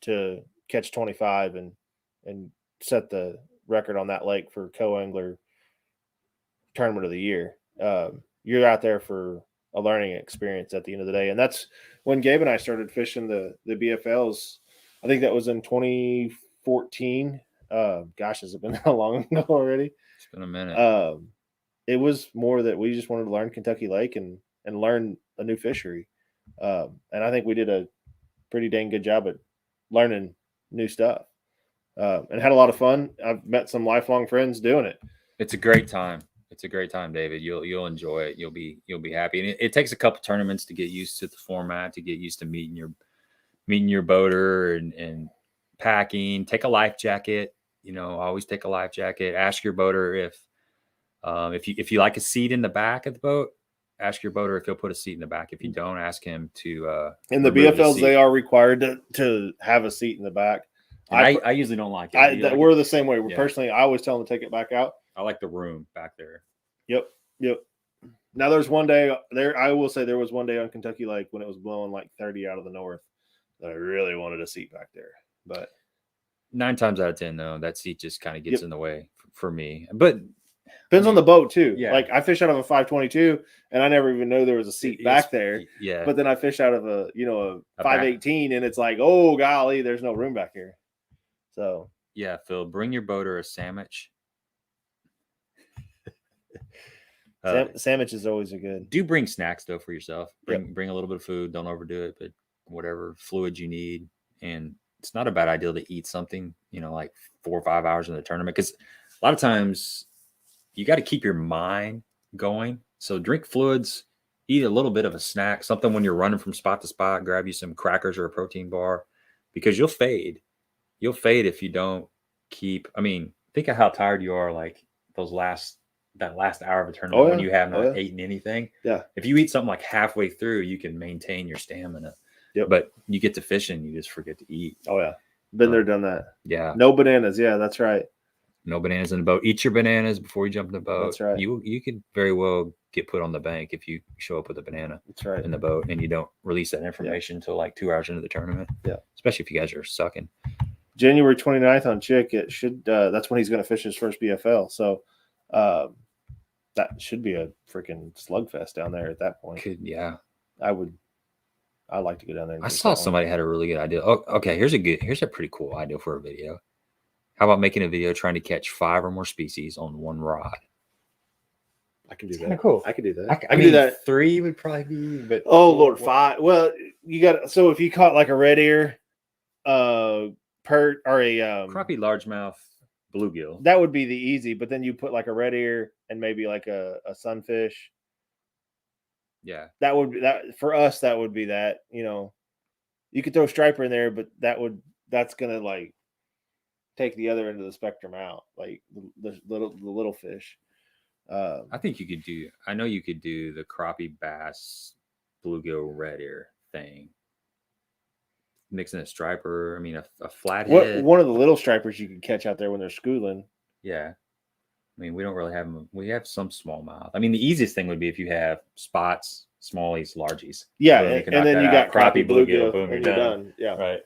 to catch 25 and set the record on that lake for co-angler tournament of the year. You're out there for a learning experience at the end of the day, and that's when Gabe and I started fishing the BFLs. I think that was in 2014. Gosh, has it been that long ago already? It's been a minute. It was more that we just wanted to learn Kentucky Lake and learn a new fishery. And I think we did a pretty dang good job at learning new stuff. And had a lot of fun. I've met some lifelong friends doing it. It's a great time. It's a great time, David. You'll enjoy it. You'll be happy. And it takes a couple tournaments to get used to the format, to get used to meeting your boater and packing. Take a life jacket. Always take a life jacket. Ask your boater if you like a seat in the back of the boat. Ask your boater if he'll put a seat in the back. If you don't, ask him to. In the BFLs, they are required to have a seat in the back. I usually don't like it. We're the same way. Personally, I always tell them to take it back out. I like the room back there. Yep. Now there's one day there. I will say there was one day on Kentucky Lake when it was blowing like 30 out of the north that I really wanted a seat back there. But 9 times out of 10, though, that seat just kind of gets in the way for me. But depends on the boat too. Yeah. Like I fish out of a 522, and I never even knew there was a seat back there. Yeah. But then I fish out of a 518, and it's like, oh golly, there's no room back here. So yeah, Phil, bring your boater a sandwich. Sandwich is always a good. Do bring snacks though for yourself. Bring a little bit of food. Don't overdo it, but whatever fluid you need. And it's not a bad idea to eat something, like 4 or 5 hours in the tournament, because a lot of times you got to keep your mind going. So drink fluids, eat a little bit of a snack, something when you're running from spot to spot. Grab you some crackers or a protein bar, because you'll fade. You'll fade if you don't keep. I mean, think of how tired you are, like that last hour of a tournament when you have not eaten anything. Yeah. If you eat something like halfway through, you can maintain your stamina. Yep. But you get to fishing, you just forget to eat. Oh yeah. Been there, done that. Yeah. No bananas. Yeah, that's right. No bananas in the boat. Eat your bananas before you jump in the boat. That's right. You could very well get put on the bank if you show up with a banana. That's right. In the boat and you don't release that information until like 2 hours into the tournament. Yeah. Especially if you guys are sucking. January 29th on Chick, it should that's when he's going to fish his first BFL. So that should be a freaking slugfest down there at that point. I'd like to go down there. I saw somebody had a really good idea. Oh, okay. Here's a pretty cool idea for a video. How about making a video trying to catch 5 or more species on one rod? I can do that. Kind of cool. I can do that. I can do that. 3 would probably be, but oh Lord, 5. Well, you got so if you caught like a red ear, pert or a crappie largemouth bluegill, that would be the easy. But then you put like a red ear and maybe like a sunfish. Yeah, that would be that for us. That would be that. You could throw striper in there, but that's gonna like take the other end of the spectrum out, like the little fish. I think you could do. I know you could do the crappie, bass, bluegill, red ear thing. Mixing a striper. I mean, a flathead. One of the little stripers you can catch out there when they're schooling. Yeah. I mean, we don't really have them. We have some smallmouth. I mean, the easiest thing would be if you have spots, smallies, largies. Yeah, Boom, and then you got crappie, bluegill, boom, and you're you're done. done. Yeah, Right.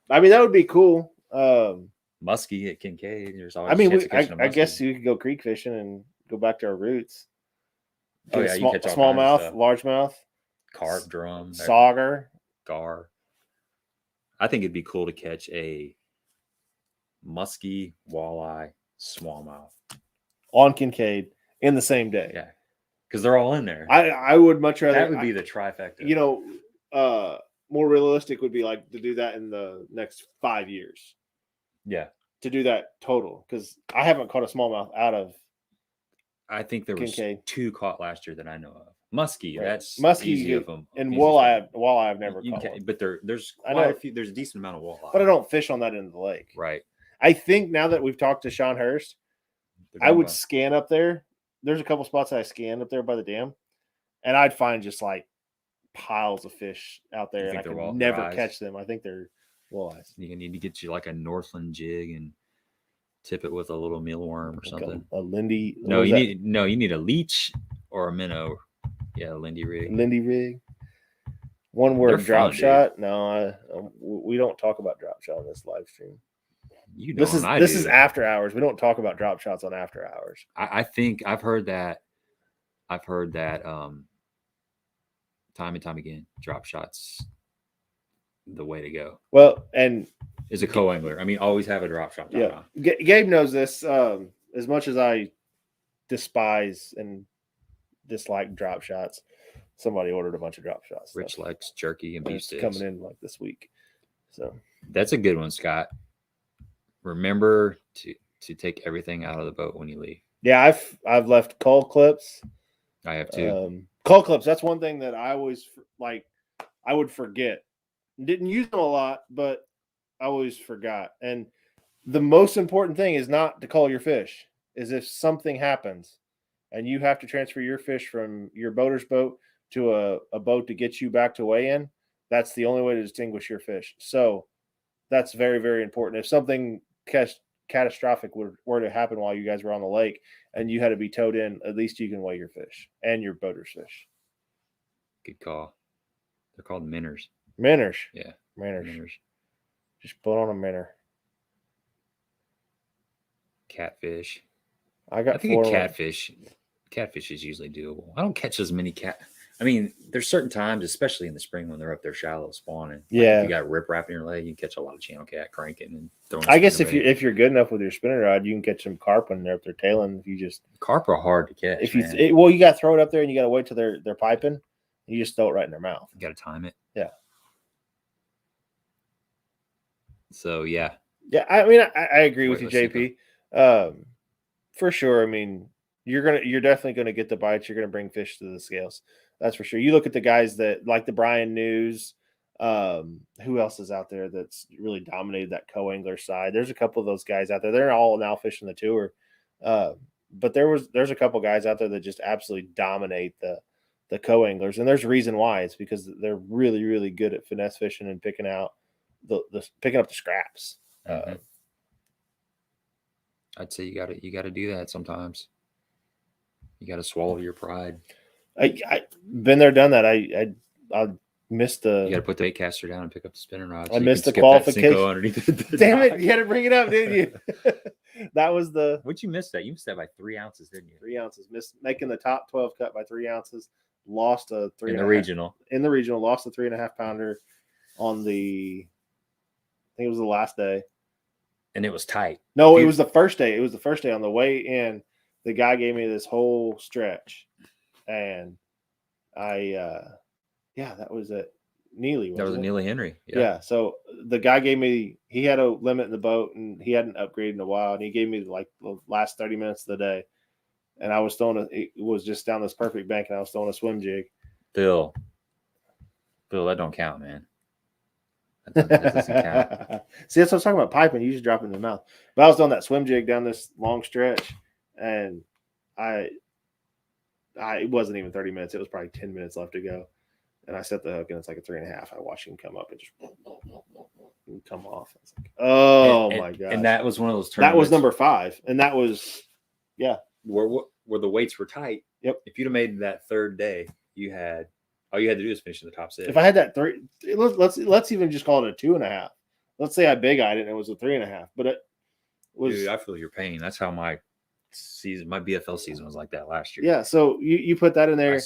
I mean, that would be cool. Muskie at Kincaid. There's always. I mean, a chance of catching a I muskie. guess you could go creek fishing and go back to our roots. Oh, Get yeah, you catch all kinds of smallmouth, stuff. largemouth, Carp, drum, sauger, gar. I think it'd be cool to catch a muskie, walleye, smallmouth on Kincaid in the same day. Yeah, because they're all in there. I would much rather that would be the trifecta. You know, more realistic would be like to do that in the next 5 years. Yeah, to do that total, because I haven't caught a smallmouth out of. I think there was Kincaid. 2 caught last year that I know of. Muskie, Right. that's Muskie easy of them. And easy walleye, for them. I've never You caught can, one. but there's I quite know. a few. There's a decent amount of walleye. But I don't fish on that end of the lake. Right. I think now that we've talked to Sean Hurst, I would scan up there. There's a couple spots that I scanned up there by the dam, and I'd find just like piles of fish out there, and I could never catch them. I think they're walleyes. You need to get you like a Northland jig and tip it with a little mealworm or something. A Lindy. No, you need a leech or a minnow. Yeah, Lindy rig. Lindy rig. One word drop shot. No, we don't talk about drop shot on this live stream. You know, this is after hours. We don't talk about drop shots on after hours. I think I've heard that. Time and time again, drop shots the way to go. Well, and is a co-angler. I mean, always have a drop shot. Yeah, Gabe knows this. As much as I despise and dislike drop shots, somebody ordered a bunch of drop shots. Rich likes jerky and beef sticks coming in like this week. So that's a good one, Scott. Remember to take everything out of the boat when you leave. Yeah, I've left cull clips. I have too. Cull clips. That's one thing that I always I would forget. Didn't use them a lot, but I always forgot. And the most important thing is not to cull your fish. Is if something happens and you have to transfer your fish from your boater's boat to a boat to get you back to weigh-in, that's the only way to distinguish your fish. So that's very, very important. If something catastrophic were to happen while you guys were on the lake and you had to be towed in, at least you can weigh your fish and your boater's fish. Good call. They're called minners. Minners. Yeah. Minners. Just put on a minner. Catfish. I think a catfish is usually doable. I don't catch as many I mean, there's certain times, especially in the spring when they're up there shallow spawning. Yeah. If you got riprap in your leg, you can catch a lot of channel cat cranking and throwing. I guess if you're good enough with your spinning rod, you can catch some carp when they're up there tailing. If you just carp are hard to catch. If you got to throw it up there and you got to wait till they're piping. You just throw it right in their mouth. You got to time it. Yeah. So yeah. Yeah, I mean, I agree with you, JP. For sure. I mean, you're definitely gonna get the bites. You're gonna bring fish to the scales. That's for sure. You look at the guys that like the Brian News. Who else is out there that's really dominated that co-angler side? There's a couple of those guys out there. They're all now fishing the tour. But there's a couple guys out there that just absolutely dominate the co-anglers, and there's a reason why. It's because they're really, really good at finesse fishing and picking out picking up the scraps. I'd say you got to do that sometimes. You got to swallow your pride. I been there, done that. I missed the. You got to put the bait caster down and pick up the spinning rod. So I missed the qualification. Damn it! You had to bring it up, didn't you? That was the. What'd you miss that? You missed that by 3 ounces, didn't you? 3 ounces. Missed making the top 12 cut by 3 ounces. Lost a 3 in the regional. In the regional, lost a 3.5 pounder on the. I think it was the last day. And it was tight. No, it was the first day. It was the first day on the way in. The guy gave me this whole stretch, and that was at Neely. That was a Neely Henry. Yeah. So the guy gave me. He had a limit in the boat, and he hadn't upgraded in a while, and he gave me like the last 30 minutes of the day, and I was throwing it was just down this perfect bank, and I was throwing a swim jig. Phil, that don't count, man. That doesn't count. See, that's what I'm talking about. Piping, you just drop it in the mouth. But I was on that swim jig down this long stretch, and it wasn't even 30 minutes. It was probably 10 minutes left to go. And I set the hook, and it's like a 3.5. I watched him come up and just come off. I was like, oh my god! And that was one of those tournaments. That was number 5, and that was where the weights were tight. Yep. If you'd have made that third day, all you had to do is finish in the top 6. If I had that 3, let's even just call it a 2.5. Let's say I big eyed it and it was a 3.5, but it was. Dude, I feel your pain. That's how my BFL season was like that last year. Yeah, so you put that in there. I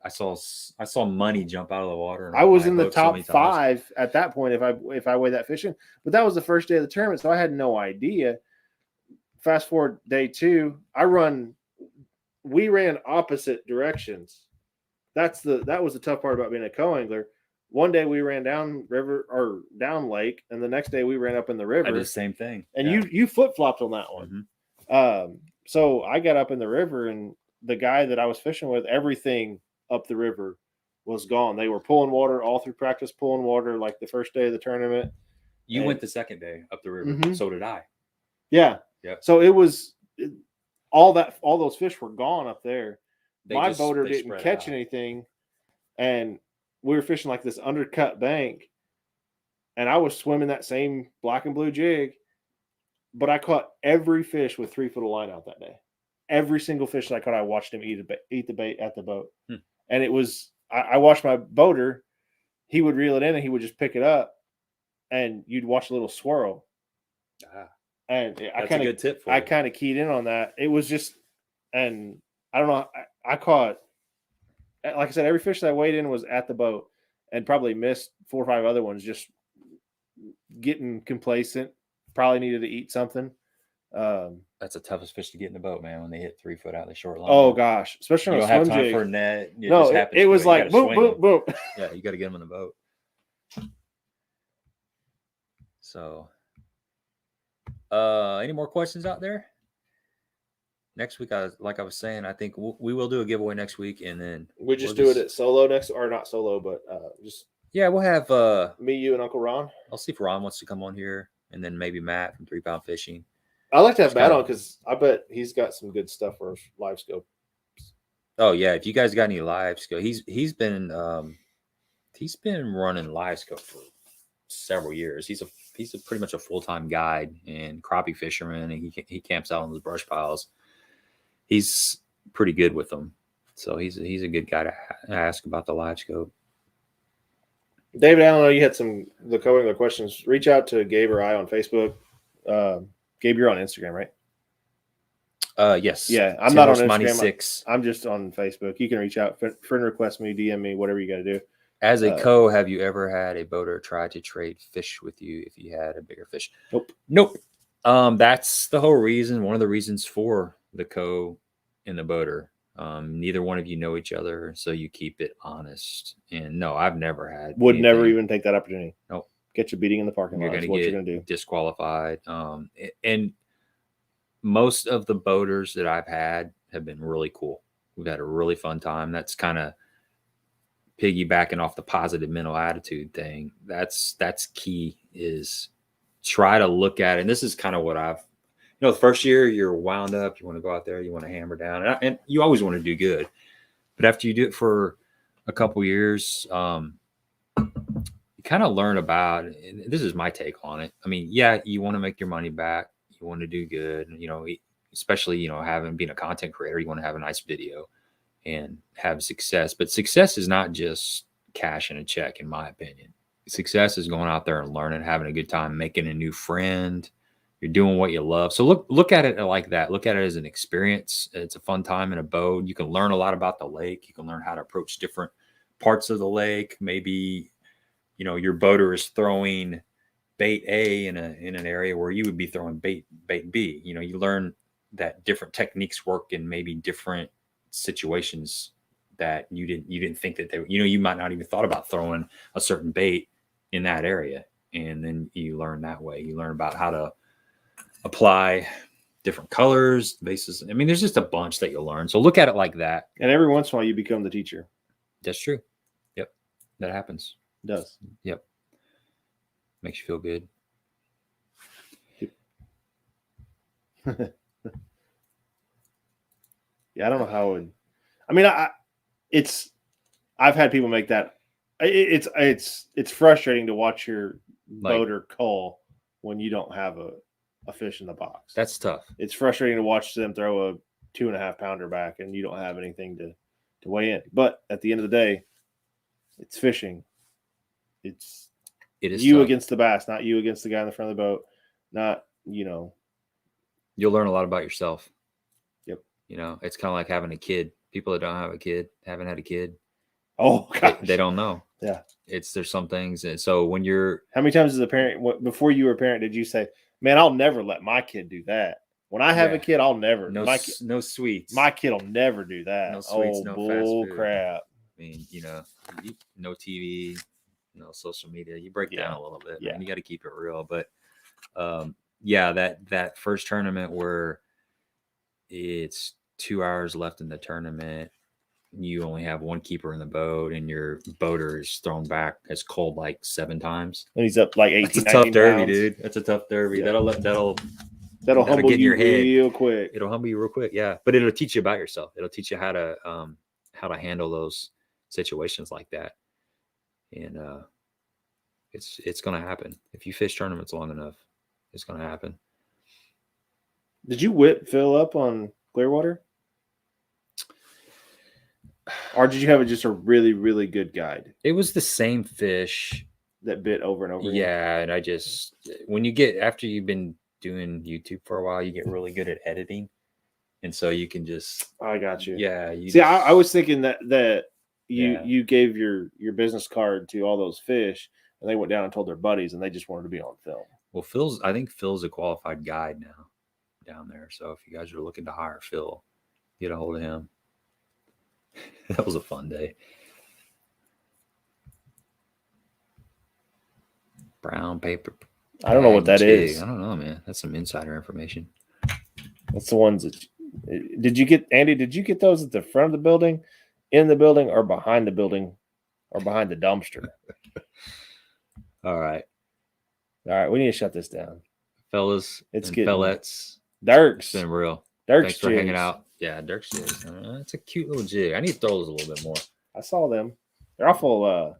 saw money jump out of the water. And I was in the top 5 at that point if I weighed that fishing, but that was the first day of the tournament, so I had no idea. Fast forward day 2, we ran opposite directions. That was the tough part about being a co-angler. One day we ran down river or down lake, and the next day we ran up in the river. I did the same thing. And you flip-flopped on that one. Mm-hmm. So I got up in the river, and the guy that I was fishing with, everything up the river was gone. They were pulling water all through practice, pulling water like the first day of the tournament. You went the second day up the river. Mm-hmm. So did I. Yeah. So it was all those fish were gone up there. My boater didn't catch anything, and we were fishing like this undercut bank, and I was swimming that same black and blue jig, but I caught every fish with 3 foot of line out that day. Every single fish that I caught, I watched him eat the bait at the boat. And it was, I watched my boater, he would reel it in and he would just pick it up, and you'd watch a little swirl. And that's a good tip for you. I kind of keyed in on that. It was just, and I don't know, I caught, like I said, every fish that I weighed in was at the boat, and probably missed 4 or 5 other ones just getting complacent. Probably needed to eat something. That's the toughest fish to get in the boat, man. When they hit 3 foot out the short line. Oh gosh, especially on a swim jig. You don't have time for a net. It was like boom, boom, boom. Yeah, you got to get them in the boat. So, any more questions out there? Next week, like I was saying, I think we will do a giveaway next week, and then we'll do it at solo next, or not solo, but just we'll have me, you, and Uncle Ron. I'll see if Ron wants to come on here, and then maybe Matt from 3 Pound Fishing. I like to have Matt on because I bet he's got some good stuff for live scope. Oh yeah, if you guys got any live scope, he's been running live scope for several years. He's pretty much a full-time guide and crappie fisherman, and he camps out on those brush piles. He's pretty good with them, so he's a good guy to ask about the live scope. David, I don't know, you had the co-angler questions. Reach out to Gabe or I on Facebook. Gabe, you're on Instagram, right? Yes. Yeah, I'm not on Instagram. Money 6. I'm just on Facebook. You can reach out, friend request me, DM me, whatever you got to do. As a have you ever had a boater try to trade fish with you if you had a bigger fish? Nope. That's the whole reason. One of the reasons for the and the boater. Neither one of you know each other, so you keep it honest. And no, I've never had. Would never even take that opportunity. Nope. Get you beating in the parking lot. That's what you're going to do. Disqualified. And most of the boaters that I've had have been really cool. We've had a really fun time. That's kind of piggybacking off the positive mental attitude thing. That's key, is try to look at it. And this is kind of what the first year you're wound up, you want to go out there, you want to hammer down, and you always want to do good. But after you do it for a couple years, you kind of learn about, and this is my take on it. I mean, yeah, you want to make your money back. You want to do good. Especially, being a content creator, you want to have a nice video and have success. But success is not just cash and a check, in my opinion. Success is going out there and learning, having a good time, making a new friend. You're doing what you love. So look at it like that. Look at it as an experience. It's a fun time in a boat. You can learn a lot about the lake. You can learn how to approach different parts of the lake. Maybe, your boater is throwing bait A in an area where you would be throwing bait B. You learn that different techniques work in maybe different situations that you didn't think that they, you might not even thought about throwing a certain bait in that area. And then you learn that way. You learn about how to apply different colors, bases. I mean, there's just a bunch that you'll learn. So look at it like that. And every once in a while you become the teacher. That's true. Yep. That happens. It does. Yep. Makes you feel good. Yeah, I don't know how it would. I mean, I've had people make that. It's frustrating to watch your boater cull when you don't have a fish in the box. That's tough. It's frustrating to watch them throw a 2.5 pounder back and you don't have anything to weigh in. But at the end of the day, it's fishing. It is you tough. Against the bass, not you against the guy in the front of the boat. Not, you'll learn a lot about yourself. Yep. It's kind of like having a kid. People that don't have a kid, haven't had a kid. Oh, gosh. They don't know. Yeah. There's some things. And so when you're. How many times as a parent, before you were a parent, did you say, man, I'll never let my kid do that? When I have a kid, I'll never. No sweets. My kid will never do that. No sweets, no bull fast food. Crap. I mean, no TV, no social media. You break down a little bit. Yeah. Man. You got to keep it real. But that first tournament where it's 2 hours left in the tournament, you only have one keeper in the boat, and your boater is thrown back as cold like 7 times. And he's up like 18. That's a tough derby, dude. That's a tough derby. Yeah. That'll humble get in your head real quick. It'll humble you real quick. Yeah. But it'll teach you about yourself. It'll teach you how to handle those situations like that. And it's going to happen. If you fish tournaments long enough, it's going to happen. Did you whip Phil up on Clearwater? Or did you have just a really, really good guide? It was the same fish that bit over and over again. Yeah. And after you've been doing YouTube for a while, you get really good at editing. And so you can just. I got you. Yeah. I was thinking that you gave your business card to all those fish, and they went down and told their buddies, and they just wanted to be on film. Well, I think Phil's a qualified guide now down there. So if you guys are looking to hire Phil, get a hold of him. That was a fun day. Brown paper. I don't know what that is. I don't know, man. That's some insider information. That's the ones that. Did you get those at the front of the building, in the building, or behind the building, or behind the dumpster? All right. We need to shut this down, fellas. It's getting fellettes. Dirk's. It's been real. Dirk's. Thanks for hanging out. Yeah, Dirk's jigs. It's a cute little jig. I need to throw those a little bit more. I saw them. They're awful.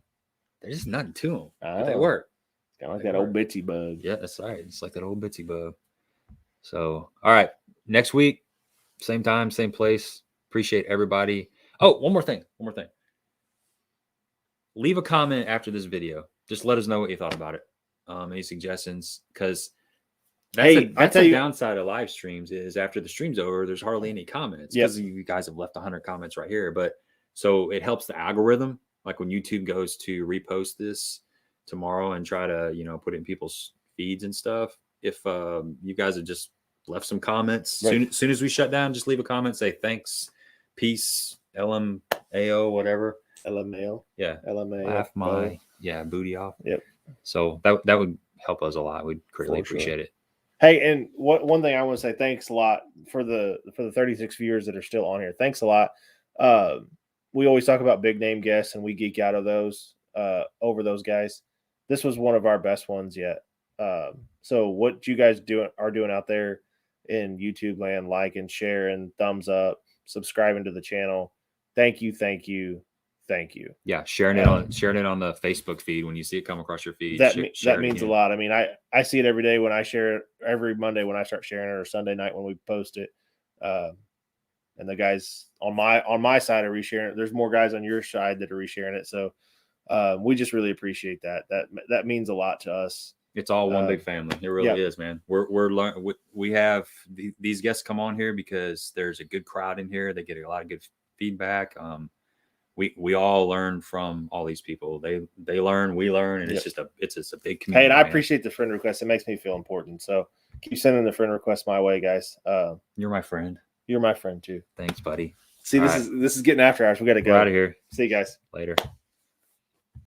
There's just nothing to them. But they work. Kind of like that old bitsy bug. Yeah, that's right. It's like that old bitsy bug. So, all right. Next week, same time, same place. Appreciate everybody. Oh, one more thing. Leave a comment after this video. Just let us know what you thought about it. Any suggestions? Because that's a downside of live streams is after the stream's over, there's hardly any comments because you guys have left 100 comments right here. But so it helps the algorithm. Like when YouTube goes to repost this tomorrow and try to, put it in people's feeds and stuff. If you guys have just left some comments, soon as we shut down, just leave a comment, say thanks, peace, LMAO, whatever. LMAO. Yeah. LMAO. Laugh my booty off. Yep. So that would help us a lot. We'd greatly appreciate it. Hey, and one thing I want to say, thanks a lot for the 36 viewers that are still on here. Thanks a lot. We always talk about big name guests, and we geek out of those over those guys. This was one of our best ones yet. So what you guys are doing out there in YouTube land, liking, sharing, thumbs up, subscribing to the channel. Thank you. Yeah, sharing it on the Facebook feed when you see it come across your feed. That means a lot. I mean, I see it every day when I share it, every Monday when I start sharing it, or Sunday night when we post it. And the guys on my side are resharing it. There's more guys on your side that are resharing it. So we just really appreciate that. That means a lot to us. It's all one big family. It really is, man. We have these guests come on here because there's a good crowd in here. They get a lot of good feedback. We all learn from all these people. They learn, we learn, and it's just a big community. Hey, and I appreciate the friend request. It makes me feel important. So keep sending the friend request my way, guys. You're my friend. You're my friend too. Thanks, buddy. See, this is getting after hours. We got to go. We're out of here. See you guys later.